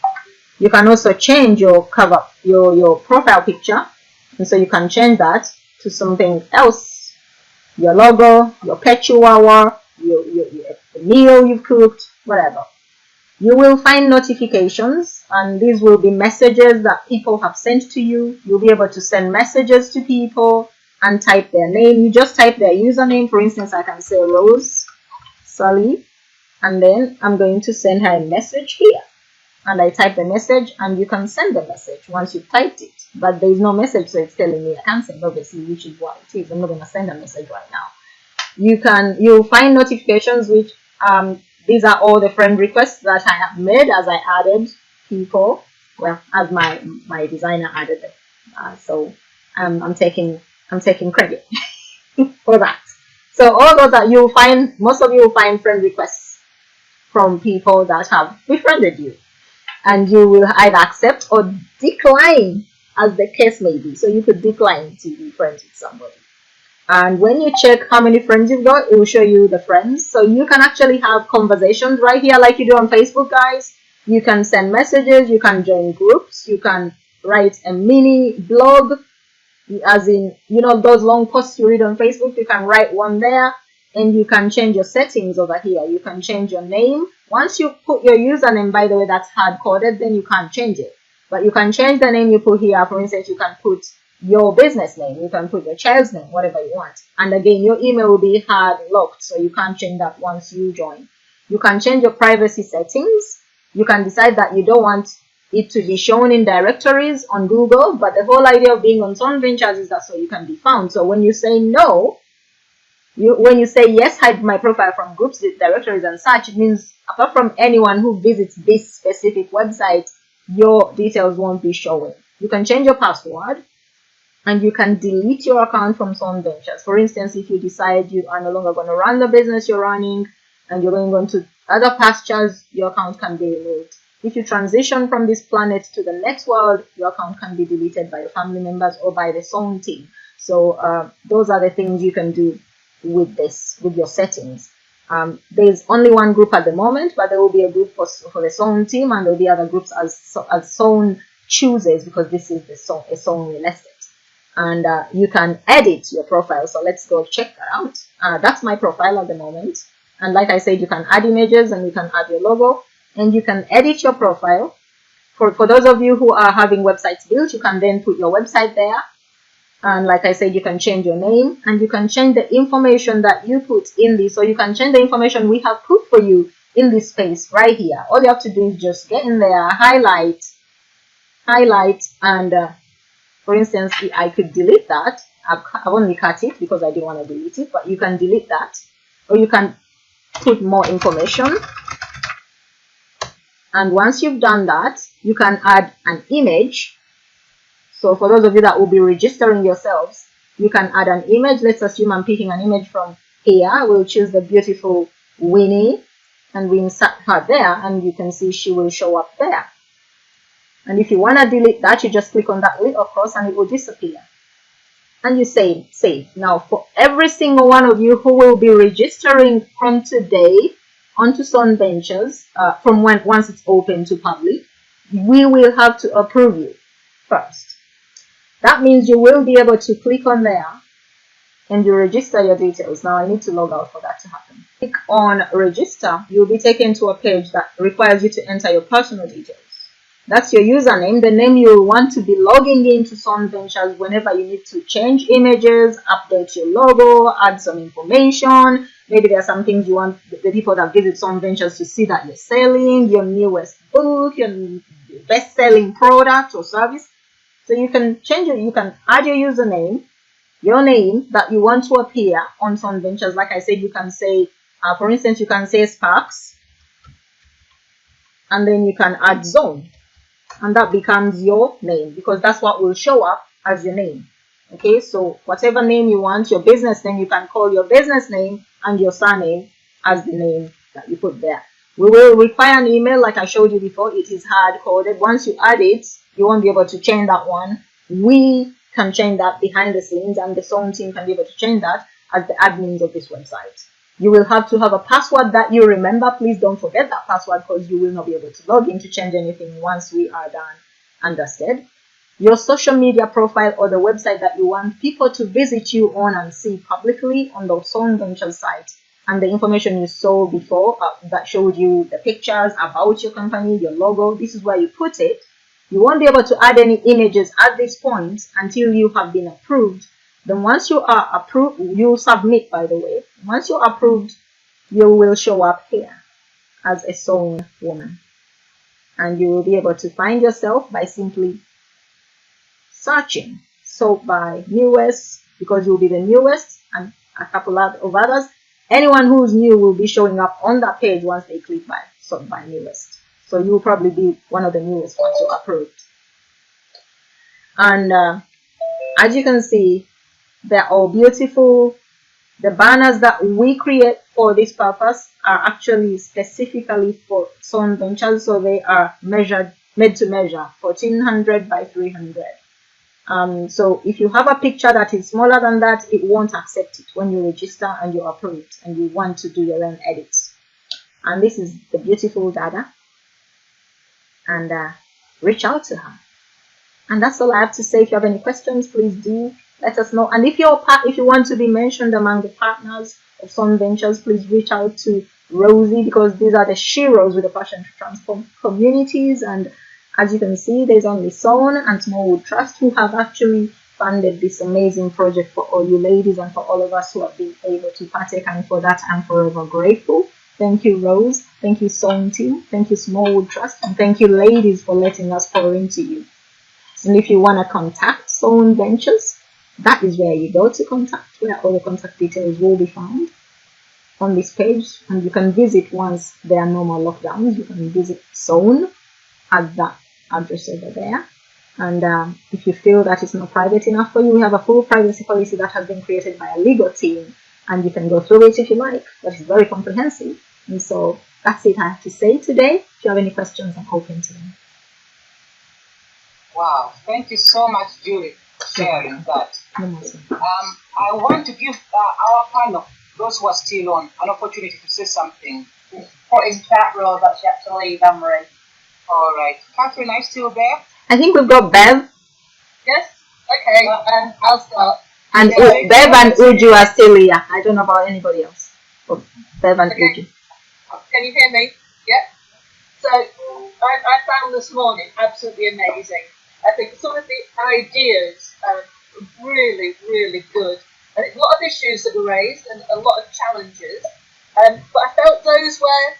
You can also change your cover, your profile picture. And so you can change that to something else. Your logo, your pet chihuahua, the meal you've cooked, whatever. You will find notifications, and these will be messages that people have sent to you. You'll be able to send messages to people and type their name. You just type their username. For instance, I can say Rose Sally, and then I'm going to send her a message here. And I type the message, and you can send the message once you've typed it. But there is no message, so it's telling me I can't send, obviously, which is what it is. I'm not going to send a message right now. You'll find notifications, which these are all the friend requests that I have made as I added people. Well, as my designer added them. So I'm taking credit for that. So all those that you'll find, most of you will find friend requests from people that have befriended you, and you will either accept or decline as the case may be. So you could decline to be friends with somebody. And when you check how many friends you've got, it will show you the friends. So you can actually have conversations right here like you do on Facebook, guys. You can send messages, you can join groups, you can write a mini blog, as in, you know, those long posts you read on Facebook, you can write one there, and you can change your settings over here. You can change your name. Once you put your username, by the way, that's hard coded, then you can't change it. But you can change the name you put here. For instance, you can put your business name, you can put your child's name, whatever you want. And again, your email will be hard locked, so you can't change that once you join. You can change your privacy settings. You can decide that you don't want it to be shown in directories on Google, but the whole idea of being on SAWN Ventures is that so you can be found. So when you say no, when you say yes, hide my profile from groups, directories and such, it means apart from anyone who visits this specific website, your details won't be showing. You can change your password, and you can delete your account from SAWN Ventures. For instance, if you decide you are no longer going to run the business you're running and you're going on to other pastures, your account can be removed. If you transition from this planet to the next world, your account can be deleted by your family members or by the SAWN team. So those are the things you can do with this, with your settings. There's only one group at the moment, but there will be a group for the SAWN team, and there will be other groups as SAWN chooses, because this is a SAWN real estate. And you can edit your profile. So let's go check that out. That's my profile at the moment. And like I said, you can add images and you can add your logo, and you can edit your profile. For those of you who are having websites built, you can then put your website there. And like I said, you can change your name, and you can change the information that you put in this. So you can change the information we have put for you in this space right here. All you have to do is just get in there, highlight, and for instance, I could delete that. I've only cut it because I didn't want to delete it, but you can delete that, or you can put more information. And once you've done that, you can add an image. So for those of you that will be registering yourselves, you can add an image. Let's assume I'm picking an image from here. We'll choose the beautiful Winnie, and we insert her there, and you can see she will show up there. And if you want to delete that, you just click on that little cross and it will disappear. And you save. Now, for every single one of you who will be registering from today onto SAWN Ventures, from once it's open to public, we will have to approve you first. That means you will be able to click on there and you register your details. Now, I need to log out for that to happen. Click on register. You'll be taken to a page that requires you to enter your personal details. That's your username, the name you want to be logging into SAWN Ventures whenever you need to change images, update your logo, add some information. Maybe there are some things you want the people that visit SAWN Ventures to see that you're selling, your newest book, your best-selling product or service. So you can change it, you can add your username, your name that you want to appear on SAWN Ventures. Like I said, you can say, for instance, you can say Sparks, and then you can add Zone. And that becomes your name, because that's what will show up as your name. Okay, so whatever name you want, your business name, you can call your business name and your surname as the name that you put there. We will require an email like I showed you before. It is hard coded. Once you add it, you won't be able to change that one. We can change that behind the scenes, and the SAWN team can be able to change that as the admins of this website. You will have to have a password that you remember. Please don't forget that password, because you will not be able to log in to change anything once we are done and dusted. Your social media profile, or the website that you want people to visit you on and see publicly on the SAWN Ventures site, and the information you saw before that showed you the pictures about your company, your logo, this is where you put it. You won't be able to add any images at this point until you have been approved. Then once you are approved, you submit, by the way. Once you're approved, you will show up here as a SAWN woman. And you will be able to find yourself by simply searching. So by newest, because you'll be the newest, and a couple of others. Anyone who's new will be showing up on that page once they click by sort by newest. So you'll probably be one of the newest once you're approved. And as you can see, they're all beautiful. The banners that we create for this purpose are actually specifically for SAWN Ventures, so they are made to measure, 1400 by 300. So if you have a picture that is smaller than that, it won't accept it when you register and you upload it and you want to do your own edits. And this is the beautiful Dada. And reach out to her. And that's all I have to say. If you have any questions, please do let us know. And if you want to be mentioned among the partners of SAWN Ventures, please reach out to Rosie, because these are the sheroes with a passion to transform communities. And as you can see, there's only SAWN and Smallwood Trust who have actually funded this amazing project for all you ladies and for all of us who have been able to partake. And for that, I'm forever grateful. Thank you, Rose. Thank you, SAWN team. Thank you, Smallwood Trust. And thank you, ladies, for letting us pour into you. And if you want to contact SAWN Ventures, that is where you go to contact, where all the contact details will be found on this page. And you can visit once there are no more lockdowns. You can visit SAWN at that address over there. And if you feel that it's not private enough for you, we have a full privacy policy that has been created by a legal team. And you can go through it if you like. But it's very comprehensive. And so that's it I have to say today. If you have any questions, I'm open to them. Wow, thank you so much, Julie, for sharing that. I want to give our panel, those who are still on, an opportunity to say something. Put in chat, Rose, that she had to leave, Anne-Marie. All right. Catherine, are you still there? I think we've got Bev. Yes? Okay, I'll start. And Bev and Uju are still here. I don't know about anybody else. But Bev and Uju. Can you hear me? Yeah? So, I found this morning absolutely amazing. I think some of the ideas are really, really good. And a lot of issues that were raised and a lot of challenges. But I felt those were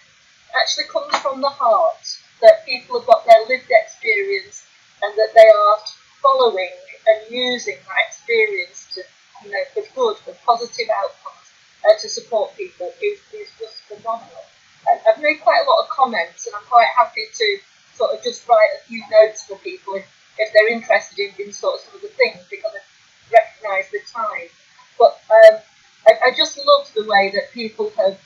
actually comes from the heart, that people have got their lived experience and that they are following and using that experience to, for good, for positive outcomes, to support people is just phenomenal. And I've made quite a lot of comments, and I'm quite happy to sort of just write a few notes for people if they're interested in sort of some of the things, because I recognise the time. But I just love the way that people have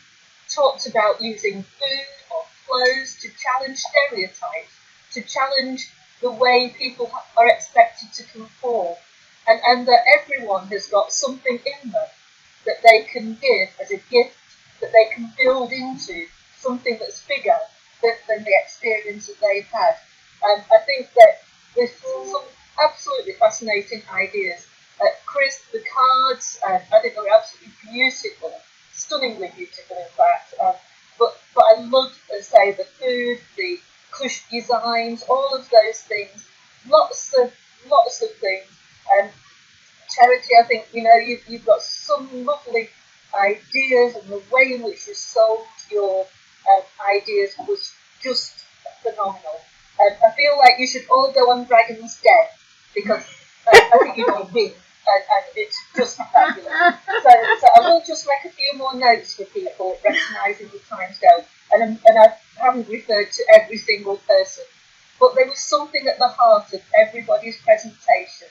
talked about using food or clothes to challenge stereotypes, to challenge the way people are expected to conform, and that everyone has got something in them that they can give as a gift, that they can build into something that's bigger than the experience that they've had. I think that there's some absolutely fascinating ideas. Chris, the cards, I think they're absolutely beautiful, stunningly beautiful in fact. But I love, as I say, the food, the cush designs, all of those things. Lots of things. Charity, I think you've got some lovely ideas, and the way in which you sold your ideas was just phenomenal. I feel like you should all go on Dragon's Den, because I think you're going to win, and it's just fabulous. So I will just make a few more notes for people, recognising the time's go, and I haven't referred to every single person, but there was something at the heart of everybody's presentation,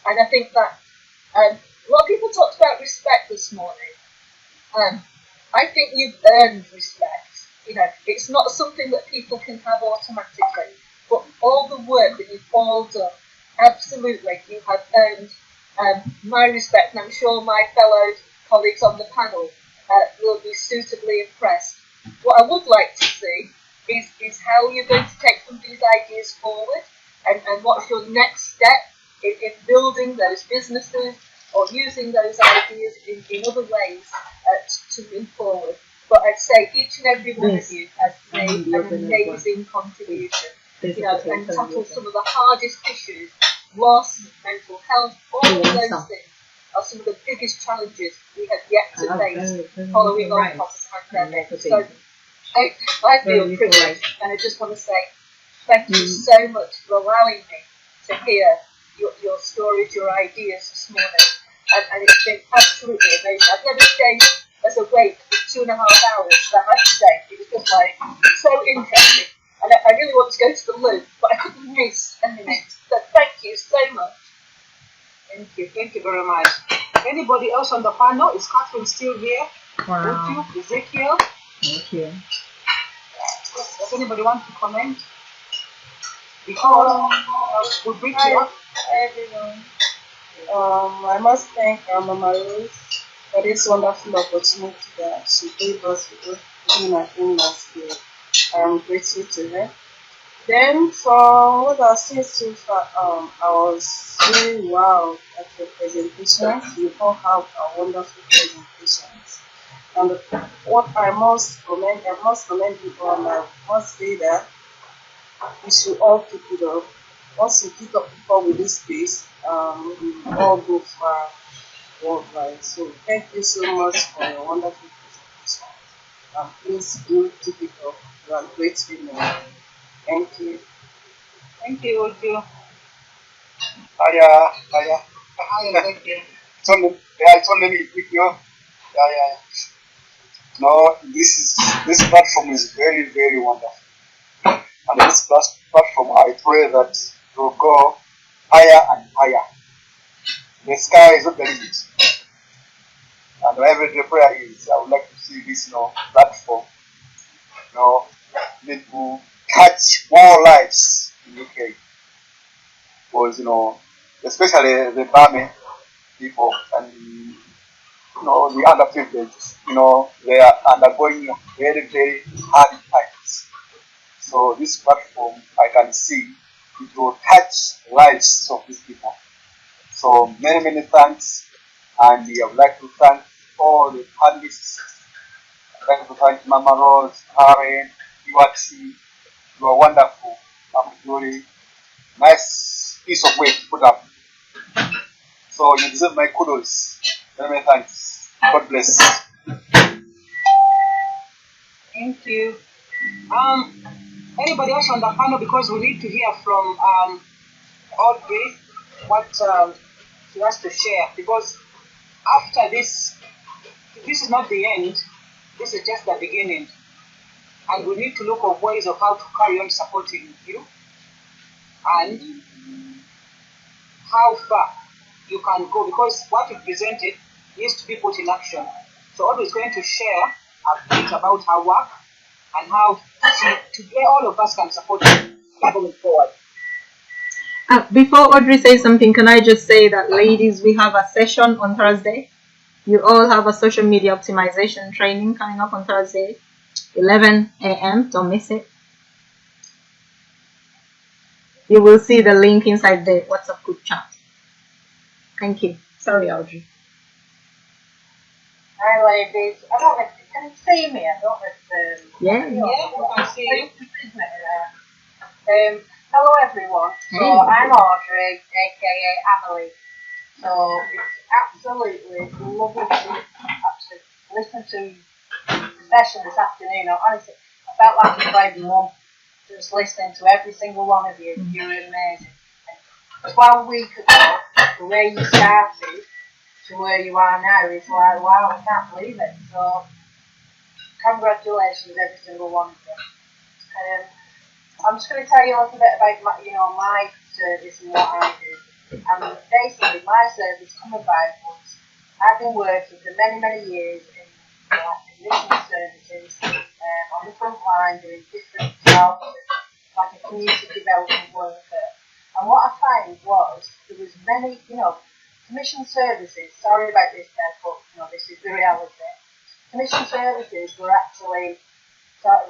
and I think that a lot of people talked about respect this morning. I think you've earned respect. It's not something that people can have automatically, but all the work that you've all done, absolutely, you have earned my respect, and I'm sure my fellow colleagues on the panel will be suitably impressed. What I would like to see is how you're going to take some of these ideas forward, and what's your next step in building those businesses or using those ideas in other ways to move forward. But I'd say each and every one of you has made an amazing contribution, and tackled some of the hardest issues, loss, mental health, all of those things are some of the biggest challenges we have yet to face following on from the pandemic. So I feel privileged, and I just want to say thank you so much for allowing me to hear your stories, your ideas this morning. And it's been absolutely amazing. I've never stayed as awake for 2.5 hours that I have today. It was just like so interesting. And I really want to go to the loo, but I couldn't miss a minute. So thank you so much. Thank you very much. Anybody else on the panel? Is Catherine still here? Wow. Would you? Ezekiel? Thank you. Does anybody want to comment? Before we bring you up. Hi everyone. I must thank Mama Rose for this wonderful opportunity that she gave us to do my thing last year. I'm grateful to her. Then for what I've seen so far, I was really wow at your presentations. You all have a wonderful presentations. And what I must commend you on, I must say that we should all keep it up. Once you keep up with this pace, we will all go far worldwide. So thank you so much for your wonderful presentation. Please do keep it up. You are great women. Thank you. Thank you, Uju. Hiya. Hi, thank you. It's only me, you. Yeah. No, this platform is very, very wonderful. And this platform, I pray that it will go higher and higher. The sky is not the limit. And wherever the prayer is, I would like to see this, platform, need to touch more lives in UK. Because, especially the Burmese people and, the underprivileged, they are undergoing very, very hard times. So this platform, I can see it will touch lives of these people. So many, many thanks. And I would like to thank all the panelists. I'd like to thank Mama Rose, Karen, Iwati. You are wonderful. Really nice piece of work to put up. So you deserve my kudos. Many, many thanks. God bless. Thank you. Anybody else on the panel? Because we need to hear from Audrey what she has to share. Because after this is not the end. This is just the beginning. And we need to look at ways of how to carry on supporting you and how far you can go. Because what you presented needs to be put in action. So Audrey is going to share a bit about her work and how today all of us can support you going forward. Before Audrey says something, can I just say that, ladies, we have a session on Thursday. You all have a social media optimization training coming up on Thursday, 11 a.m. Don't miss it. You will see the link inside the WhatsApp group chat. Thank you. Sorry, Audrey. Hi, ladies. I don't know if you can see me. I don't know if Yeah, we can see you. Hello, everyone. So I'm Audrey, aka Emily. So it's absolutely lovely to actually listen to the session this afternoon. Honestly, I felt like a proud mum just listening to every single one of you. You're amazing. 12 weeks ago, the way you started to where you are now is like, wow, I can't believe it. So congratulations, every single one of you. I'm just going to tell you a little bit about my service and what I do. Basically, my service come about was I've been working for many, many years in admission services on the front line doing different jobs, like a community development worker. And what I found was there was many, commission services. Sorry about this, but this is the reality. Commission services were actually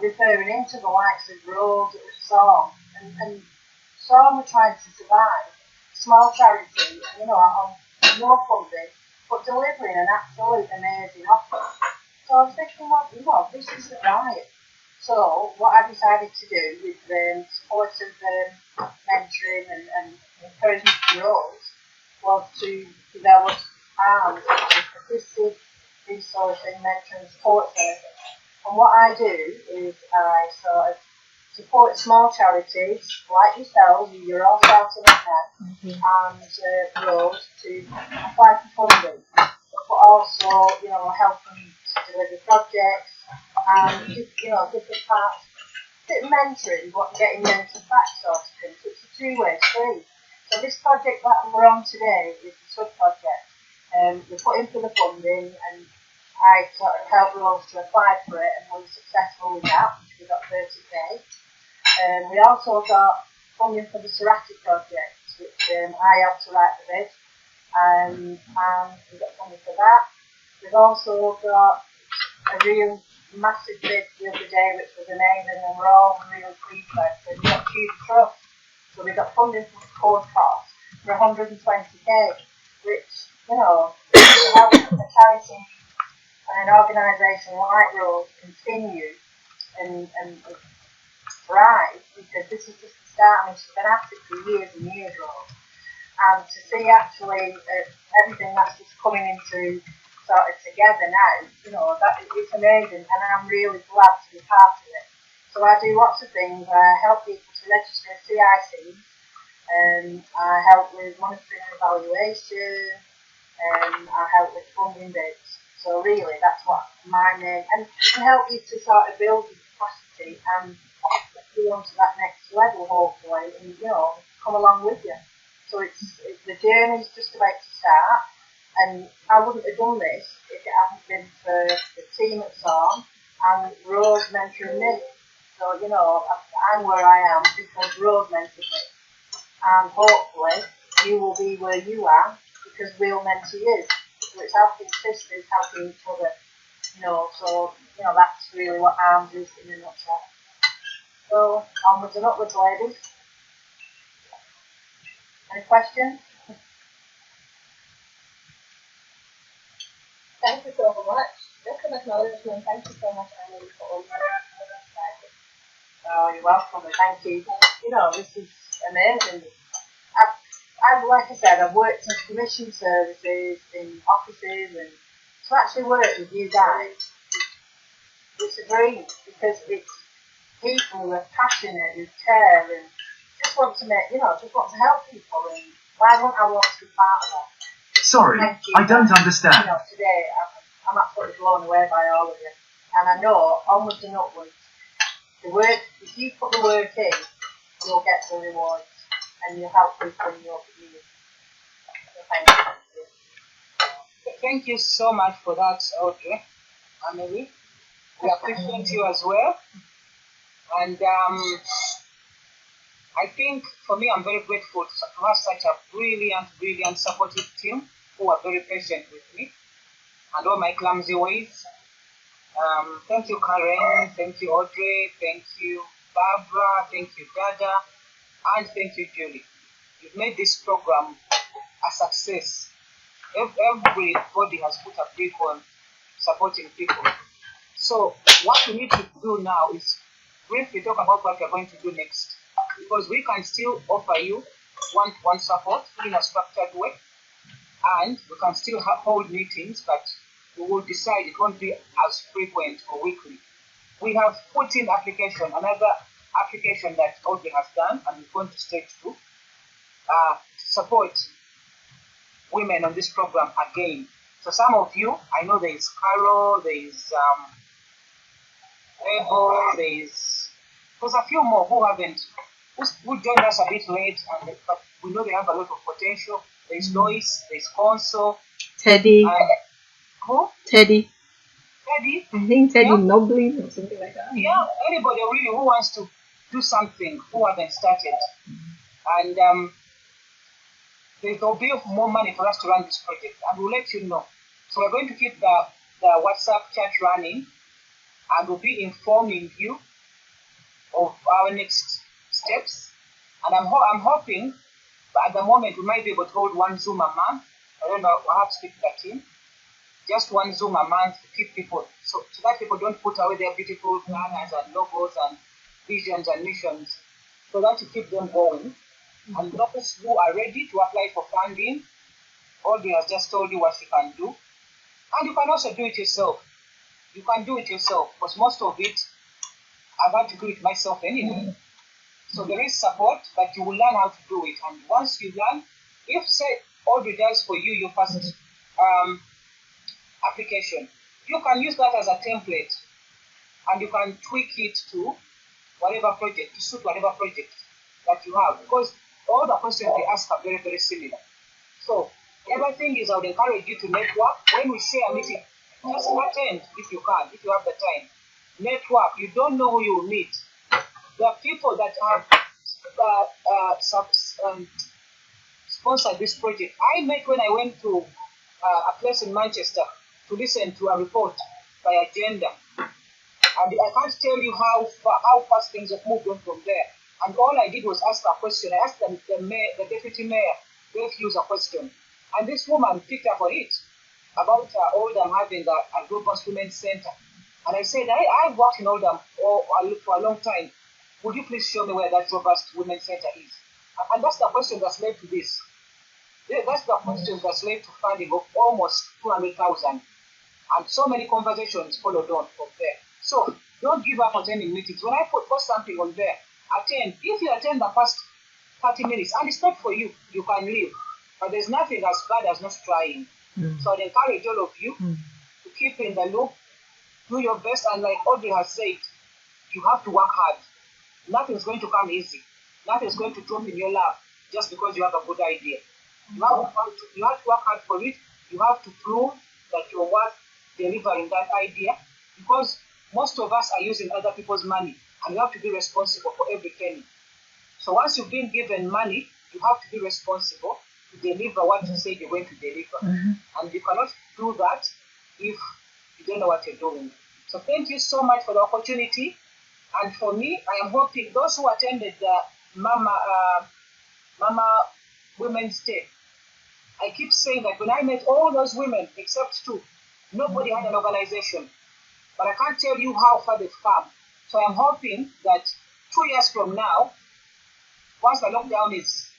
referring into the likes of Rose, SAWN, and SAWN were trying to survive. Small charity, on no funding, but delivering an absolute amazing offer. So I was thinking, well, this isn't right. So what I decided to do with the support of mentoring and encouragement from Rose was to develop assisted resourcing, mentoring, support service. And what I do is I sort of support small charities like yourselves, you're all starting up now, and Rose to apply for funding, but also, help them to deliver projects and, different parts. Bit mentoring, but getting mentored back sort of thing. So it's a two-way street. So this project that we're on today is the good project. We put in for the funding, and I sort of helped Rose to apply for it, and we were successful with that. We got 30k. We also got funding for the Serati project, which I helped to write the bid, and we got funding for that. We've also got a real massive bid the other day, which was amazing, and we're all really pleased about it. We got huge trust, so we got funding for the course cost for 120k, which, you know, to help a charity and an organisation like Rose continue and thrive, because this is just the start. I mean, she's been at it for years and years, Rose, and to see actually everything that's just coming into sort of together now, you know, that it's amazing, and I'm really glad to be part of it. So I do lots of things. I help people to register CICs, and I help with monitoring and evaluation, and I help with funding bids. So really, that's what my main, and help you to sort of build your capacity and go on to that next level, hopefully, and, you know, come along with you. So it's the journey's just about to start, and I wouldn't have done this if it hadn't been for the team at SAWN and Rose mentoring me. So, you know, I'm where I am because Rose mentored me, and hopefully you will be where you are because we'll mentor you. So it's helping sisters, helping each other, you know. So, you know, that's really what ARMS is in a nutshell. So onwards and upwards, ladies. Any questions? Thank you so much. Just an acknowledgement. Thank you so much, Emily, for all your Oh, you're welcome. Thank you. You know, this is amazing. I've, like I said, I've worked in commission services, in offices, and to actually work with you guys, it's a dream, because it's people who are passionate, who care, and just want to make, you know, just want to help people, and why wouldn't I want to be part of that? Sorry, I don't understand. You know, today, I'm absolutely blown away by all of you, and I know, onwards and upwards, the work, if you put the work in, you'll get the rewards, and you'll help people in your community. So thank you. Thank you so much for that, Audrey. Emily, we appreciate you as well. And I think for me, I'm very grateful to have such a brilliant, supportive team who are very patient with me and all my clumsy ways. Thank you, Karen. Thank you, Audrey. Thank you, Barbara. Thank you, Dada. And thank you, Julie. You've made this program a success. Everybody has put a brief on supporting people. So what we need to do now is briefly talk about what we're going to do next, because we can still offer you one-to-one support in a structured way, and we can still hold meetings, but we will decide it won't be as frequent or weekly. We have put in another application that Audrey has done, and we're going to stage 2 to support women on this program again. So some of you, I know there is Carol, there is Ebo, there's a few more who joined us a bit late, but we know they have a lot of potential. There's Lois, there's Conso, Teddy. Who? Teddy. Teddy. I think Teddy Noblin or something like that. Yeah, anybody really who wants to do something, who haven't started. And there will be more money for us to run this project, and we'll let you know. So we're going to keep the WhatsApp chat running, and we'll be informing you of our next steps. And I'm hoping, but at the moment, we might be able to hold one Zoom a month. I don't know, I have to speak to the team. Just one Zoom a month to keep people, so that people don't put away their beautiful planners and logos and visions and missions, so that to keep them going. And those who are ready to apply for funding, Audrey has just told you what she can do. And you can also do it yourself. You can do it yourself, because most of it, I've had to do it myself anyway. So there is support, but you will learn how to do it. And once you learn, if, say, Audrey does for you your first application, you can use that as a template, and you can tweak it to whatever project, to suit whatever project that you have, because all the questions they ask are very, very similar. So The other thing is I would encourage you to network. When we share a meeting, just attend if you can, if you have the time. Network. You don't know who you will meet. There are people that have sponsored this project. I met when I went to a place in Manchester to listen to a report by Agenda. And I can't tell you how fast things have moved on from there. And all I did was ask a question. I asked the deputy mayor, let's use a question. And this woman picked up on it about Oldham having a robust women's center. And I said, I've worked in Oldham for a long time. Would you please show me where that robust women's center is? And that's the question that's led to this. That's the question that's led to funding of almost 200,000. And so many conversations followed on from there. So don't give up attending meetings. When I post something on there, attend. If you attend the first 30 minutes, and it's not for you, you can leave. But there's nothing as bad as not trying. So I'd encourage all of you to keep in the loop, do your best, and like Audrey has said, you have to work hard. Nothing's going to come easy. Nothing's going to drop in your lap just because you have a good idea. You have to work hard for it. You have to prove that you're worth delivering that idea, because most of us are using other people's money, and you have to be responsible for every penny. So once you've been given money, you have to be responsible to deliver what you say you're going to deliver. And you cannot do that if you don't know what you're doing. So thank you so much for the opportunity. And for me, I am hoping those who attended the Mama Women's Day, I keep saying that when I met all those women except 2, nobody had an organization. But I can't tell you how far they've come. So I'm hoping that 2 years from now, once the lockdown is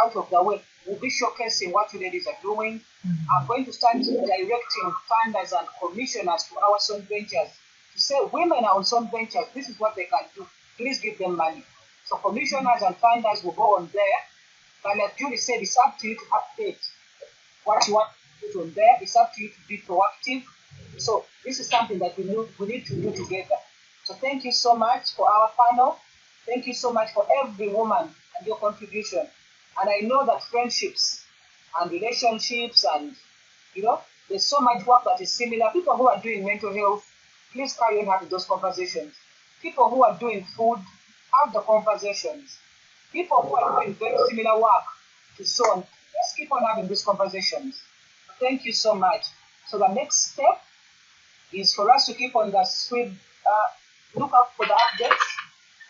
out of the way, we'll be showcasing what you ladies are doing. I'm going to start directing funders and commissioners to our SAWN ventures to say women are on SAWN ventures. This is what they can do. Please give them money. So commissioners and funders will go on there. But like Julie said, it's up to you to update what you want to do on there. It's up to you to be proactive. So this is something that we need to do together. So thank you so much for our panel. Thank you so much for every woman and your contribution. And I know that friendships and relationships and, there's so much work that is similar. People who are doing mental health, please carry on having those conversations. People who are doing food, have the conversations. People who are doing very similar work to SAWN, let's keep on having these conversations. Thank you so much. So the next step is for us to keep on the script, look out for the updates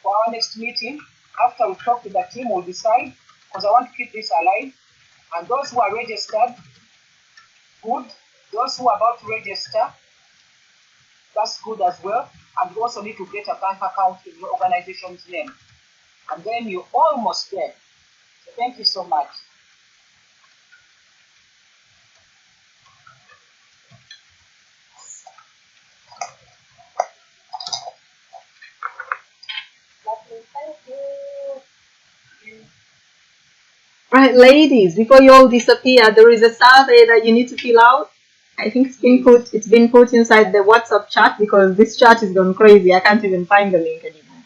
for our next meeting. After we talk to the team, we'll decide, because I want to keep this alive. And those who are registered, good. Those who are about to register, that's good as well. And you also need to get a bank account in your organization's name. And then you're almost there. So thank you so much. Right, ladies, before you all disappear, there is a survey that you need to fill out. I think it's been put inside the WhatsApp chat, because this chat is gone crazy. I can't even find the link anymore.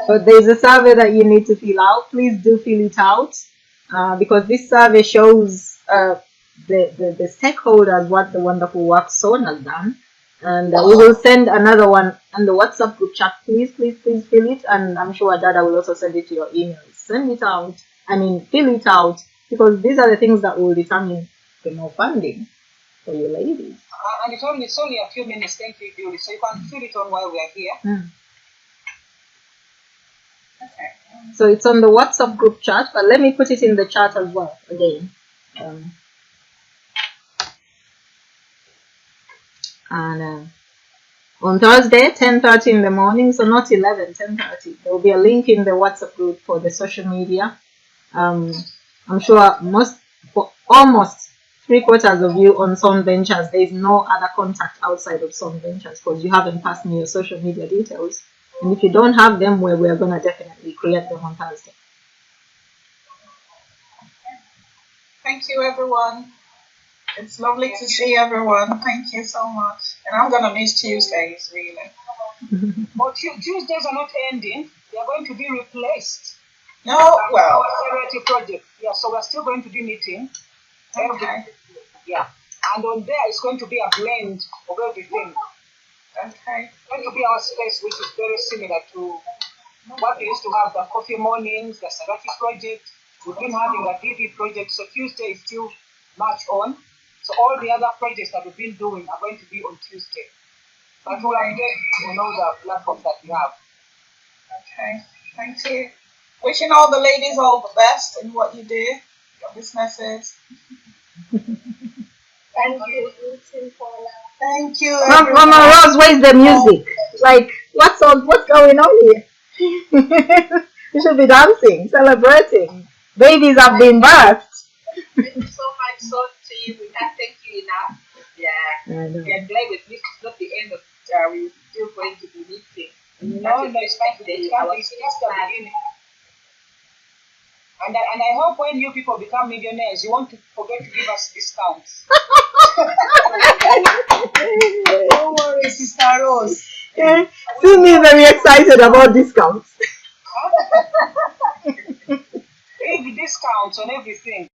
But there's a survey that you need to fill out. Please do fill it out, because this survey shows the stakeholders what the wonderful work SAWN has done. And we will send another one on the WhatsApp group chat. Please fill it. And I'm sure Dada will also send it to your emails. Send it out. Fill it out, because these are the things that will determine the more funding for you ladies. And it's only a few minutes. Thank you, Julie. So you can fill it on while we are here. Okay. So it's on the WhatsApp group chat, but let me put it in the chat as well again. On Thursday, 10:30 in the morning, so not 11, 10:30. There will be a link in the WhatsApp group for the social media. I'm sure almost 3/4 of you on SAWN Ventures, there is no other contact outside of SAWN Ventures, because you haven't passed me your social media details. And if you don't have them, we're going to definitely create them on Thursday. Thank you, everyone. It's lovely to see everyone. Thank you so much. And I'm going to miss Tuesdays, really. But Tuesdays are not ending. They are going to be replaced. No, well. Project. Yeah, so we're still going to be meeting. Every, yeah. And on there is going to be a blend of everything. Okay. It's going to be our space, which is very similar to what we used to have, the coffee mornings, the Sagati project. We've been having the DV project, so Tuesday is still much on. So all the other projects that we've been doing are going to be on Tuesday. But we'll update on all the platforms that we have. Okay, thank you. Wishing all the ladies all the best in what you do, your businesses. Thank you. Thank you. Mama Rose, where's the music? Like, what's going on here? You should be dancing, celebrating. Babies have been birthed. Thank you so much, so team. We can't thank you enough. Yeah. I know. We are glad with this. It's not the end of we're still going to be meeting. No, it's just the beginning. And I hope when you people become millionaires, you won't forget to give us discounts. Don't worry, Sister Rose. Yeah. See me very excited about discounts. Big discounts on everything.